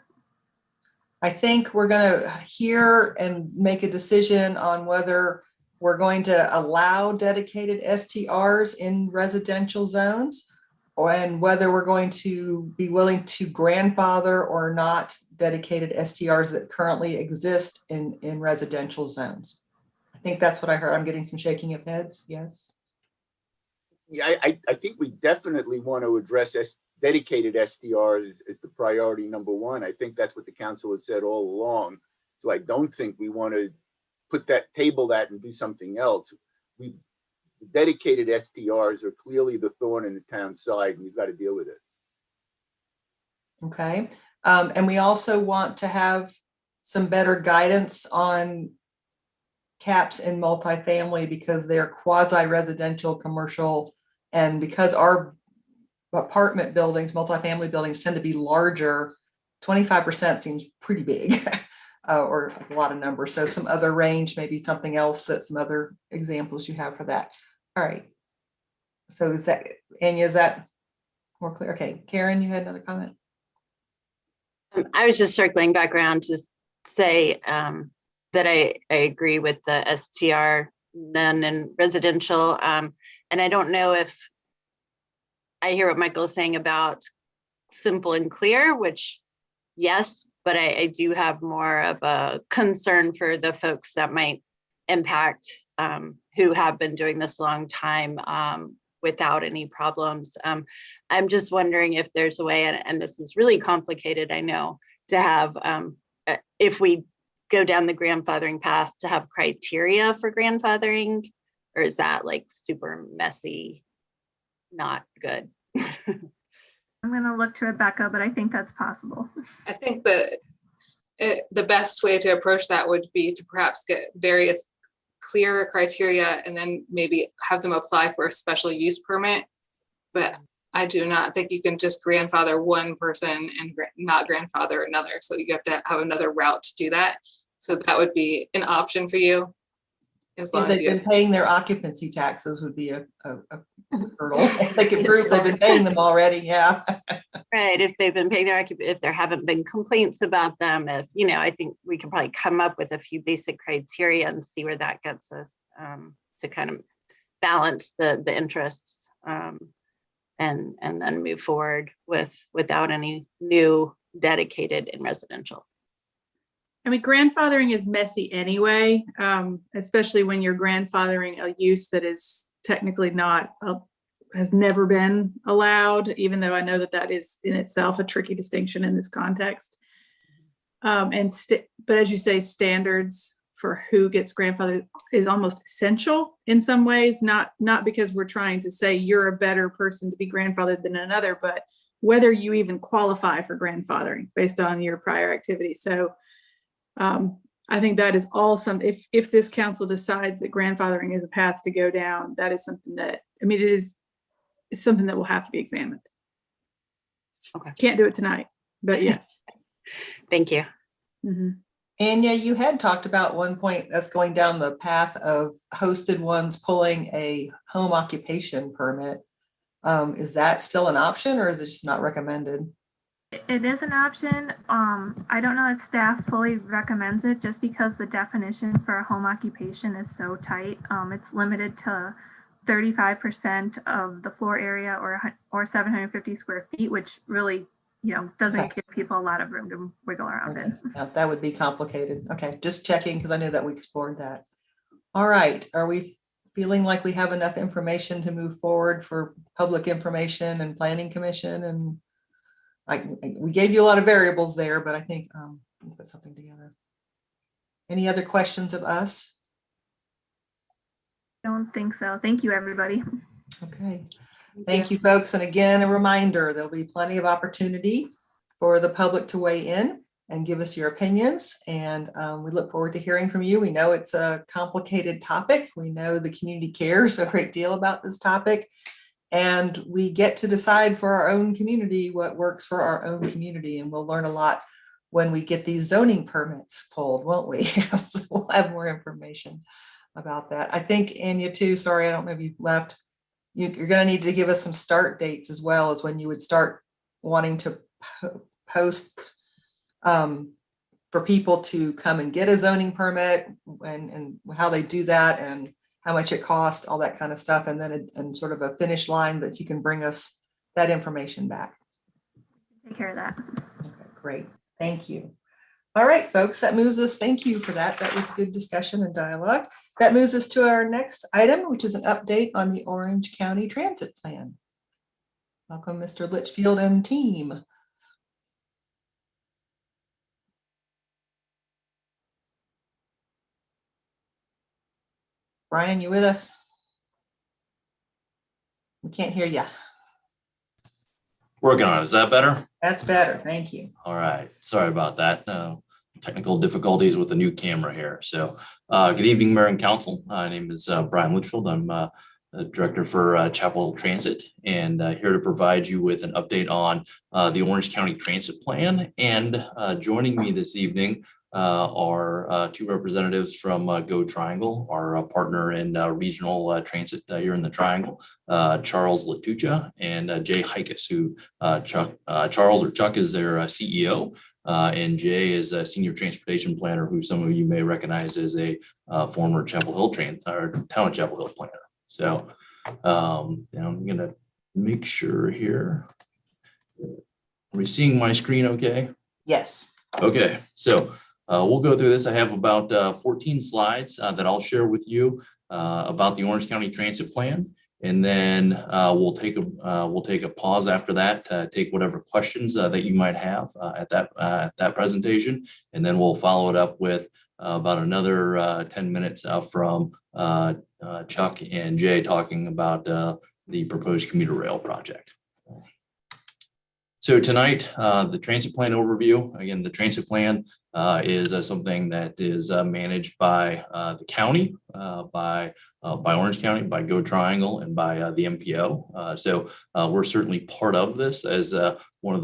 I think we're going to hear and make a decision on whether we're going to allow dedicated STRs in residential zones, and whether we're going to be willing to grandfather or not dedicated STRs that currently exist in residential zones. I think that's what I heard. I'm getting some shaking of heads. Yes.
Yeah, I think we definitely want to address dedicated SDRs as the priority number one. I think that's what the council has said all along. So I don't think we want to table that and do something else. Dedicated SDRs are clearly the thorn in the town's side, and we've got to deal with it.
Okay. And we also want to have some better guidance on caps in multifamily, because they're quasi-residential commercial, and because our apartment buildings, multifamily buildings tend to be larger, 25% seems pretty big. Or a lot of numbers. So some other range, maybe something else, that some other examples you have for that. All right. So is that, Anya, is that more clear? Okay, Karen, you had another comment?
I was just circling back around to say that I agree with the STR none in residential. And I don't know if I hear what Michael's saying about simple and clear, which yes, but I do have more of a concern for the folks that might impact who have been doing this a long time without any problems. I'm just wondering if there's a way, and this is really complicated, I know, to have, if we go down the grandfathering path, to have criteria for grandfathering, or is that like super messy, not good?
I'm going to look to Rebecca, but I think that's possible.
I think that the best way to approach that would be to perhaps get various clear criteria and then maybe have them apply for a special use permit. But I do not think you can just grandfather one person and not grandfather another. So you have to have another route to do that. So that would be an option for you. As long
If
as
they've
you
been paying their occupancy taxes would be a hurdle. If they can prove they've been paying them already, yeah.
Right, if they've been paying their, if there haven't been complaints about them, if, you know, I think we can probably come up with a few basic criteria and see where that gets us to kind of balance the interests and then move forward without any new dedicated in residential.
I mean, grandfathering is messy anyway, especially when you're grandfathering a use that is technically not, has never been allowed, even though I know that that is in itself a tricky distinction in this context. But as you say, standards for who gets grandfathered is almost essential in some ways, not because we're trying to say you're a better person to be grandfathered than another, but whether you even qualify for grandfathering based on your prior activity. So I think that is all if this council decides that grandfathering is a path to go down, that is something that, I mean, it's something that will have to be examined.
Okay.
Can't do it tonight, but yes.
Thank you.
Mm-hmm.
Anya, you had talked about one point that's going down the path of hosted ones pulling a home occupation permit. Is that still an option, or is it just not recommended?
It is an option. I don't know that staff fully recommends it, just because the definition for a home occupation is so tight. It's limited to 35% of the floor area or 750 square feet, which really, doesn't give people a lot of room to wiggle around
Okay.
in.
Yeah, that would be complicated. Okay, just checking, because I knew that we explored that. All right, are we feeling like we have enough information to move forward for public information and planning commission? And we gave you a lot of variables there, but I think we'll put something together. Any other questions of us?
Don't think so. Thank you, everybody.
Okay. Thank you, folks. And again, a reminder, there'll be plenty of opportunity for the public to weigh in and give us your opinions. And we look forward to hearing from you. We know it's a complicated topic. We know the community cares a great deal about this topic. And we get to decide for our own community what works for our own community. And we'll learn a lot when we get these zoning permits pulled, won't we? So we'll have more information about that. I think Anya too, sorry, I don't know if you left. You're going to need to give us some start dates as well as when you would start wanting to post for people to come and get a zoning permit and how they do that and how much it costs, all that kind of stuff. And then and sort of a finish line that you can bring us that information back.
Take care of that.
Okay, great. Thank you. All right, folks, that moves us. Thank you for that. That was a good discussion and dialogue. That moves us to our next item, which is an update on the Orange County Transit Plan. Welcome, Mr. Litchfield and team. Brian, you with us? We can't hear you.
Working on it. Is that better?
That's better. Thank you.
All right. Sorry about that. Technical difficulties with the new camera here. So good evening, Mayor and Council. My name is Brian Litchfield. I'm the Director for Chapel Transit and here to provide you with an update on the Orange County Transit Plan. And joining me this evening are two representatives from Go Triangle, our partner in regional transit here in the Triangle, Charles Latucha and Jay Hikus, who Charles or Chuck is their CEO. And Jay is a senior transportation planner who some of you may recognize as a former Chapel Hill town of Chapel Hill planner. So I'm going to make sure here. Are we seeing my screen okay?
Yes.
Okay, so we'll go through this. I have about 14 slides that I'll share with you about the Orange County Transit Plan. And then we'll take a pause after that to take whatever questions that you might have at that presentation, and then we'll follow it up with about another 10 minutes from Chuck and Jay talking about the proposed commuter rail project. So tonight, the transit plan overview. Again, the transit plan is something that is managed by the county, by Orange County, by Go Triangle, and by the MPO. So we're certainly part of this as one of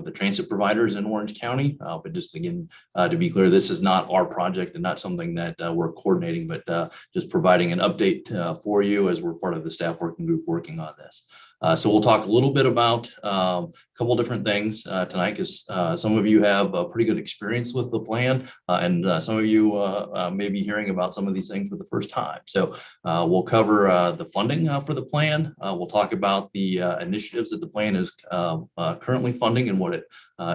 the transit providers in Orange County. But just again, to be clear, this is not our project and not something that we're coordinating, but just providing an update for you as we're part of the staff working group working on this. So we'll talk a little bit about a couple different things tonight, because some of you have a pretty good experience with the plan, and some of you may be hearing about some of these things for the first time. So we'll cover the funding for the plan. We'll talk about the initiatives that the plan is currently funding and what it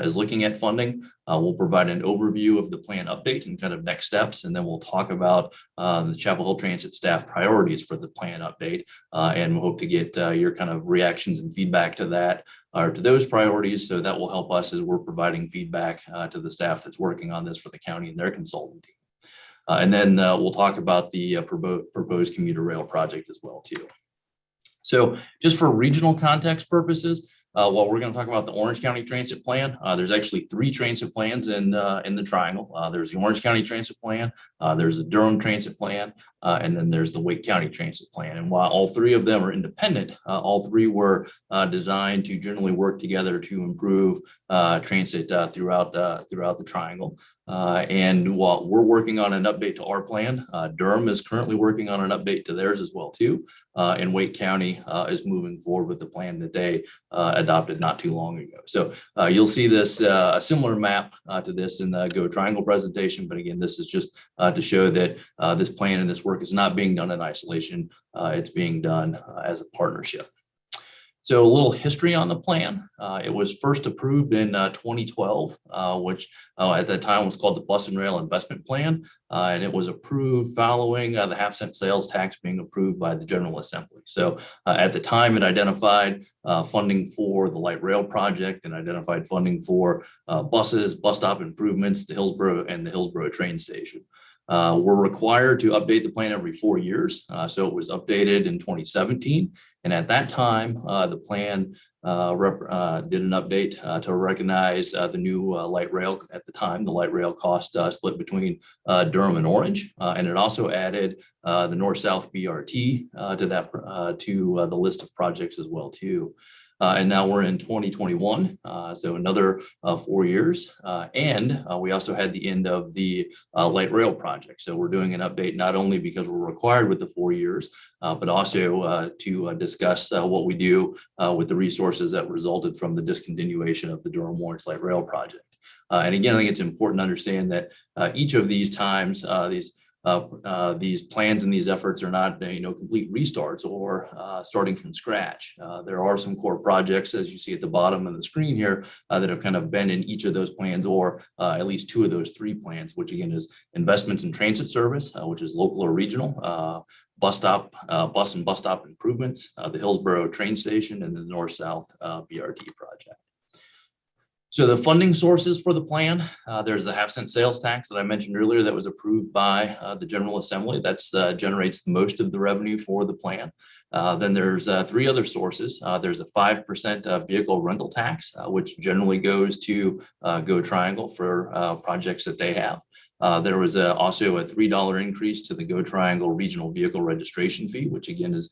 is looking at funding. We'll provide an overview of the plan update and kind of next steps, and then we'll talk about the Chapel Hill Transit staff priorities for the plan update, and we'll hope to get your kind of reactions and feedback to that or to those priorities. So that will help us as we're providing feedback to the staff that's working on this for the county and their consultant team. And then we'll talk about the proposed commuter rail project as well too. So just for regional context purposes, while we're going to talk about the Orange County Transit Plan, there's actually 3 transit plans in the Triangle. There's the Orange County Transit Plan, there's the Durham Transit Plan, and then there's the Wake County Transit Plan. And while all 3 of them are independent, all 3 were designed to generally work together to improve transit throughout the Triangle. And while we're working on an update to our plan, Durham is currently working on an update to theirs as well too. And Wake County is moving forward with the plan that they adopted not too long ago. So you'll see this a similar map to this in the Go Triangle presentation. But again, this is just to show that this plan and this work is not being done in isolation. It's being done as a partnership. So a little history on the plan. It was first approved in 2012, which at that time was called the Bus and Rail Investment Plan. And it was approved following the half-cent sales tax being approved by the General Assembly. So at the time, it identified funding for the light rail project and identified funding for buses, bus stop improvements, the Hillsborough and the Hillsborough train station. We're required to update the plan every 4 years. So it was updated in 2017. And at that time, the plan did an update to recognize the new light rail at the time. The light rail cost split between Durham and Orange. And it also added the north-south BRT to the list of projects as well too. And now we're in 2021, so another 4 years. And we also had the end of the light rail project. So we're doing an update not only because we're required with the 4 years, but also to discuss what we do with the resources that resulted from the discontinuation of the Durham Orange light rail project. And again, I think it's important to understand that each of these times, these plans and these efforts are not, complete restarts or starting from scratch. There are some core projects, as you see at the bottom of the screen here, that have kind of been in each of those plans, or at least 2 of those 3 plans, which again is investments in transit service, which is local or regional, bus and bus stop improvements, the Hillsborough train station, and the north-south BRT project. So the funding sources for the plan, there's the half-cent sales tax that I mentioned earlier that was approved by the General Assembly. That's generates most of the revenue for the plan. Then there's 3 other sources. There's a 5% vehicle rental tax, which generally goes to Go Triangle for projects that they have. There was also a $3 increase to the Go Triangle regional vehicle registration fee, which again is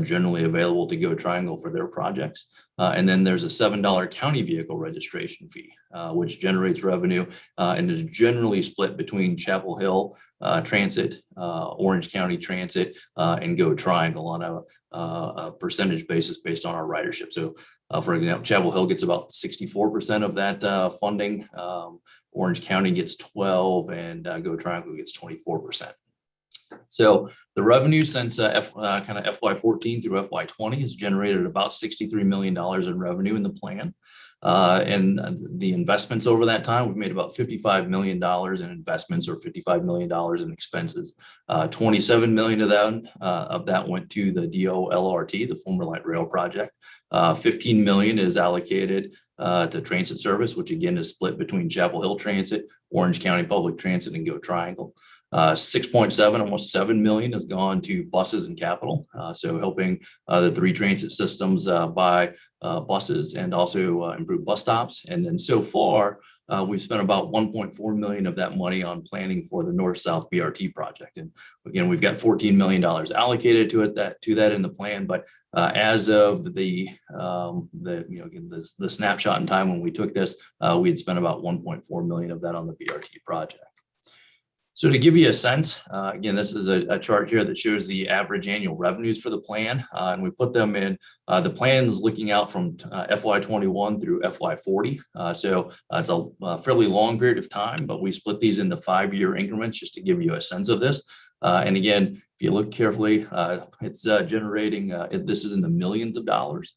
generally available to Go Triangle for their projects. And then there's a $7 county vehicle registration fee, which generates revenue and is generally split between Chapel Hill Transit, Orange County Transit, and Go Triangle on a percentage basis based on our ridership. So for example, Chapel Hill gets about 64% of that funding. Orange County gets 12%, and Go Triangle gets 24%. So the revenue since kind of FY14 through FY20 has generated about $63 million in revenue in the plan. And the investments over that time, we've made about $55 million in investments, or $55 million in expenses. 27 million of that went to the DOLRT, the former light rail project. 15 million is allocated to transit service, which again is split between Chapel Hill Transit, Orange County Public Transit, and Go Triangle. 6.7, almost 7 million has gone to buses and capital. So helping the 3 transit systems buy buses and also improve bus stops. And then so far, we've spent about 1.4 million of that money on planning for the north-south BRT project. And again, we've got $14 million allocated to that in the plan. But as of the snapshot in time when we took this, we had spent about 1.4 million of that on the BRT project. So to give you a sense, again, this is a chart here that shows the average annual revenues for the plan, and we put them in the plans looking out from FY21 through FY40. So it's a fairly long period of time, but we split these into 5-year increments just to give you a sense of this. And again, if you look carefully, it's generating, this is in the millions of dollars.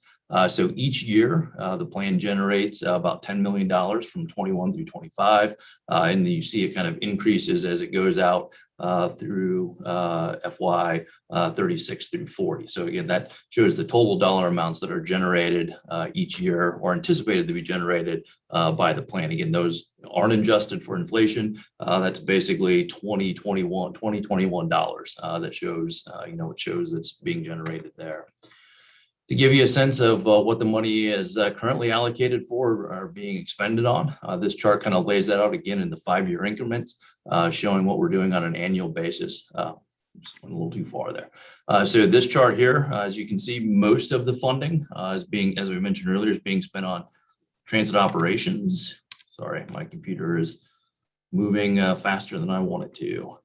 So each year, the plan generates about $10 million from 21 through 25. And you see it kind of increases as it goes out through FY 36 through 40. So again, that shows the total dollar amounts that are generated each year, or anticipated to be generated by the plan. Again, those aren't adjusted for inflation. That's basically 2021 dollars that shows, it shows that's being generated there. To give you a sense of what the money is currently allocated for or being expended on, this chart kind of lays that out again in the 5-year increments, showing what we're doing on an annual basis. Just went a little too far there. So this chart here, as you can see, most of the funding is being, as we mentioned earlier, is being spent on transit operations. Sorry, my computer is moving faster than I want it to.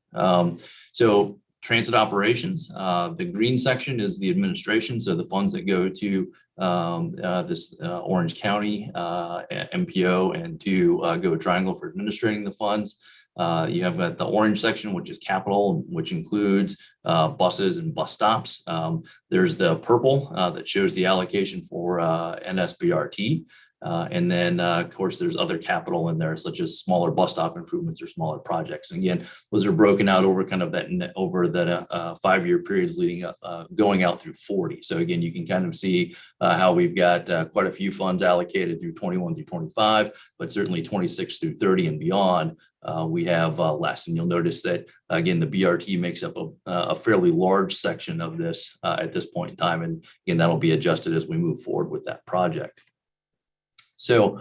So transit operations, the green section is the administration. So the funds that go to this Orange County MPO and to Go Triangle for administrating the funds. You have the orange section, which is capital, which includes buses and bus stops. There's the purple that shows the allocation for NSBRT. And then, of course, there's other capital in there, such as smaller bus stop improvements or smaller projects. And again, those are broken out over kind of that 5-year periods leading up, going out through 40. So again, you can kind of see how we've got quite a few funds allocated through 21 through 25, but certainly 26 through 30 and beyond we have less. And you'll notice that, again, the BRT makes up a fairly large section of this at this point in time. And again, that'll be adjusted as we move forward with that project. So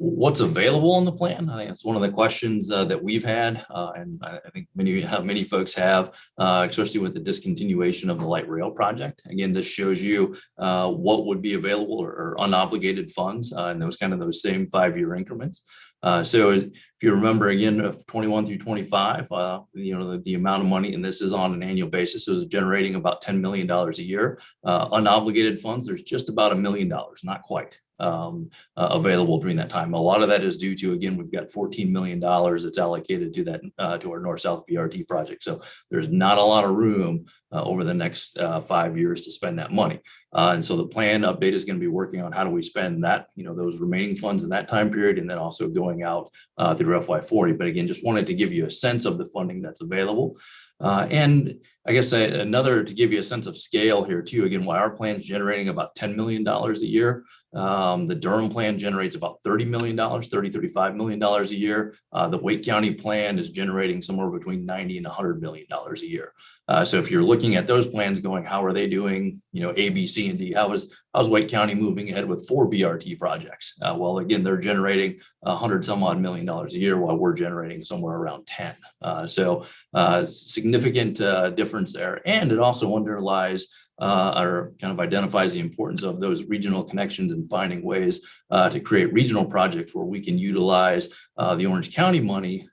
what's available in the plan? I think it's one of the questions that we've had, and I think many folks have, especially with the discontinuation of the light rail project. Again, this shows you what would be available or unobligated funds in those same 5-year increments. So if you remember, again, of 21 through 25, the amount of money, and this is on an annual basis, so it's generating about $10 million a year. Unobligated funds, there's just about $1 million, not quite, available during that time. A lot of that is due to, again, we've got $14 million that's allocated to that, to our North-South BRT project. So there's not a lot of room over the next 5 years to spend that money. And so the plan update is going to be working on how do we spend that, those remaining funds in that time period, and then also going out through FY40. But again, just wanted to give you a sense of the funding that's available. And I guess to give you a sense of scale here too, again, while our plan is generating about $10 million a year, the Durham plan generates about $30 million, $35 million a year. The Wake County plan is generating somewhere between $90 and $100 million a year. So if you're looking at those plans going, how are they doing, A, B, C, and D? How's Wake County moving ahead with 4 BRT projects? Well, again, they're generating $100 some odd million a year while we're generating somewhere around 10. So significant difference there. And it also underlies or kind of identifies the importance of those regional connections and finding ways to create regional projects where we can utilize the Orange County money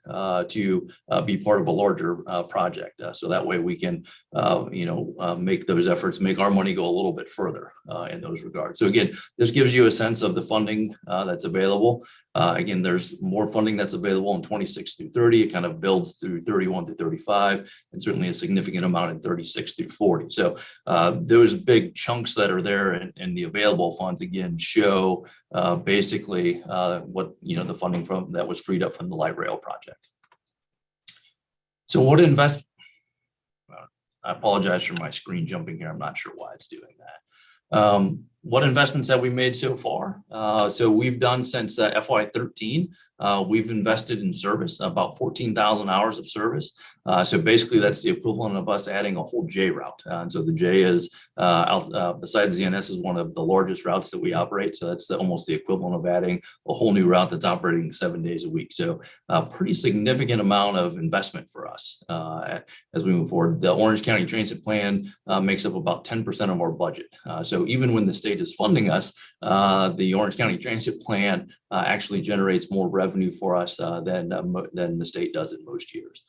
to be part of a larger project. So that way we can, make those efforts, make our money go a little bit further in those regards. So again, this gives you a sense of the funding that's available. Again, there's more funding that's available in 26 through 30. It kind of builds through 31 through 35, and certainly a significant amount in 36 through 40. So those big chunks that are there in the available funds, again, show basically what, the funding that was freed up from the light rail project. So what I apologize for my screen jumping here. I'm not sure why it's doing that. What investments have we made so far? So we've done since FY13, we've invested in service, about 14,000 hours of service. So basically that's the equivalent of us adding a whole J route. And so the J is, besides ZNS, is one of the largest routes that we operate. So that's almost the equivalent of adding a whole new route that's operating 7 days a week. So a pretty significant amount of investment for us as we move forward. The Orange County Transit Plan makes up about 10% of our budget. So even when the state is funding us, the Orange County Transit Plan actually generates more revenue for us than the state does in most years.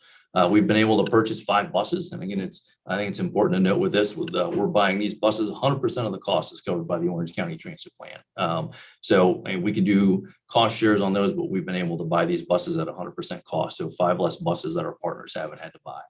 We've been able to purchase 5 buses. And again, I think it's important to note with this, we're buying these buses, 100% of the cost is covered by the Orange County Transit Plan. So we can do cost shares on those, but we've been able to buy these buses at 100% cost. So 5 less buses that our partners haven't had to buy.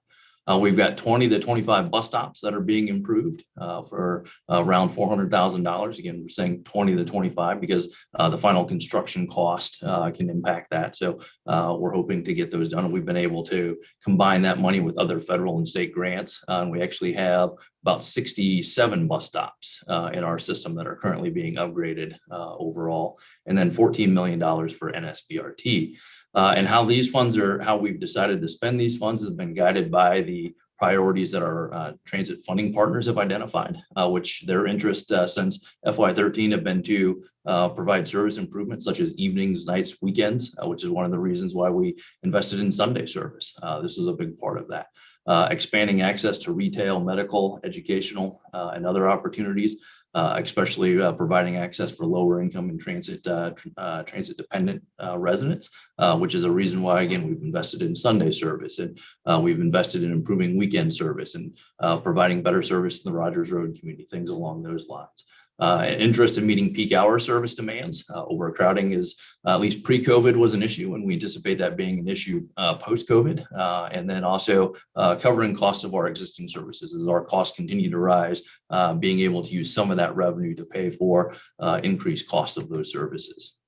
We've got 20 to 25 bus stops that are being improved for around $400,000. Again, we're saying 20 to 25 because the final construction cost can impact that. So we're hoping to get those done. And we've been able to combine that money with other federal and state grants. And we actually have about 67 bus stops in our system that are currently being upgraded overall. And then $14 million for NSBRT. And how we've decided to spend these funds has been guided by the priorities that our transit funding partners have identified, which their interest since FY13 have been to provide service improvements such as evenings, nights, weekends, which is one of the reasons why we invested in Sunday service. This is a big part of that. Expanding access to retail, medical, educational, and other opportunities. Especially providing access for lower income and transit dependent residents, which is a reason why, again, we've invested in Sunday service and we've invested in improving weekend service and providing better service in the Rogers Road community, things along those lines. An interest in meeting peak hour service demands. Overcrowding is, at least pre-COVID, was an issue, and we anticipate that being an issue post-COVID. And then also covering costs of our existing services as our costs continue to rise, being able to use some of that revenue to pay for increased costs of those services.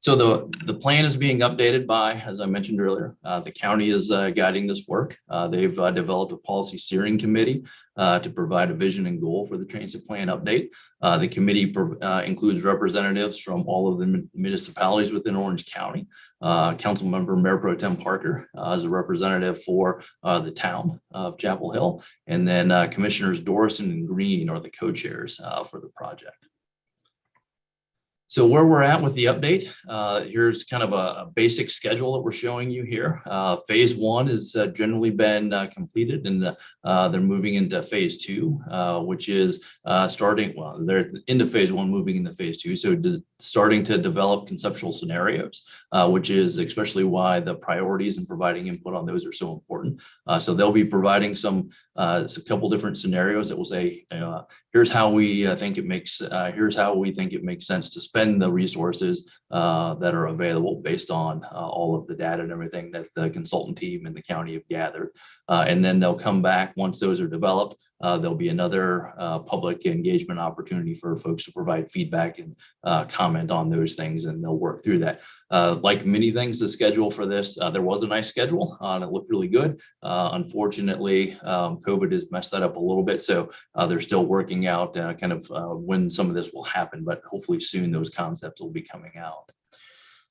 So the plan is being updated by, as I mentioned earlier, the county is guiding this work. They've developed a policy steering committee to provide a vision and goal for the transit plan update. The committee includes representatives from all of the municipalities within Orange County. Council member Mayor Pro Tem Parker is a representative for the town of Chapel Hill. And then Commissioners Dorison and Green are the co-chairs for the project. So where we're at with the update, here's kind of a basic schedule that we're showing you here. Phase 1 has generally been completed, and they're moving into phase 2, which is starting, well, they're into phase 1, moving into phase 2. So starting to develop conceptual scenarios, which is especially why the priorities and providing input on those are so important. So they'll be providing a couple different scenarios that will say, here's how we think it makes sense to spend the resources that are available based on all of the data and everything that the consultant team and the county have gathered. And then they'll come back once those are developed. There'll be another public engagement opportunity for folks to provide feedback and comment on those things, and they'll work through that. Like many things, the schedule for this, there was a nice schedule and it looked really good. Unfortunately, COVID has messed that up a little bit. So they're still working out kind of when some of this will happen, but hopefully soon those concepts will be coming out.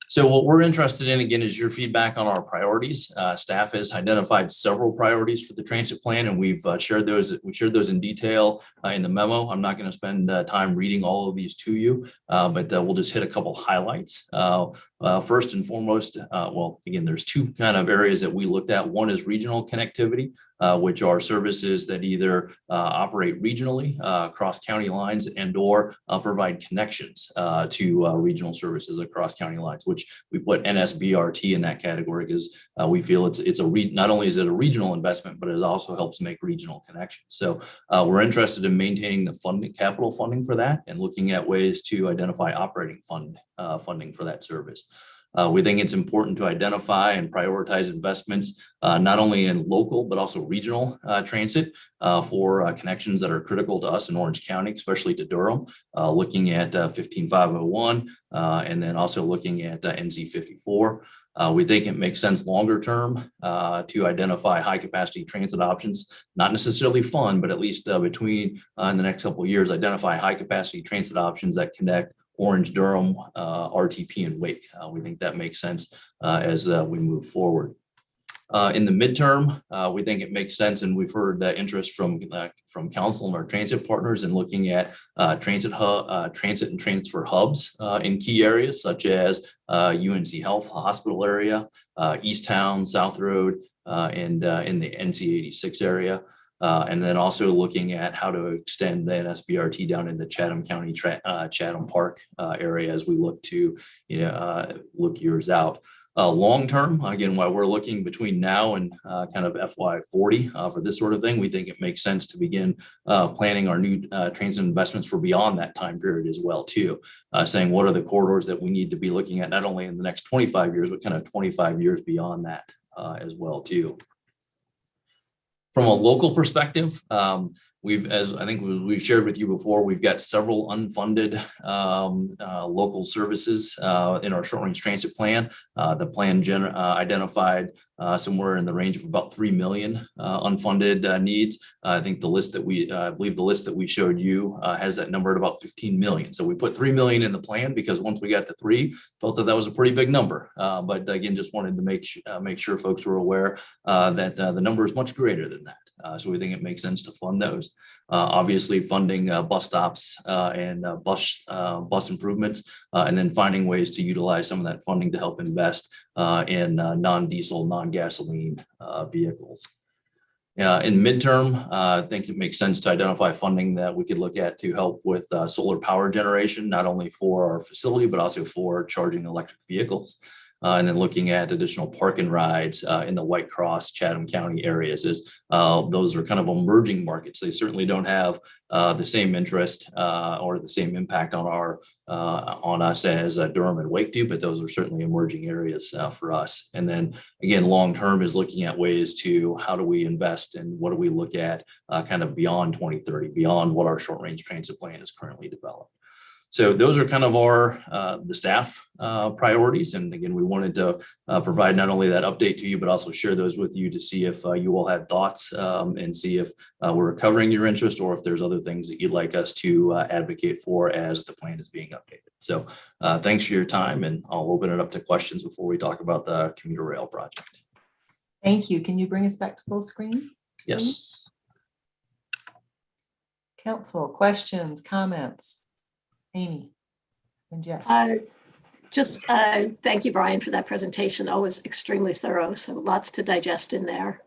So what we're interested in, again, is your feedback on our priorities. Staff has identified several priorities for the transit plan, and we've shared those. We shared those in detail in the memo. I'm not going to spend time reading all of these to you, but we'll just hit a couple highlights. First and foremost, well, again, there's two kind of areas that we looked at. One is regional connectivity, which are services that either operate regionally across county lines and or provide connections to regional services across county lines, which we put NSBRT in that category because we feel it's not only is it a regional investment, but it also helps make regional connections. So we're interested in maintaining the capital funding for that and looking at ways to identify operating funding for that service. We think it's important to identify and prioritize investments, not only in local, but also regional transit for connections that are critical to us in Orange County, especially to Durham, looking at 15501 and then also looking at NC 54. We think it makes sense longer term to identify high capacity transit options, not necessarily fund, but at least between in the next couple of years, identify high capacity transit options that connect Orange, Durham, RTP, and Wake. We think that makes sense as we move forward. In the midterm, we think it makes sense, and we've heard interest from council and our transit partners in looking at transit and transfer hubs in key areas such as UNC Health Hospital area, East Town, South Road, and in the NC 86 area. And then also looking at how to extend the NSBRT down in the Chatham County, Chatham Park area as we look to, look years out. Long term, again, while we're looking between now and kind of FY40 for this sort of thing, we think it makes sense to begin planning our new transit investments for beyond that time period as well, too. Saying what are the corridors that we need to be looking at not only in the next 25 years, but kind of 25 years beyond that as well, too. From a local perspective, as I think we've shared with you before, we've got several unfunded local services in our short range transit plan. The plan identified somewhere in the range of about 3 million unfunded needs. I think the list that I believe the list that we showed you has that number at about 15 million. So we put 3 million in the plan because once we got to 3, felt that was a pretty big number. But again, just wanted to make sure folks were aware that the number is much greater than that. So we think it makes sense to fund those. Obviously funding bus stops and bus improvements, and then finding ways to utilize some of that funding to help invest in non-diesel, non-gasoline vehicles. In midterm, I think it makes sense to identify funding that we could look at to help with solar power generation, not only for our facility, but also for charging electric vehicles. And then looking at additional park and rides in the White Cross, Chatham County areas, as those are kind of emerging markets. They certainly don't have the same interest or the same impact on us as Durham and Wake do, but those are certainly emerging areas for us. And then again, long term is looking at ways to how do we invest and what do we look at kind of beyond 2030, beyond what our short range transit plan is currently developed. So those are kind of the staff priorities. And again, we wanted to provide not only that update to you, but also share those with you to see if you all had thoughts and see if we're covering your interest or if there's other things that you'd like us to advocate for as the plan is being updated. So thanks for your time, and I'll open it up to questions before we talk about the commuter rail project.
Thank you. Can you bring us back to full screen?
Yes.
Council, questions, comments? Amy and Jess.
Thank you, Brian, for that presentation. Always extremely thorough, so lots to digest in there.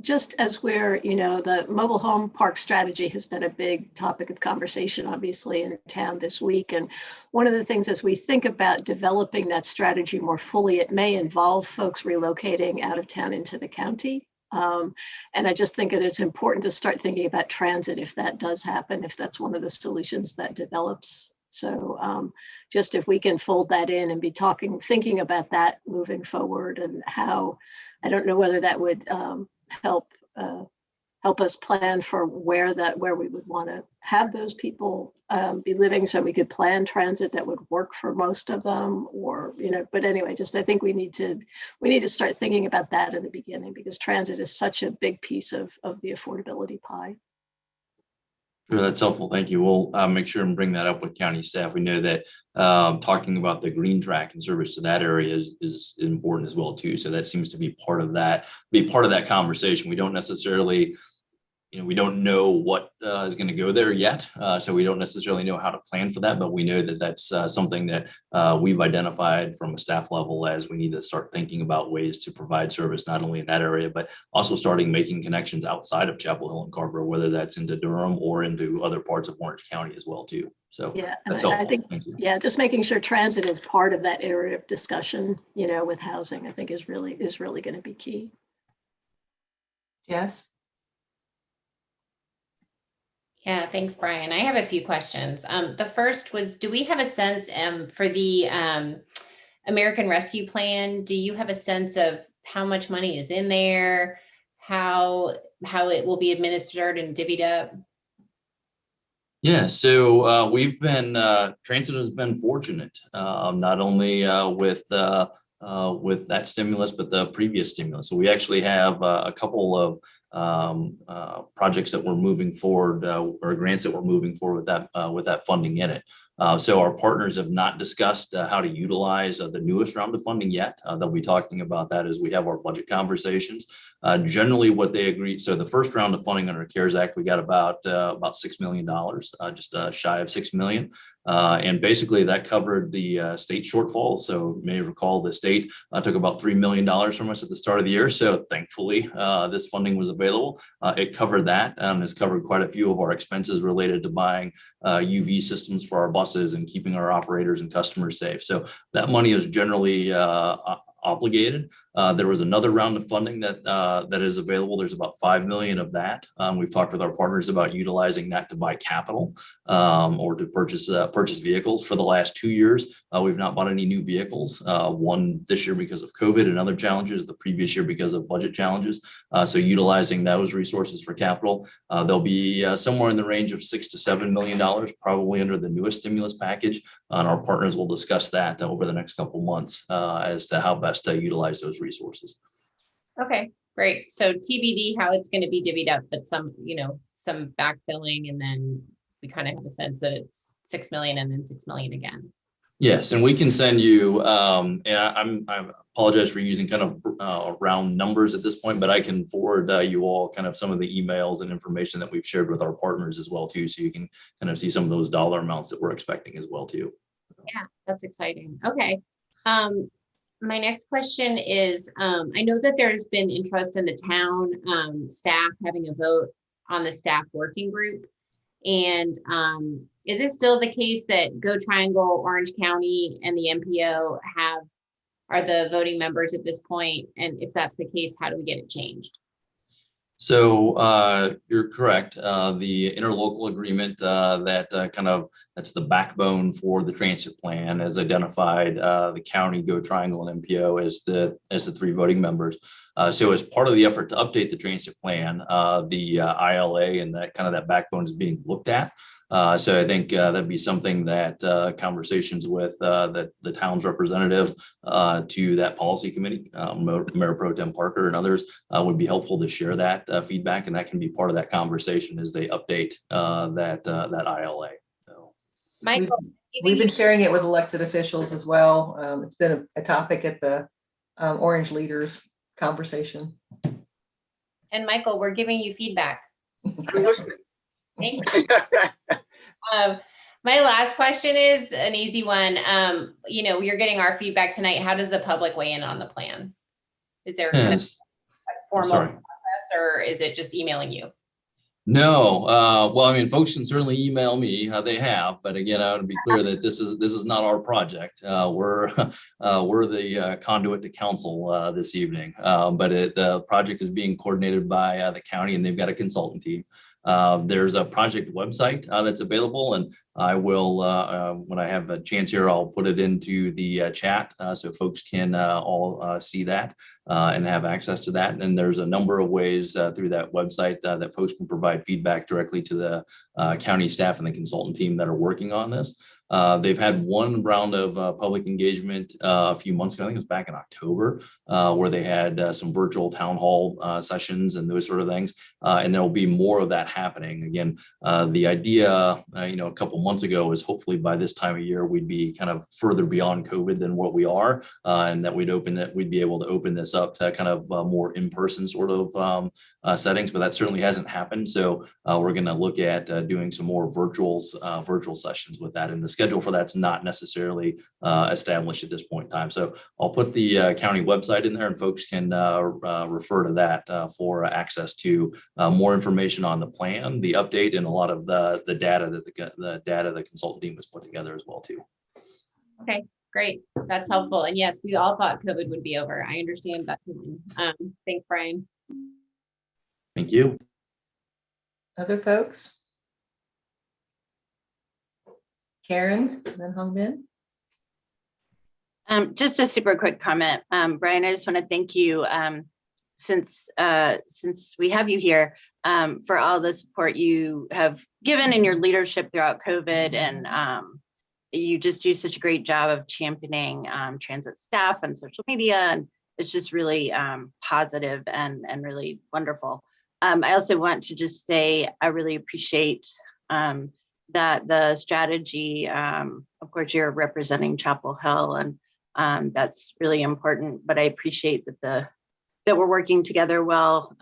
Just as we're, the mobile home park strategy has been a big topic of conversation, obviously, in town this week. And one of the things as we think about developing that strategy more fully, it may involve folks relocating out of town into the county. And I just think that it's important to start thinking about transit if that does happen, if that's one of the solutions that develops. So just if we can fold that in and be thinking about that moving forward, and how, I don't know whether that would help us plan for where we would want to have those people be living, so we could plan transit that would work for most of them, or but anyway, I think we need to start thinking about that in the beginning, because transit is such a big piece of the affordability pie.
Sure, that's helpful. Thank you. We'll make sure and bring that up with county staff. We know that talking about the green track and service to that area is important as well too. So that seems to be part of that conversation. We don't necessarily, we don't know what is going to go there yet. So we don't necessarily know how to plan for that, but we know that that's something that we've identified from a staff level as we need to start thinking about ways to provide service, not only in that area, but also starting making connections outside of Chapel Hill and Carver, whether that's into Durham or into other parts of Orange County as well too. So
yeah,
that's
and
helpful.
I think,
Thank you.
yeah, just making sure transit is part of that area of discussion, with housing, I think is really going to be key.
Yes.
Yeah, thanks, Brian. I have a few questions. The first was, do we have a sense for the American Rescue Plan? Do you have a sense of how much money is in there, how it will be administered and divvied up?
Yeah, so we've been, transit has been fortunate, not only with that stimulus, but the previous stimulus. So we actually have a couple of projects that we're moving forward, or grants that we're moving forward with that funding in it. So our partners have not discussed how to utilize the newest round of funding yet. They'll be talking about that as we have our budget conversations. Generally what they agreed, so the first round of funding under CARES Act, we got about $6 million, just shy of 6 million. And basically that covered the state shortfall. So you may recall the state took about $3 million from us at the start of the year. So thankfully this funding was available. It covered that, has covered quite a few of our expenses related to buying UV systems for our buses and keeping our operators and customers safe. So that money is generally obligated. There was another round of funding that is available. There's about 5 million of that. We've talked with our partners about utilizing that to buy capital or to purchase vehicles. For the last 2 years, we've not bought any new vehicles. One this year because of COVID and other challenges, the previous year because of budget challenges. So utilizing those resources for capital, there'll be somewhere in the range of $6 to $7 million, probably under the newest stimulus package. And our partners will discuss that over the next couple months as to how best to utilize those resources.
Okay, great. So TBD how it's going to be divvied up, but some backfilling, and then we kind of have a sense that it's 6 million and then 6 million again.
Yes, and we can send you, and I apologize for using kind of round numbers at this point, but I can forward you all kind of some of the emails and information that we've shared with our partners as well too, so you can kind of see some of those dollar amounts that we're expecting as well too.
Yeah, that's exciting. Okay. My next question is, I know that there's been interest in the town staff having a vote on the staff working group. And is it still the case that Go Triangle, Orange County, and the MPO are the voting members at this point? And if that's the case, how do we get it changed?
So you're correct. The interlocal agreement that's the backbone for the transit plan has identified the county, Go Triangle, and MPO as the 3 voting members. So as part of the effort to update the transit plan, the ILA and that backbone is being looked at. So I think that'd be something that conversations with the town's representative to that policy committee, Mayor Pro Tem Parker and others, would be helpful to share that feedback, and that can be part of that conversation as they update that ILA. So.
Michael,
We've been sharing it with elected officials as well. It's been a topic at the Orange Leaders conversation.
and Michael, we're giving you feedback.
I'm listening.
Thank you. My last question is an easy one. You know, you're getting our feedback tonight. How does the public weigh in on the plan? Is there kind of a formal process, or is it just emailing you?
No, well, I mean, folks can certainly email me. They have, but again, I want to be clear that this is not our project. We're the conduit to council this evening, but the project is being coordinated by the county, and they've got a consultant team. There's a project website that's available, and I will, when I have a chance here, I'll put it into the chat so folks can all see that and have access to that. And there's a number of ways through that website that folks can provide feedback directly to the county staff and the consultant team that are working on this. They've had one round of public engagement a few months ago. I think it was back in October, where they had some virtual town hall sessions and those sort of things. And there will be more of that happening. Again, the idea, a couple months ago was hopefully by this time of year, we'd be kind of further beyond COVID than what we are, and that we'd be able to open this up to kind of more in-person sort of settings, but that certainly hasn't happened. So we're going to look at doing some more virtual sessions with that, and the schedule for that's not necessarily established at this point in time. So I'll put the county website in there, and folks can refer to that for access to more information on the plan, the update, and a lot of the data that the consultant team has put together as well too.
Okay, great. That's helpful. And yes, we all thought COVID would be over. I understand that feeling. Thanks, Brian.
Thank you.
Other folks? Karen, then Hong Bin.
Just a super quick comment. Brian, I just want to thank you since we have you here for all the support you have given in your leadership throughout COVID. And you just do such a great job of championing transit staff and social media. And it's just really positive and really wonderful. I also want to just say I really appreciate that the strategy, of course, you're representing Chapel Hill, and that's really important. But I appreciate that we're working together well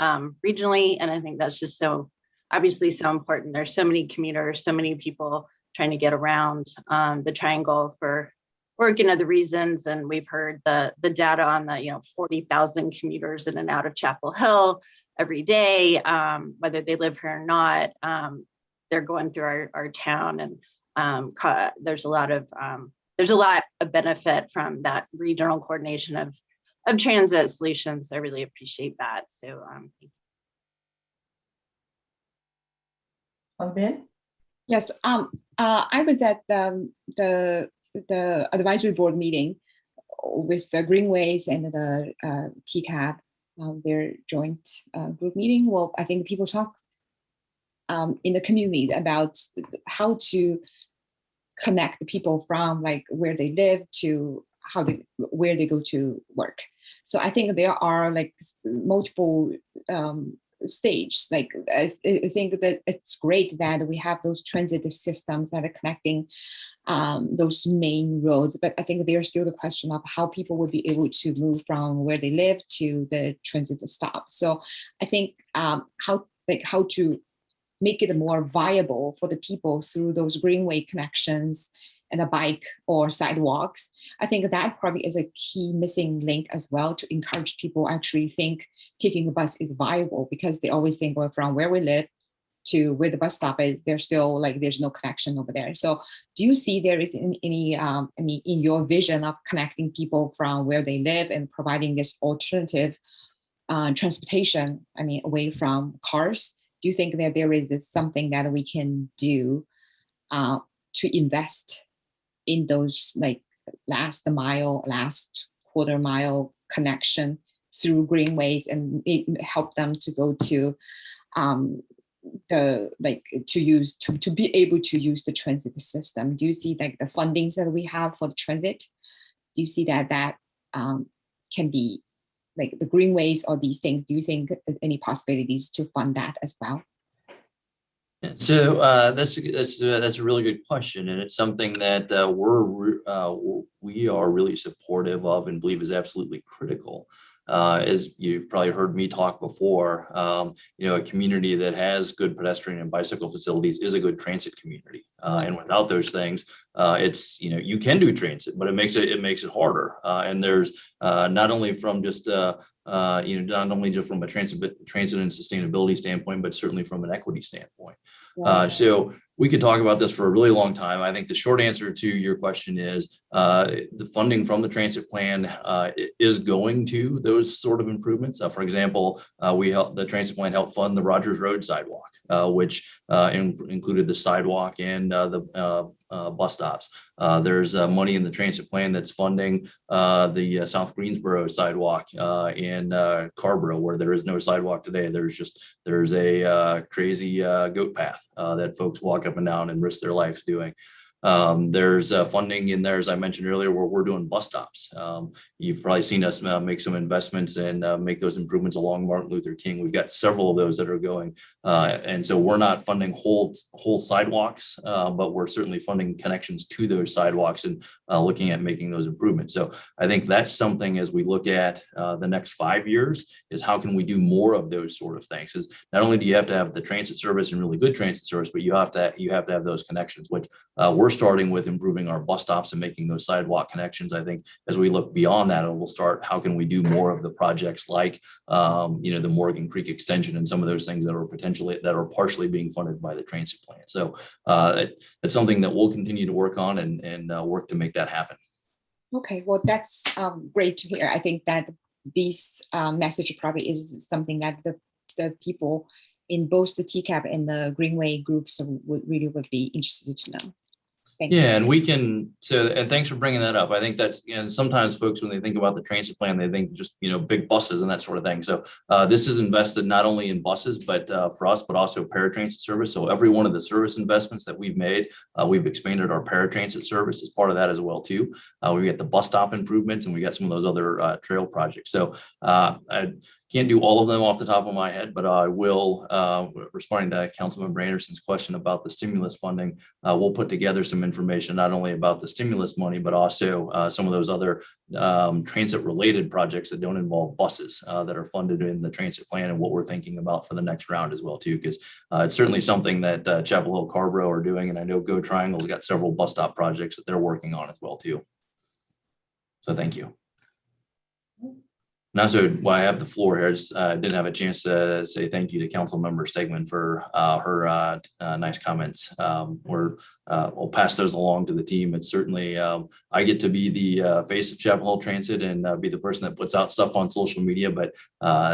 regionally, and I think that's just so obviously so important. There's so many commuters, so many people trying to get around the triangle for work and other reasons, and we've heard the data on the 40,000 commuters in and out of Chapel Hill every day, whether they live here or not. They're going through our town, and there's a lot of benefit from that regional coordination of transit solutions. I really appreciate that. So thank you.
Hong Bin?
Yes, I was at the advisory board meeting with the Greenways and the TCAP, their joint group meeting. Well, I think people talk in the community about how to connect the people from like where they live to where they go to work. So I think there are like multiple stages. Like I think that it's great that we have those transit systems that are connecting those main roads, but I think there's still the question of how people would be able to move from where they live to the transit stop. So I think how to make it more viable for the people through those greenway connections and a bike or sidewalks. I think that probably is a key missing link as well to encourage people actually think taking the bus is viable, because they always think, well, from where we live to where the bus stop is, there's still like, there's no connection over there. So do you see there is any, in your vision of connecting people from where they live and providing this alternative transportation, away from cars? Do you think that there is something that we can do to invest in those like last quarter mile connection through greenways and help them to go to the like to use to be able to use the transit system? Do you see like the fundings that we have for the transit? Do you see that can be like the greenways or these things? Do you think there's any possibilities to fund that as well?
So that's a really good question, and it's something that we are really supportive of and believe is absolutely critical. As you've probably heard me talk before, a community that has good pedestrian and bicycle facilities is a good transit community. And without those things, it's you can do transit, but it makes it harder. And there's not only from just not only just from a transit and sustainability standpoint, but certainly from an equity standpoint. So we could talk about this for a really long time. I think the short answer to your question is the funding from the transit plan is going to those sort of improvements. For example, the transit plan helped fund the Rogers Road sidewalk, which included the sidewalk and the bus stops. There's money in the transit plan that's funding the South Greensboro sidewalk in Carborough, where there is no sidewalk today. There's a crazy goat path that folks walk up and down and risk their lives doing. There's funding in there, as I mentioned earlier, where we're doing bus stops. You've probably seen us make some investments and make those improvements along Martin Luther King. We've got several of those that are going. And so we're not funding whole sidewalks, but we're certainly funding connections to those sidewalks and looking at making those improvements. So I think that's something as we look at the next 5 years is how can we do more of those sort of things? Because not only do you have to have the transit service and really good transit service, but you have to have those connections, which we're starting with improving our bus stops and making those sidewalk connections. I think as we look beyond that, we'll start, how can we do more of the projects like, the Morgan Creek extension and some of those things that are partially being funded by the transit plan. So it's something that we'll continue to work on and work to make that happen.
Okay, well, that's great to hear. I think that this message probably is something that the people in both the TCAP and the Greenway groups would be interested to know. Thanks.
Yeah, and and thanks for bringing that up. I think that's, sometimes folks, when they think about the transit plan, they think just, big buses and that sort of thing. So this is invested not only in buses, but for us, but also paratransit service. So every one of the service investments that we've made, we've expanded our paratransit service as part of that as well, too. We get the bus stop improvements and we got some of those other trail projects. So I can't do all of them off the top of my head, but I will, responding to Councilmember Anderson's question about the stimulus funding, we'll put together some information, not only about the stimulus money, but also some of those other transit related projects that don't involve buses that are funded in the transit plan and what we're thinking about for the next round as well, too, because it's certainly something that Chapel Hill Carborough are doing. And I know Go Triangle's got several bus stop projects that they're working on as well, too. So thank you. And also, while I have the floor here, I didn't have a chance to say thank you to Councilmember Stegman for her nice comments. We'll pass those along to the team. It's certainly, I get to be the face of Chapel Hill Transit and be the person that puts out stuff on social media, but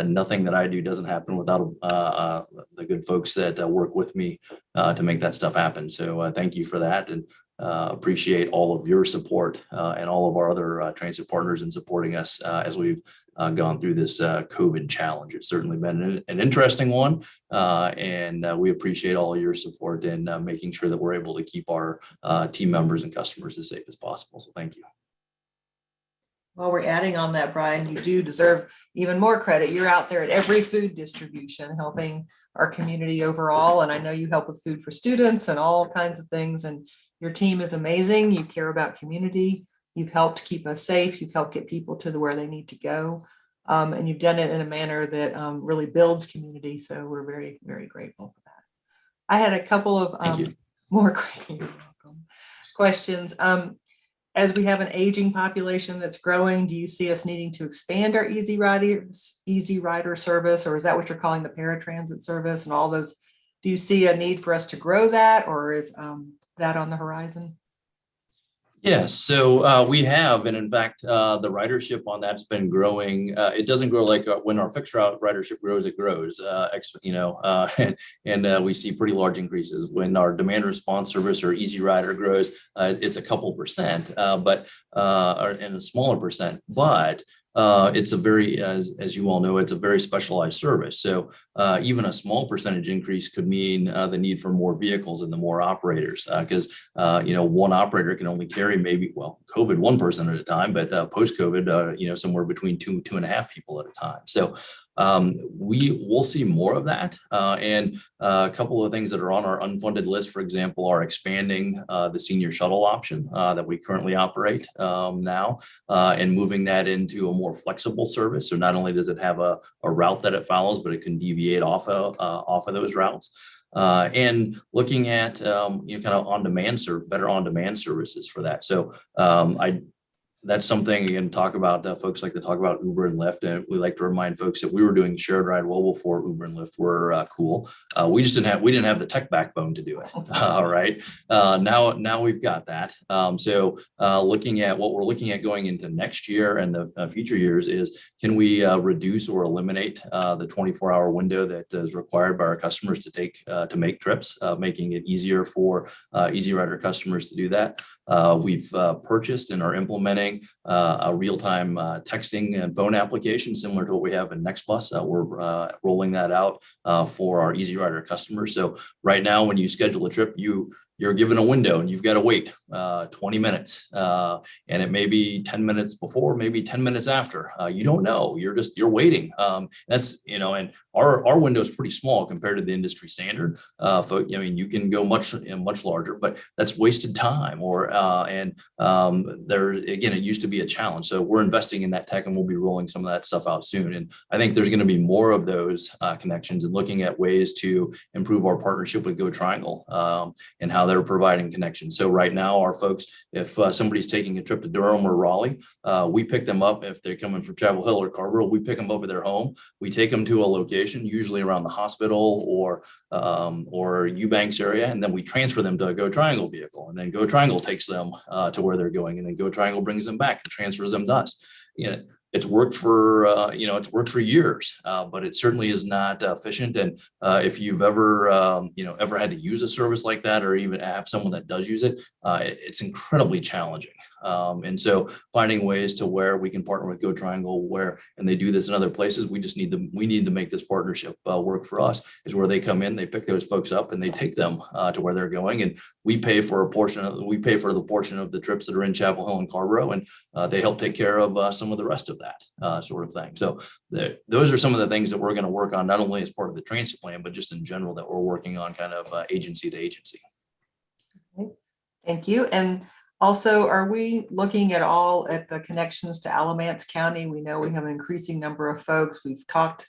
nothing that I do doesn't happen without the good folks that work with me to make that stuff happen. So thank you for that. And appreciate all of your support and all of our other transit partners in supporting us as we've gone through this COVID challenge. It's certainly been an interesting one, and we appreciate all of your support in making sure that we're able to keep our team members and customers as safe as possible. So thank you.
While we're adding on that, Brian, you do deserve even more credit. You're out there at every food distribution, helping our community overall. And I know you help with food for students and all kinds of things. And your team is amazing. You care about community. You've helped keep us safe. You've helped get people to where they need to go. And you've done it in a manner that really builds community. So we're very, very grateful for that. I had a couple of more questions. As we have an aging population that's growing, do you see us needing to expand our Easy Rider service, or is that what you're calling the paratransit service and all those? Do you see a need for us to grow that, or is that on the horizon?
Yes, so we have, and in fact, the ridership on that's been growing. It doesn't grow like when our fixed route ridership grows, it grows, and we see pretty large increases. When our demand response service or Easy Rider grows, it's a couple percent, but and a smaller percent. But it's a very, as you all know, it's a very specialized service. So even a small percentage increase could mean the need for more vehicles and the more operators, because one operator can only carry maybe, well, COVID, one person at a time, but post-COVID, somewhere between 2.5 people at a time. So we will see more of that. And a couple of things that are on our unfunded list, for example, are expanding the senior shuttle option that we currently operate now, and moving that into a more flexible service. So not only does it have a route that it follows, but it can deviate off of those routes. And looking at kind of better on-demand services for that. So that's something, again, folks like to talk about Uber and Lyft, and we like to remind folks that we were doing shared ride well before Uber and Lyft were cool. We didn't have the tech backbone to do it. All right. Now we've got that. So looking at what we're looking at going into next year and the future years is, can we reduce or eliminate the 24-hour window that is required by our customers to make trips, making it easier for Easy Rider customers to do that. We've purchased and are implementing a real-time texting and phone application similar to what we have in NextBus. We're rolling that out for our Easy Rider customers. So right now, when you schedule a trip, you're given a window and you've got to wait 20 minutes, and it may be 10 minutes before, maybe 10 minutes after. You don't know. You're waiting. And our window is pretty small compared to the industry standard. You can go much larger, but that's wasted time. It used to be a challenge. So we're investing in that tech, and we'll be rolling some of that stuff out soon. And I think there's going to be more of those connections, and looking at ways to improve our partnership with Go Triangle and how they're providing connections. So right now, our folks, if somebody's taking a trip to Durham or Raleigh, we pick them up. If they're coming from Chapel Hill or Carrboro, we pick them up at their home. We take them to a location, usually around the hospital or Eubanks area, and then we transfer them to a Go Triangle vehicle, and then Go Triangle takes them to where they're going, and then Go Triangle brings them back and transfers them to us. It's worked for years, but it certainly is not efficient. And if you've ever had to use a service like that, or even have someone that does use it, it's incredibly challenging. And so finding ways to where we can partner with Go Triangle, and they do this in other places, we need to make this partnership work for us, is where they come in, they pick those folks up, and they take them to where they're going, and we pay for the portion of the trips that are in Chapel Hill and Carrboro, and they help take care of some of the rest of that sort of thing. So those are some of the things that we're going to work on, not only as part of the transit plan, but just in general, that we're working on kind of agency to agency.
Okay. Thank you. And also, are we looking at all at the connections to Alamance County? We know we have an increasing number of folks. We've talked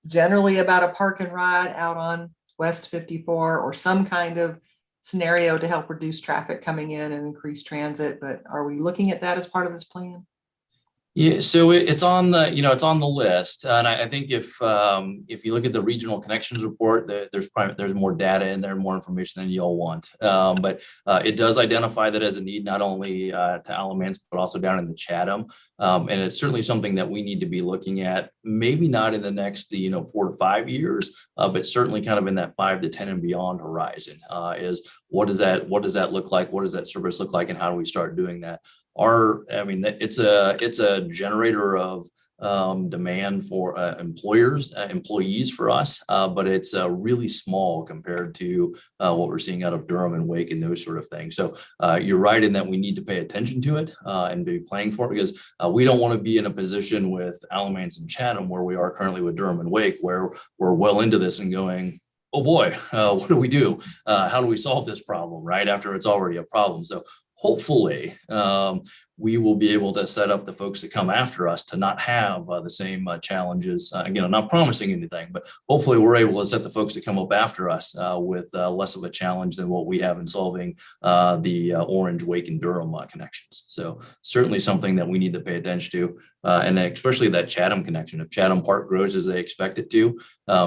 generally about a park and ride out on West 54 or some kind of scenario to help reduce traffic coming in and increase transit. But are we looking at that as part of this plan?
Yeah, so it's on the list, and I think if you look at the regional connections report, there's more data in there, more information than you all want. But it does identify that as a need, not only to Alamance, but also down in the Chatham. And it's certainly something that we need to be looking at, maybe not in the next 4 to 5 years, but certainly kind of in that 5 to 10 and beyond horizon. Is what does that look like? What does that service look like, and how do we start doing that? It's a generator of demand for employees for us, but it's really small compared to what we're seeing out of Durham and Wake and those sort of things. So you're right in that we need to pay attention to it and be planning for it, because we don't want to be in a position with Alamance and Chatham where we are currently with Durham and Wake, where we're well into this and going, oh boy, what do we do? How do we solve this problem right after it's already a problem? So hopefully, we will be able to set up the folks that come after us to not have the same challenges. Again, I'm not promising anything, but hopefully we're able to set the folks that come up after us with less of a challenge than what we have in solving the Orange, Wake, and Durham connections. So certainly something that we need to pay attention to, and especially that Chatham connection. If Chatham Park grows as they expect it to,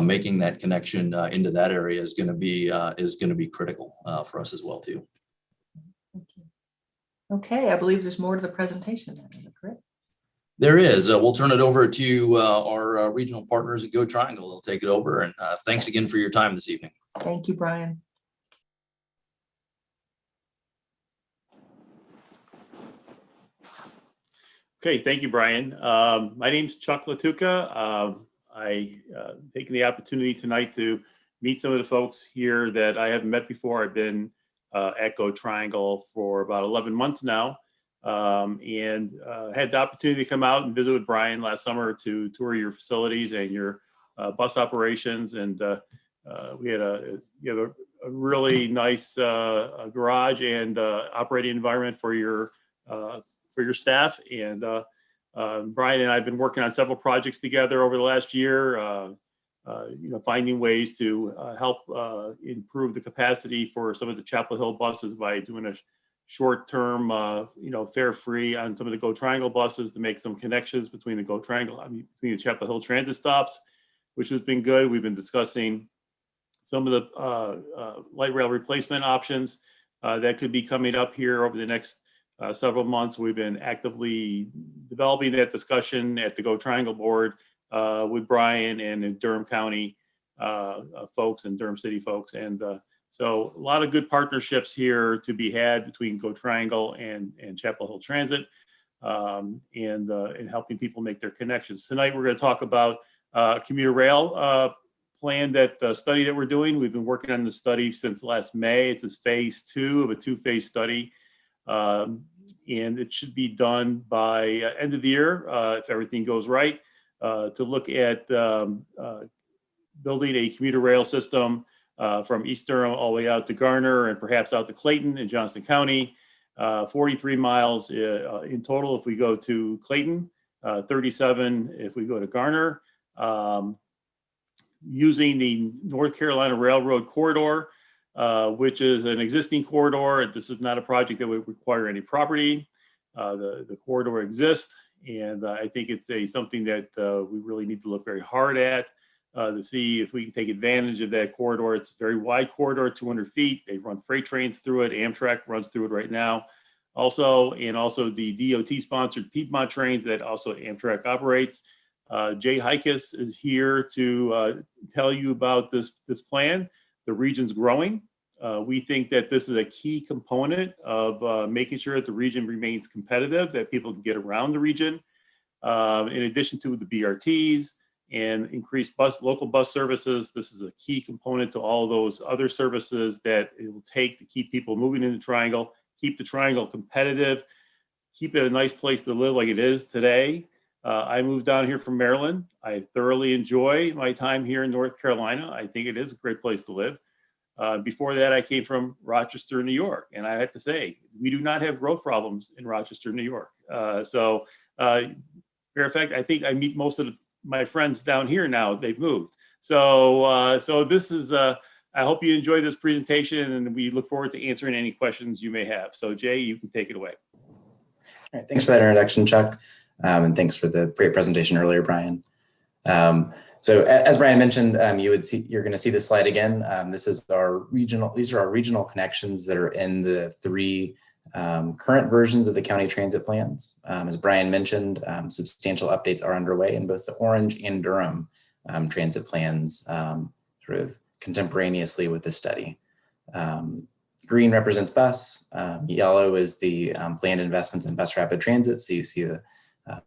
making that connection into that area is going to be critical for us as well too.
Okay, I believe there's more to the presentation. Is that correct?
There is. We'll turn it over to our regional partners at Go Triangle. They'll take it over. And thanks again for your time this evening.
Thank you, Brian.
Okay, thank you, Brian. My name's Chuck Latuka. I taken the opportunity tonight to meet some of the folks here that I haven't met before. I've been at Go Triangle for about 11 months now, and had the opportunity to come out and visit with Brian last summer to tour your facilities and your bus operations. And we had a really nice garage and operating environment for your staff. And Brian and I have been working on several projects together over the last year, finding ways to help improve the capacity for some of the Chapel Hill buses by doing a short-term, fare free on some of the Go Triangle buses to make some connections between the between the Chapel Hill transit stops, which has been good. We've been discussing some of the light rail replacement options that could be coming up here over the next several months. We've been actively developing that discussion at the Go Triangle board with Brian and in Durham County folks and Durham City folks. And so a lot of good partnerships here to be had between Go Triangle and Chapel Hill Transit, and helping people make their connections. Tonight, we're going to talk about commuter rail plan, that study that we're doing. We've been working on the study since last May. It's phase 2 of a 2-phase study. And it should be done by end of the year, if everything goes right, to look at building a commuter rail system from East Durham all the way out to Garner and perhaps out to Clayton in Johnston County. 43 miles in total if we go to Clayton, 37 if we go to Garner. Using the North Carolina Railroad corridor, which is an existing corridor. This is not a project that would require any property. The corridor exists, and I think it's something that we really need to look very hard at to see if we can take advantage of that corridor. It's a very wide corridor, 200 feet. They run freight trains through it. Amtrak runs through it right now. Also the DOT-sponsored Piedmont trains that also Amtrak operates. Jay Hikus is here to tell you about this plan. The region's growing. We think that this is a key component of making sure that the region remains competitive, that people can get around the region. In addition to the BRTs and increased local bus services, this is a key component to all those other services that it will take to keep people moving in the Triangle, keep the Triangle competitive, keep it a nice place to live like it is today. I moved down here from Maryland. I thoroughly enjoy my time here in North Carolina. I think it is a great place to live. Before that, I came from Rochester, New York. And I have to say, we do not have growth problems in Rochester, New York. Matter of fact, I think I meet most of my friends down here now. They've moved. So this is, I hope you enjoy this presentation, and we look forward to answering any questions you may have. So Jay, you can take it away.
All right, thanks for that introduction, Chuck. And thanks for the great presentation earlier, Brian. So as Brian mentioned, you're going to see this slide again. These are our regional connections that are in the 3 current versions of the county transit plans. As Brian mentioned, substantial updates are underway in both the Orange and Durham transit plans, sort of contemporaneously with this study. Green represents bus, yellow is the planned investments in bus rapid transit. So you see the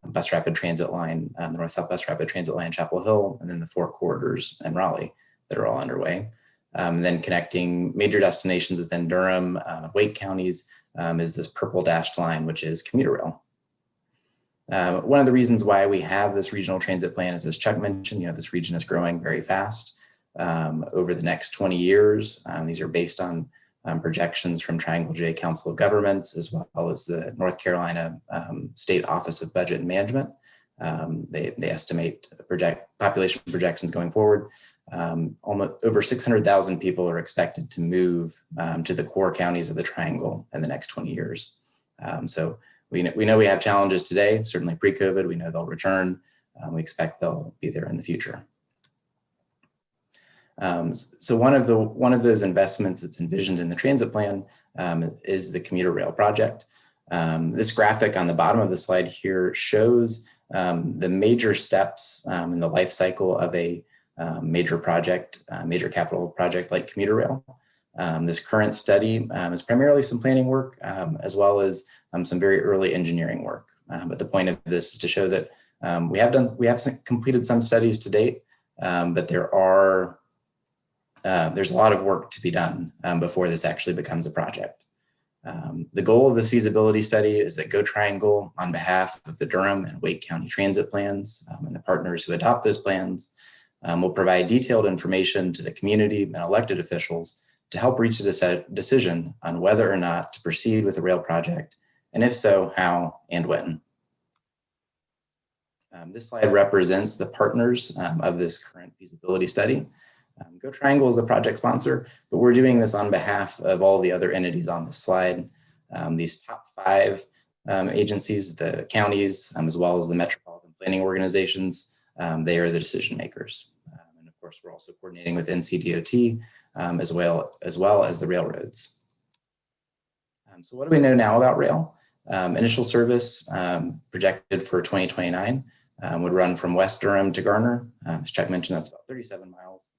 bus rapid transit line, the North-South bus rapid transit line, Chapel Hill, and then the 4 corridors in Raleigh that are all underway. And then connecting major destinations within Durham, Wake counties is this purple dashed line, which is commuter rail. One of the reasons why we have this regional transit plan is, as Chuck mentioned, this region is growing very fast over the next 20 years. These are based on projections from Triangle J Council of Governments, as well as the North Carolina State Office of Budget and Management. They estimate population projections going forward. Almost over 600,000 people are expected to move to the core counties of the Triangle in the next 20 years. So we know we have challenges today, certainly pre-COVID. We know they'll return. We expect they'll be there in the future. So one of those investments that's envisioned in the transit plan is the commuter rail project. This graphic on the bottom of the slide here shows the major steps in the life cycle of a major capital project like commuter rail. This current study is primarily some planning work, as well as some very early engineering work. But the point of this is to show that we have completed some studies to date, but there's a lot of work to be done before this actually becomes a project. The goal of this feasibility study is that Go Triangle, on behalf of the Durham and Wake County transit plans and the partners who adopt those plans, will provide detailed information to the community and elected officials to help reach a decision on whether or not to proceed with the rail project, and if so, how and when. This slide represents the partners of this current feasibility study. Go Triangle is the project sponsor, but we're doing this on behalf of all the other entities on this slide. These top 5 agencies, the counties, as well as the metropolitan planning organizations, they are the decision makers. And of course, we're also coordinating with NCDOT as well as the railroads. So what do we know now about rail? Initial service projected for 2029 would run from West Durham to Garner. As Chuck mentioned, that's about 37 miles.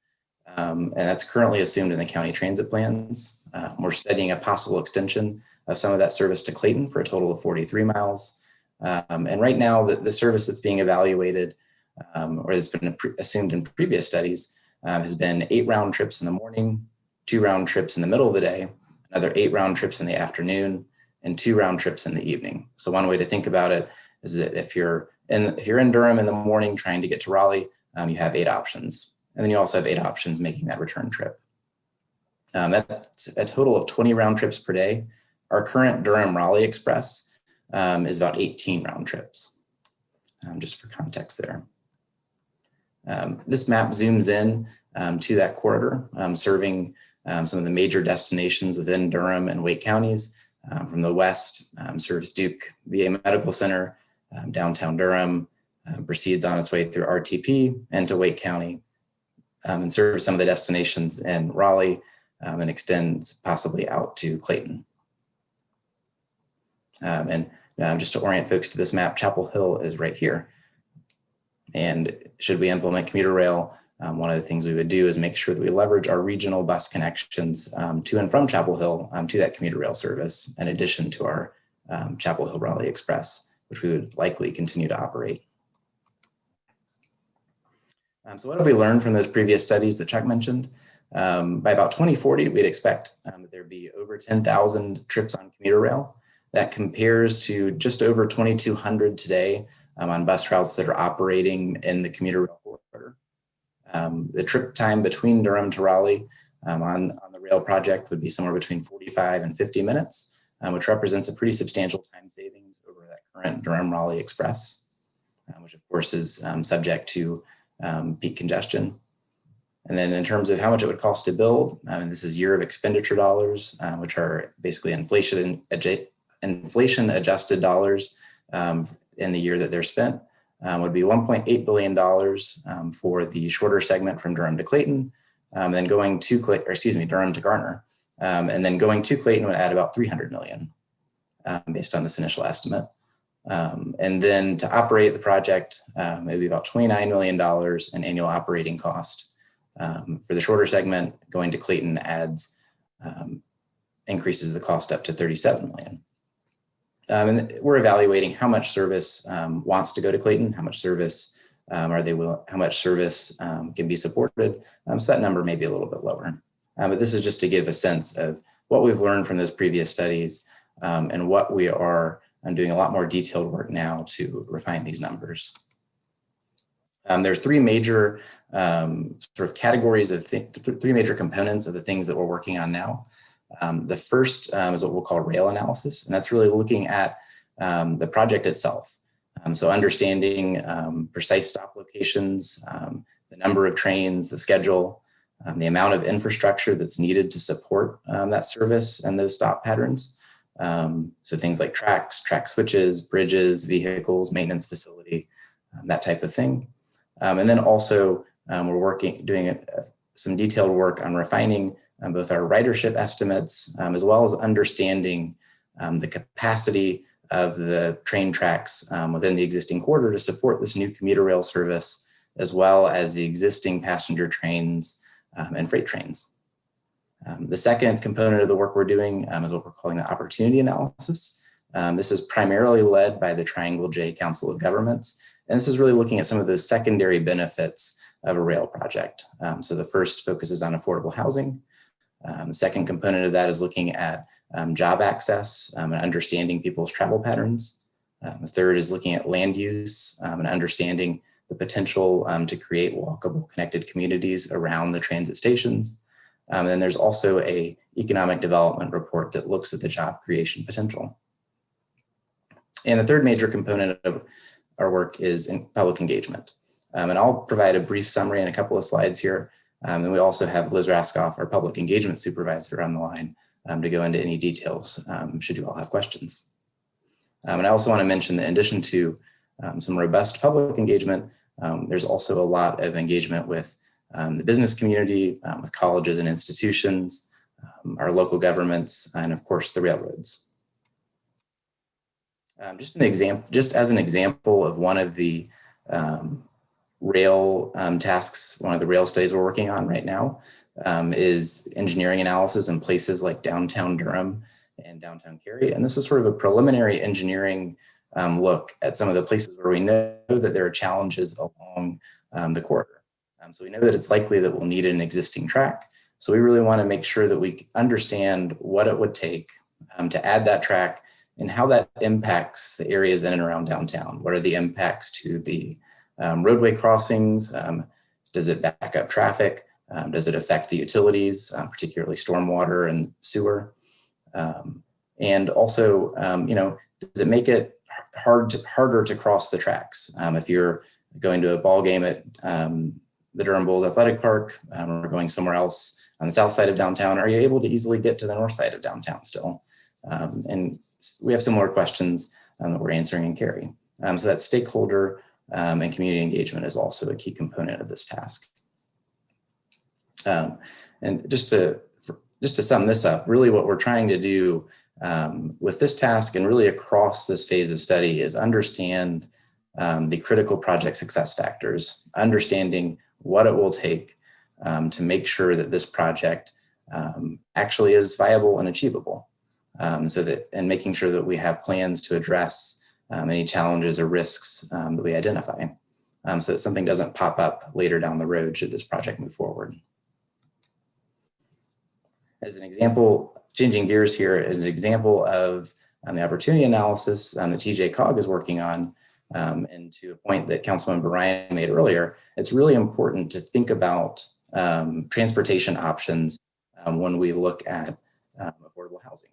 And that's currently assumed in the county transit plans. We're studying a possible extension of some of that service to Clayton for a total of 43 miles. And right now, the service that's being evaluated or that's been assumed in previous studies has been 8 round trips in the morning, 2 round trips in the middle of the day, another 8 round trips in the afternoon, and 2 round trips in the evening. So one way to think about it is that if you're in Durham in the morning trying to get to Raleigh, you have 8 options. And then you also have 8 options making that return trip. That's a total of 20 round trips per day. Our current Durham-Raleigh Express is about 18 round trips, just for context there. This map zooms in to that corridor, serving some of the major destinations within Durham and Wake counties. From the west, serves Duke VA Medical Center, downtown Durham, proceeds on its way through RTP and to Wake County, and serves some of the destinations in Raleigh, and extends possibly out to Clayton. And just to orient folks to this map, Chapel Hill is right here. And should we implement commuter rail, one of the things we would do is make sure that we leverage our regional bus connections to and from Chapel Hill to that commuter rail service, in addition to our Chapel Hill Raleigh Express, which we would likely continue to operate. So what have we learned from those previous studies that Chuck mentioned? By about 2040, we'd expect that there'd be over 10,000 trips on commuter rail. That compares to just over 2,200 today on bus routes that are operating in the commuter rail corridor. The trip time between Durham to Raleigh on the rail project would be somewhere between 45 and 50 minutes, which represents a pretty substantial time savings over that current Durham-Raleigh Express, which of course is subject to peak congestion. And then in terms of how much it would cost to build, this is year of expenditure dollars, which are basically inflation adjusted dollars in the year that they're spent, would be $1.8 billion for the shorter segment from Durham to Clayton, then going to Durham to Garner, and then going to Clayton would add about $300 million based on this initial estimate. And then to operate the project, it would be about $29 million in annual operating cost. For the shorter segment, going to Clayton adds, increases the cost up to $37 million. And we're evaluating how much service wants to go to Clayton, how much service how much service can be supported. So that number may be a little bit lower. But this is just to give a sense of what we've learned from those previous studies and what we are doing a lot more detailed work now to refine these numbers. There's 3 major sort of categories of 3 major components of the things that we're working on now. The first is what we'll call rail analysis, and that's really looking at the project itself. So understanding precise stop locations, the number of trains, the schedule, the amount of infrastructure that's needed to support that service and those stop patterns. So things like tracks, track switches, bridges, vehicles, maintenance facility, that type of thing. And then also we're doing some detailed work on refining both our ridership estimates, as well as understanding the capacity of the train tracks within the existing corridor to support this new commuter rail service, as well as the existing passenger trains and freight trains. The second component of the work we're doing is what we're calling the opportunity analysis. This is primarily led by the Triangle J Council of Governments. And this is really looking at some of those secondary benefits of a rail project. So the first focuses on affordable housing. The second component of that is looking at job access and understanding people's travel patterns. The third is looking at land use and understanding the potential to create walkable, connected communities around the transit stations. And then there's also a economic development report that looks at the job creation potential. And the third major component of our work is in public engagement. And I'll provide a brief summary in a couple of slides here. And we also have Liz Raskoff, our public engagement supervisor, on the line to go into any details should you all have questions. And I also want to mention that in addition to some robust public engagement, there's also a lot of engagement with the business community, with colleges and institutions, our local governments, and of course the railroads. Just as an example of one of the rail tasks, one of the rail studies we're working on right now is engineering analysis in places like downtown Durham and downtown Cary. And this is sort of a preliminary engineering look at some of the places where we know that there are challenges along the corridor. So we know that it's likely that we'll need an existing track. So we really want to make sure that we understand what it would take to add that track and how that impacts the areas in and around downtown. What are the impacts to the roadway crossings? Does it back up traffic? Does it affect the utilities, particularly stormwater and sewer? And also, does it make it harder to cross the tracks? If you're going to a ball game at the Durham Bulls Athletic Park, or going somewhere else on the south side of downtown, are you able to easily get to the north side of downtown still? And we have similar questions that we're answering in Cary. So that stakeholder and community engagement is also a key component of this task. And just to sum this up, really what we're trying to do with this task and really across this phase of study is understand the critical project success factors, understanding what it will take to make sure that this project actually is viable and achievable. And making sure that we have plans to address any challenges or risks that we identify, so that something doesn't pop up later down the road should this project move forward. As an example, changing gears here, as an example of the opportunity analysis that TJ-COG is working on, and to a point that Councilmember Ryan made earlier, it's really important to think about transportation options when we look at affordable housing.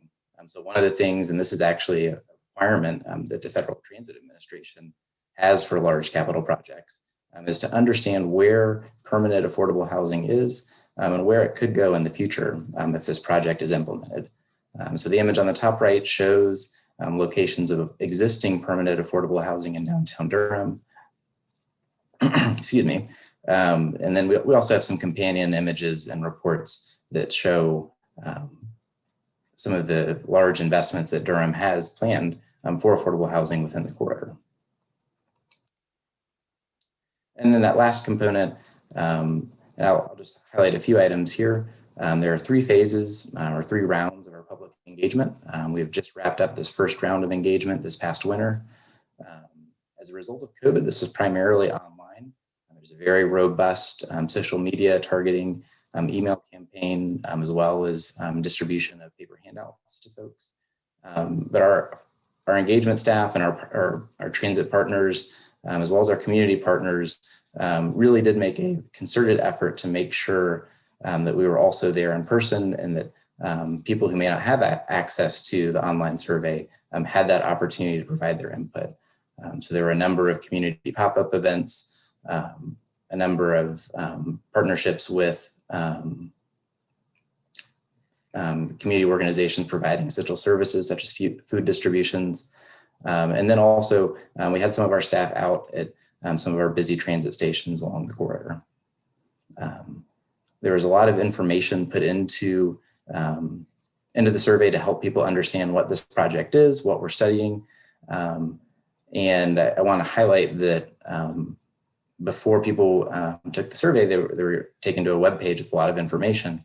So one of the things, and this is actually a requirement that the Federal Transit Administration has for large capital projects, is to understand where permanent affordable housing is and where it could go in the future if this project is implemented. So the image on the top right shows locations of existing permanent affordable housing in downtown Durham. Excuse me. And then we also have some companion images and reports that show some of the large investments that Durham has planned for affordable housing within the corridor. And then that last component, and I'll just highlight a few items here. There are 3 phases or 3 rounds of our public engagement. We've just wrapped up this first round of engagement this past winter. As a result of COVID, this is primarily online. There's a very robust social media targeting email campaign, as well as distribution of paper handouts to folks. But our engagement staff and our transit partners, as well as our community partners, really did make a concerted effort to make sure that we were also there in person, and that people who may not have access to the online survey had that opportunity to provide their input. So there were a number of community pop-up events, a number of partnerships with community organizations providing essential services such as food distributions. And then also we had some of our staff out at some of our busy transit stations along the corridor. There was a lot of information put into the survey to help people understand what this project is, what we're studying. And I want to highlight that before people took the survey, they were taken to a webpage with a lot of information.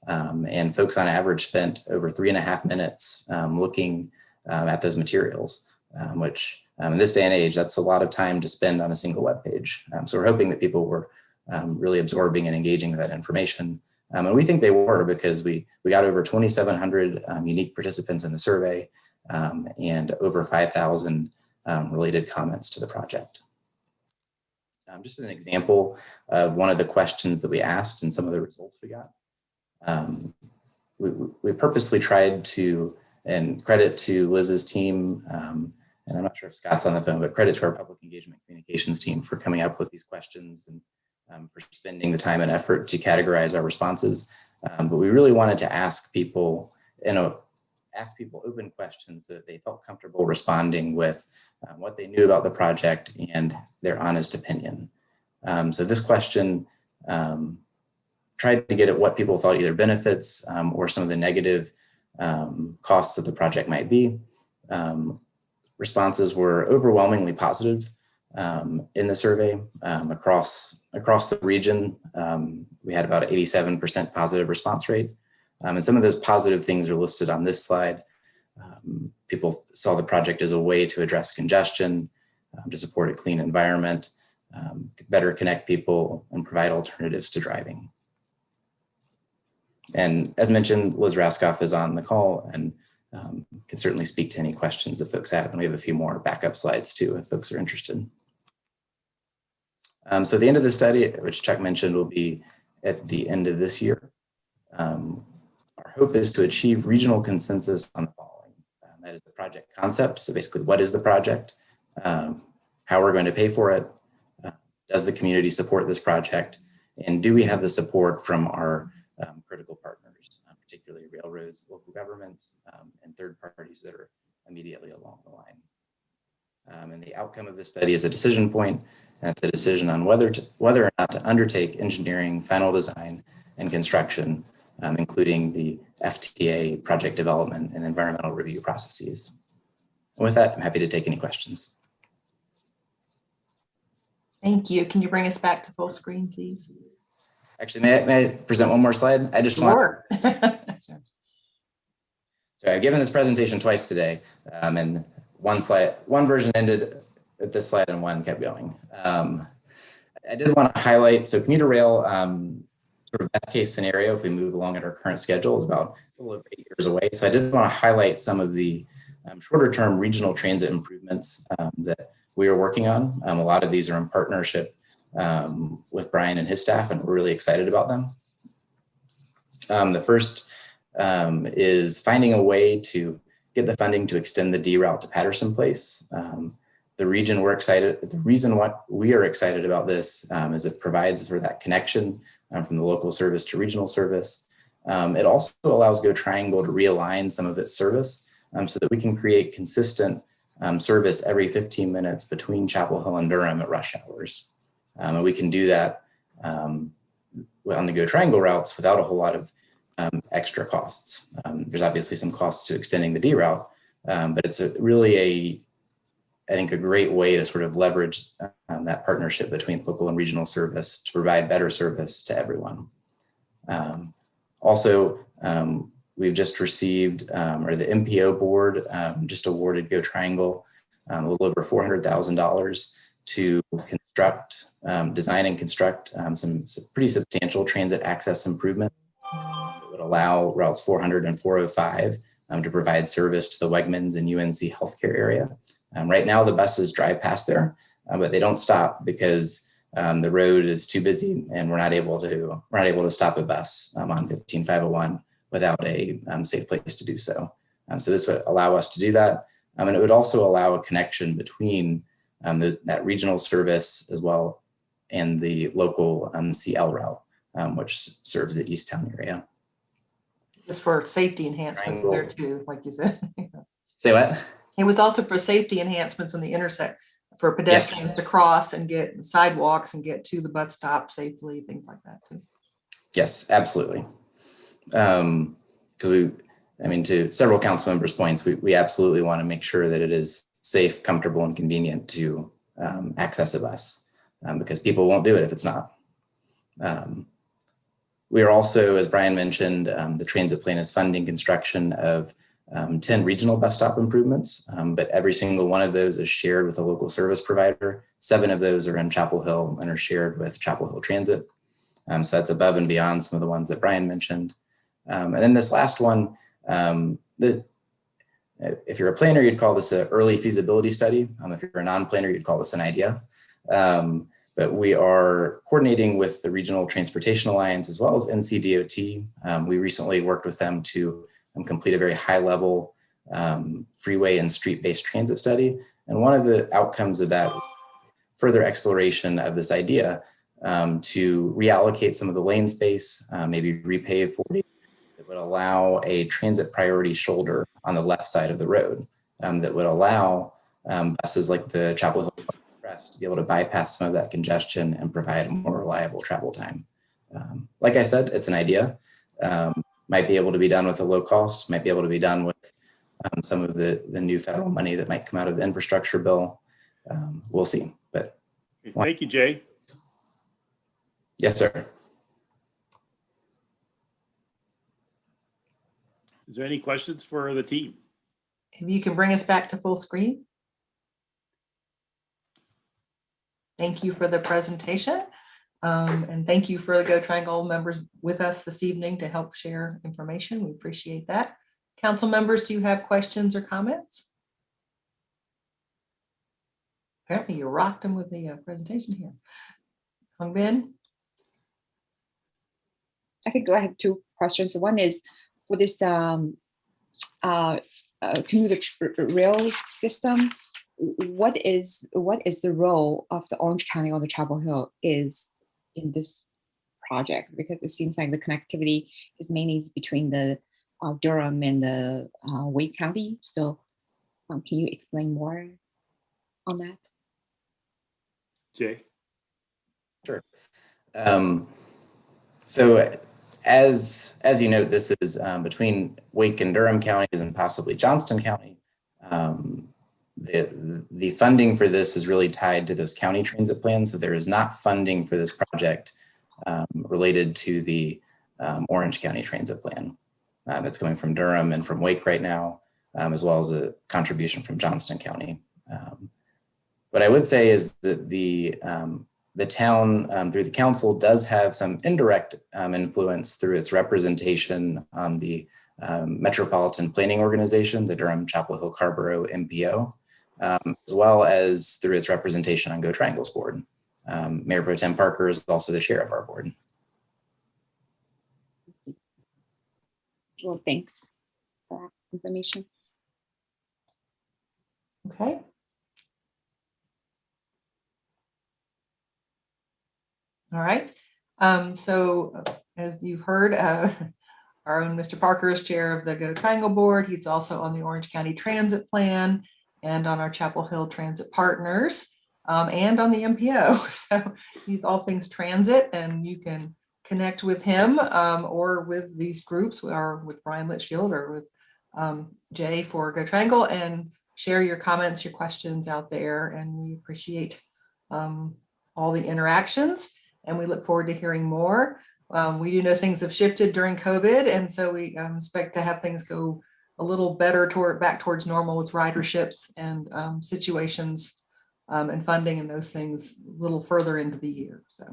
And folks on average spent over 3.5 minutes looking at those materials, which in this day and age, that's a lot of time to spend on a single web page. So we're hoping that people were really absorbing and engaging with that information. And we think they were, because we got over 2,700 unique participants in the survey and over 5,000 related comments to the project. Just an example of one of the questions that we asked and some of the results we got. We purposely tried to, and credit to Liz's team, and I'm not sure if Scott's on the phone, but credit to our public engagement communications team for coming up with these questions and for spending the time and effort to categorize our responses. But we really wanted to ask people, ask people open questions so that they felt comfortable responding with what they knew about the project and their honest opinion. So this question tried to get at what people thought either benefits or some of the negative costs of the project might be. Responses were overwhelmingly positive in the survey across the region. We had about 87% positive response rate. And some of those positive things are listed on this slide. People saw the project as a way to address congestion, to support a clean environment, better connect people, and provide alternatives to driving. And as mentioned, Liz Raskoff is on the call and can certainly speak to any questions that folks have. And we have a few more backup slides too, if folks are interested. So the end of the study, which Chuck mentioned, will be at the end of this year. Our hope is to achieve regional consensus on the following. That is the project concept. So basically, what is the project? How we're going to pay for it? Does the community support this project? And do we have the support from our critical partners, particularly railroads, local governments, and third parties that are immediately along the line? And the outcome of this study is a decision point. And it's a decision on whether or not to undertake engineering, final design, and construction, including the FTA project development and environmental review processes. And with that, I'm happy to take any questions.
Thank you. Can you bring us back to full screen, please?
Actually, may I present one more slide? I just
Sure.
So I've given this presentation twice today, and one version ended at this slide and one kept going. I did want to highlight, so commuter rail, sort of best case scenario, if we move along at our current schedule, is about a little over 8 years away. So I did want to highlight some of the shorter term regional transit improvements that we are working on. A lot of these are in partnership with Brian and his staff, and we're really excited about them. The first is finding a way to get the funding to extend the D route to Patterson Place. The reason we are excited about this is it provides for that connection from the local service to regional service. It also allows Go Triangle to realign some of its service so that we can create consistent service every 15 minutes between Chapel Hill and Durham at rush hours. And we can do that on the Go Triangle routes without a whole lot of extra costs. There's obviously some costs to extending the D route, but it's I think a great way to sort of leverage that partnership between local and regional service to provide better service to everyone. Also, we've just received, or the MPO board just awarded Go Triangle a little over $400,000 to construct, design and construct some pretty substantial transit access improvement that would allow routes 400 and 405 to provide service to the Wegmans and UNC healthcare area. Right now, the buses drive past there, but they don't stop because the road is too busy, and we're not able to stop a bus on 15501 without a safe place to do so. So this would allow us to do that, and it would also allow a connection between that regional service as well and the local CL route, which serves the Easttown area.
Just for safety enhancements there too, like you said.
Say what?
It was also for safety enhancements on the intersect for pedestrians to cross and get sidewalks and get to the bus stop safely, things like that too.
Yes, absolutely. Because to several council members' points, we absolutely want to make sure that it is safe, comfortable, and convenient to access a bus because people won't do it if it's not. We are also, as Brian mentioned, the transit plan is funding construction of 10 regional bus stop improvements, but every single one of those is shared with a local service provider. 7 of those are in Chapel Hill and are shared with Chapel Hill Transit. So that's above and beyond some of the ones that Brian mentioned. And then this last one, if you're a planner, you'd call this an early feasibility study. If you're a non-planner, you'd call this an idea. But we are coordinating with the Regional Transportation Alliance as well as NCDOT. We recently worked with them to complete a very high-level freeway and street-based transit study. And one of the outcomes of that further exploration of this idea to reallocate some of the lane space, maybe repave 40, that would allow a transit priority shoulder on the left side of the road that would allow buses like the Chapel Hill Express to be able to bypass some of that congestion and provide a more reliable travel time. Like I said, it's an idea. Might be able to be done with a low cost, might be able to be done with some of the new federal money that might come out of the infrastructure bill. We'll see. But
thank you, Jay.
Yes, sir.
Is there any questions for the team?
If you can bring us back to full screen. Thank you for the presentation. And thank you for the Go Triangle members with us this evening to help share information. We appreciate that. Council members, do you have questions or comments? Apparently you rocked them with the presentation here. Hong Bin?
I think I have 2 questions. One is for this commuter rail system, what is the role of the Orange County or the Chapel Hill is in this project? Because it seems like the connectivity is mainly between the Durham and the Wake County. So can you explain more on that?
Jay?
Sure. So as you note, this is between Wake and Durham counties and possibly Johnston County. The funding for this is really tied to those county transit plans. So there is not funding for this project related to the Orange County Transit Plan. That's coming from Durham and from Wake right now, as well as a contribution from Johnston County. What I would say is that the town, through the council, does have some indirect influence through its representation on the Metropolitan Planning Organization, the Durham Chapel Hill Carborough MPO, as well as through its representation on Go Triangle's board. Mayor Pro Tem Parker is also the chair of our board.
Well, thanks for that information.
Okay. All right. So as you've heard, our own Mr. Parker is chair of the Go Triangle board. He's also on the Orange County Transit Plan and on our Chapel Hill Transit Partners and on the MPO. So he's all things transit, and you can connect with him or with these groups, or with Brian Litchfield or with Jay for Go Triangle, and share your comments, your questions out there. And we appreciate all the interactions, and we look forward to hearing more. We do know things have shifted during COVID, and so we expect to have things go a little better back towards normal with riderships and situations and funding and those things a little further into the year. So,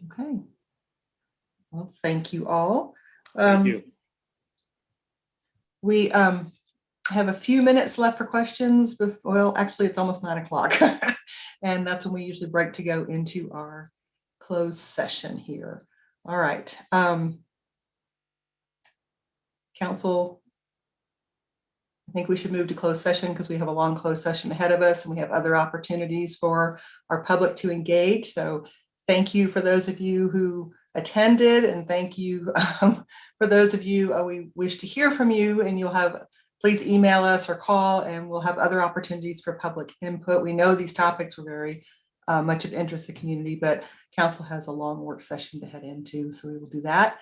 okay. Well, thank you all.
Thank you.
We have a few minutes left for questions. Well, actually, it's almost 9 o'clock, and that's when we usually break to go into our closed session here. All right. Council, I think we should move to closed session because we have a long closed session ahead of us, and we have other opportunities for our public to engage. So thank you for those of you who attended, and thank you for those of you we wish to hear from you, and please email us or call, and we'll have other opportunities for public input. We know these topics were very much of interest to the community, but council has a long work session to head into, so we will do that.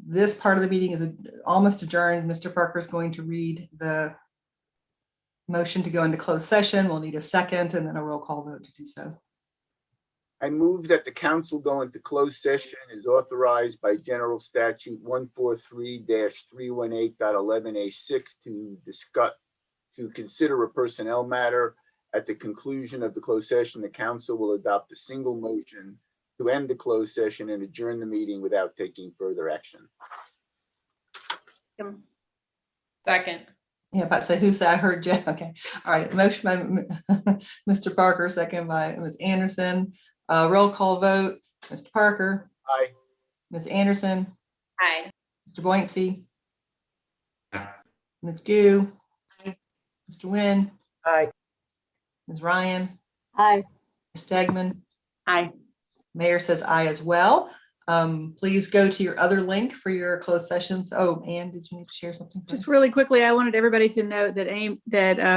This part of the meeting is almost adjourned. Mr. Parker is going to read the motion to go into closed session. We'll need a second and then a roll call vote to do so.
All
I move that the council go into closed session as authorized by General Statute 143-318.11A6 to consider a personnel matter. At the conclusion of the closed session, the council will adopt a single motion to end the closed session and adjourn the meeting without taking further action.
Second.
Yeah, but say who said, I heard Jeff. Okay. All right. Motion by Mr. Parker, second by Ms. Anderson. Roll call vote. Mr. Parker.
Aye.
Ms. Anderson.
Aye.
Mr. Boynton. Ms. Gu.
Aye.
Mr. Nguyen.
Aye.
Ms. Ryan.
Aye.
Ms. Stegman.
Aye.
Mayor says aye as well. Please go to your other link for your closed sessions. Oh, Ann, did you need to share something?
Just really quickly, I wanted everybody to note that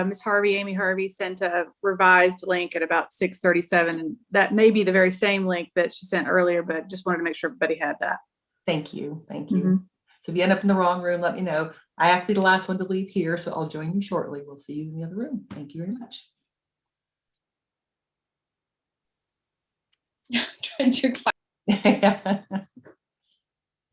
Ms. Amy Harvey sent a revised link at about 6:37, and that may be the very same link that she sent earlier, but just wanted to make sure everybody had that.
Thank you. Thank you. So if you end up in the wrong room, let me know. I have to be the last one to leave here, so I'll join you shortly. We'll see you in the other room. Thank you very much.
Trying to find.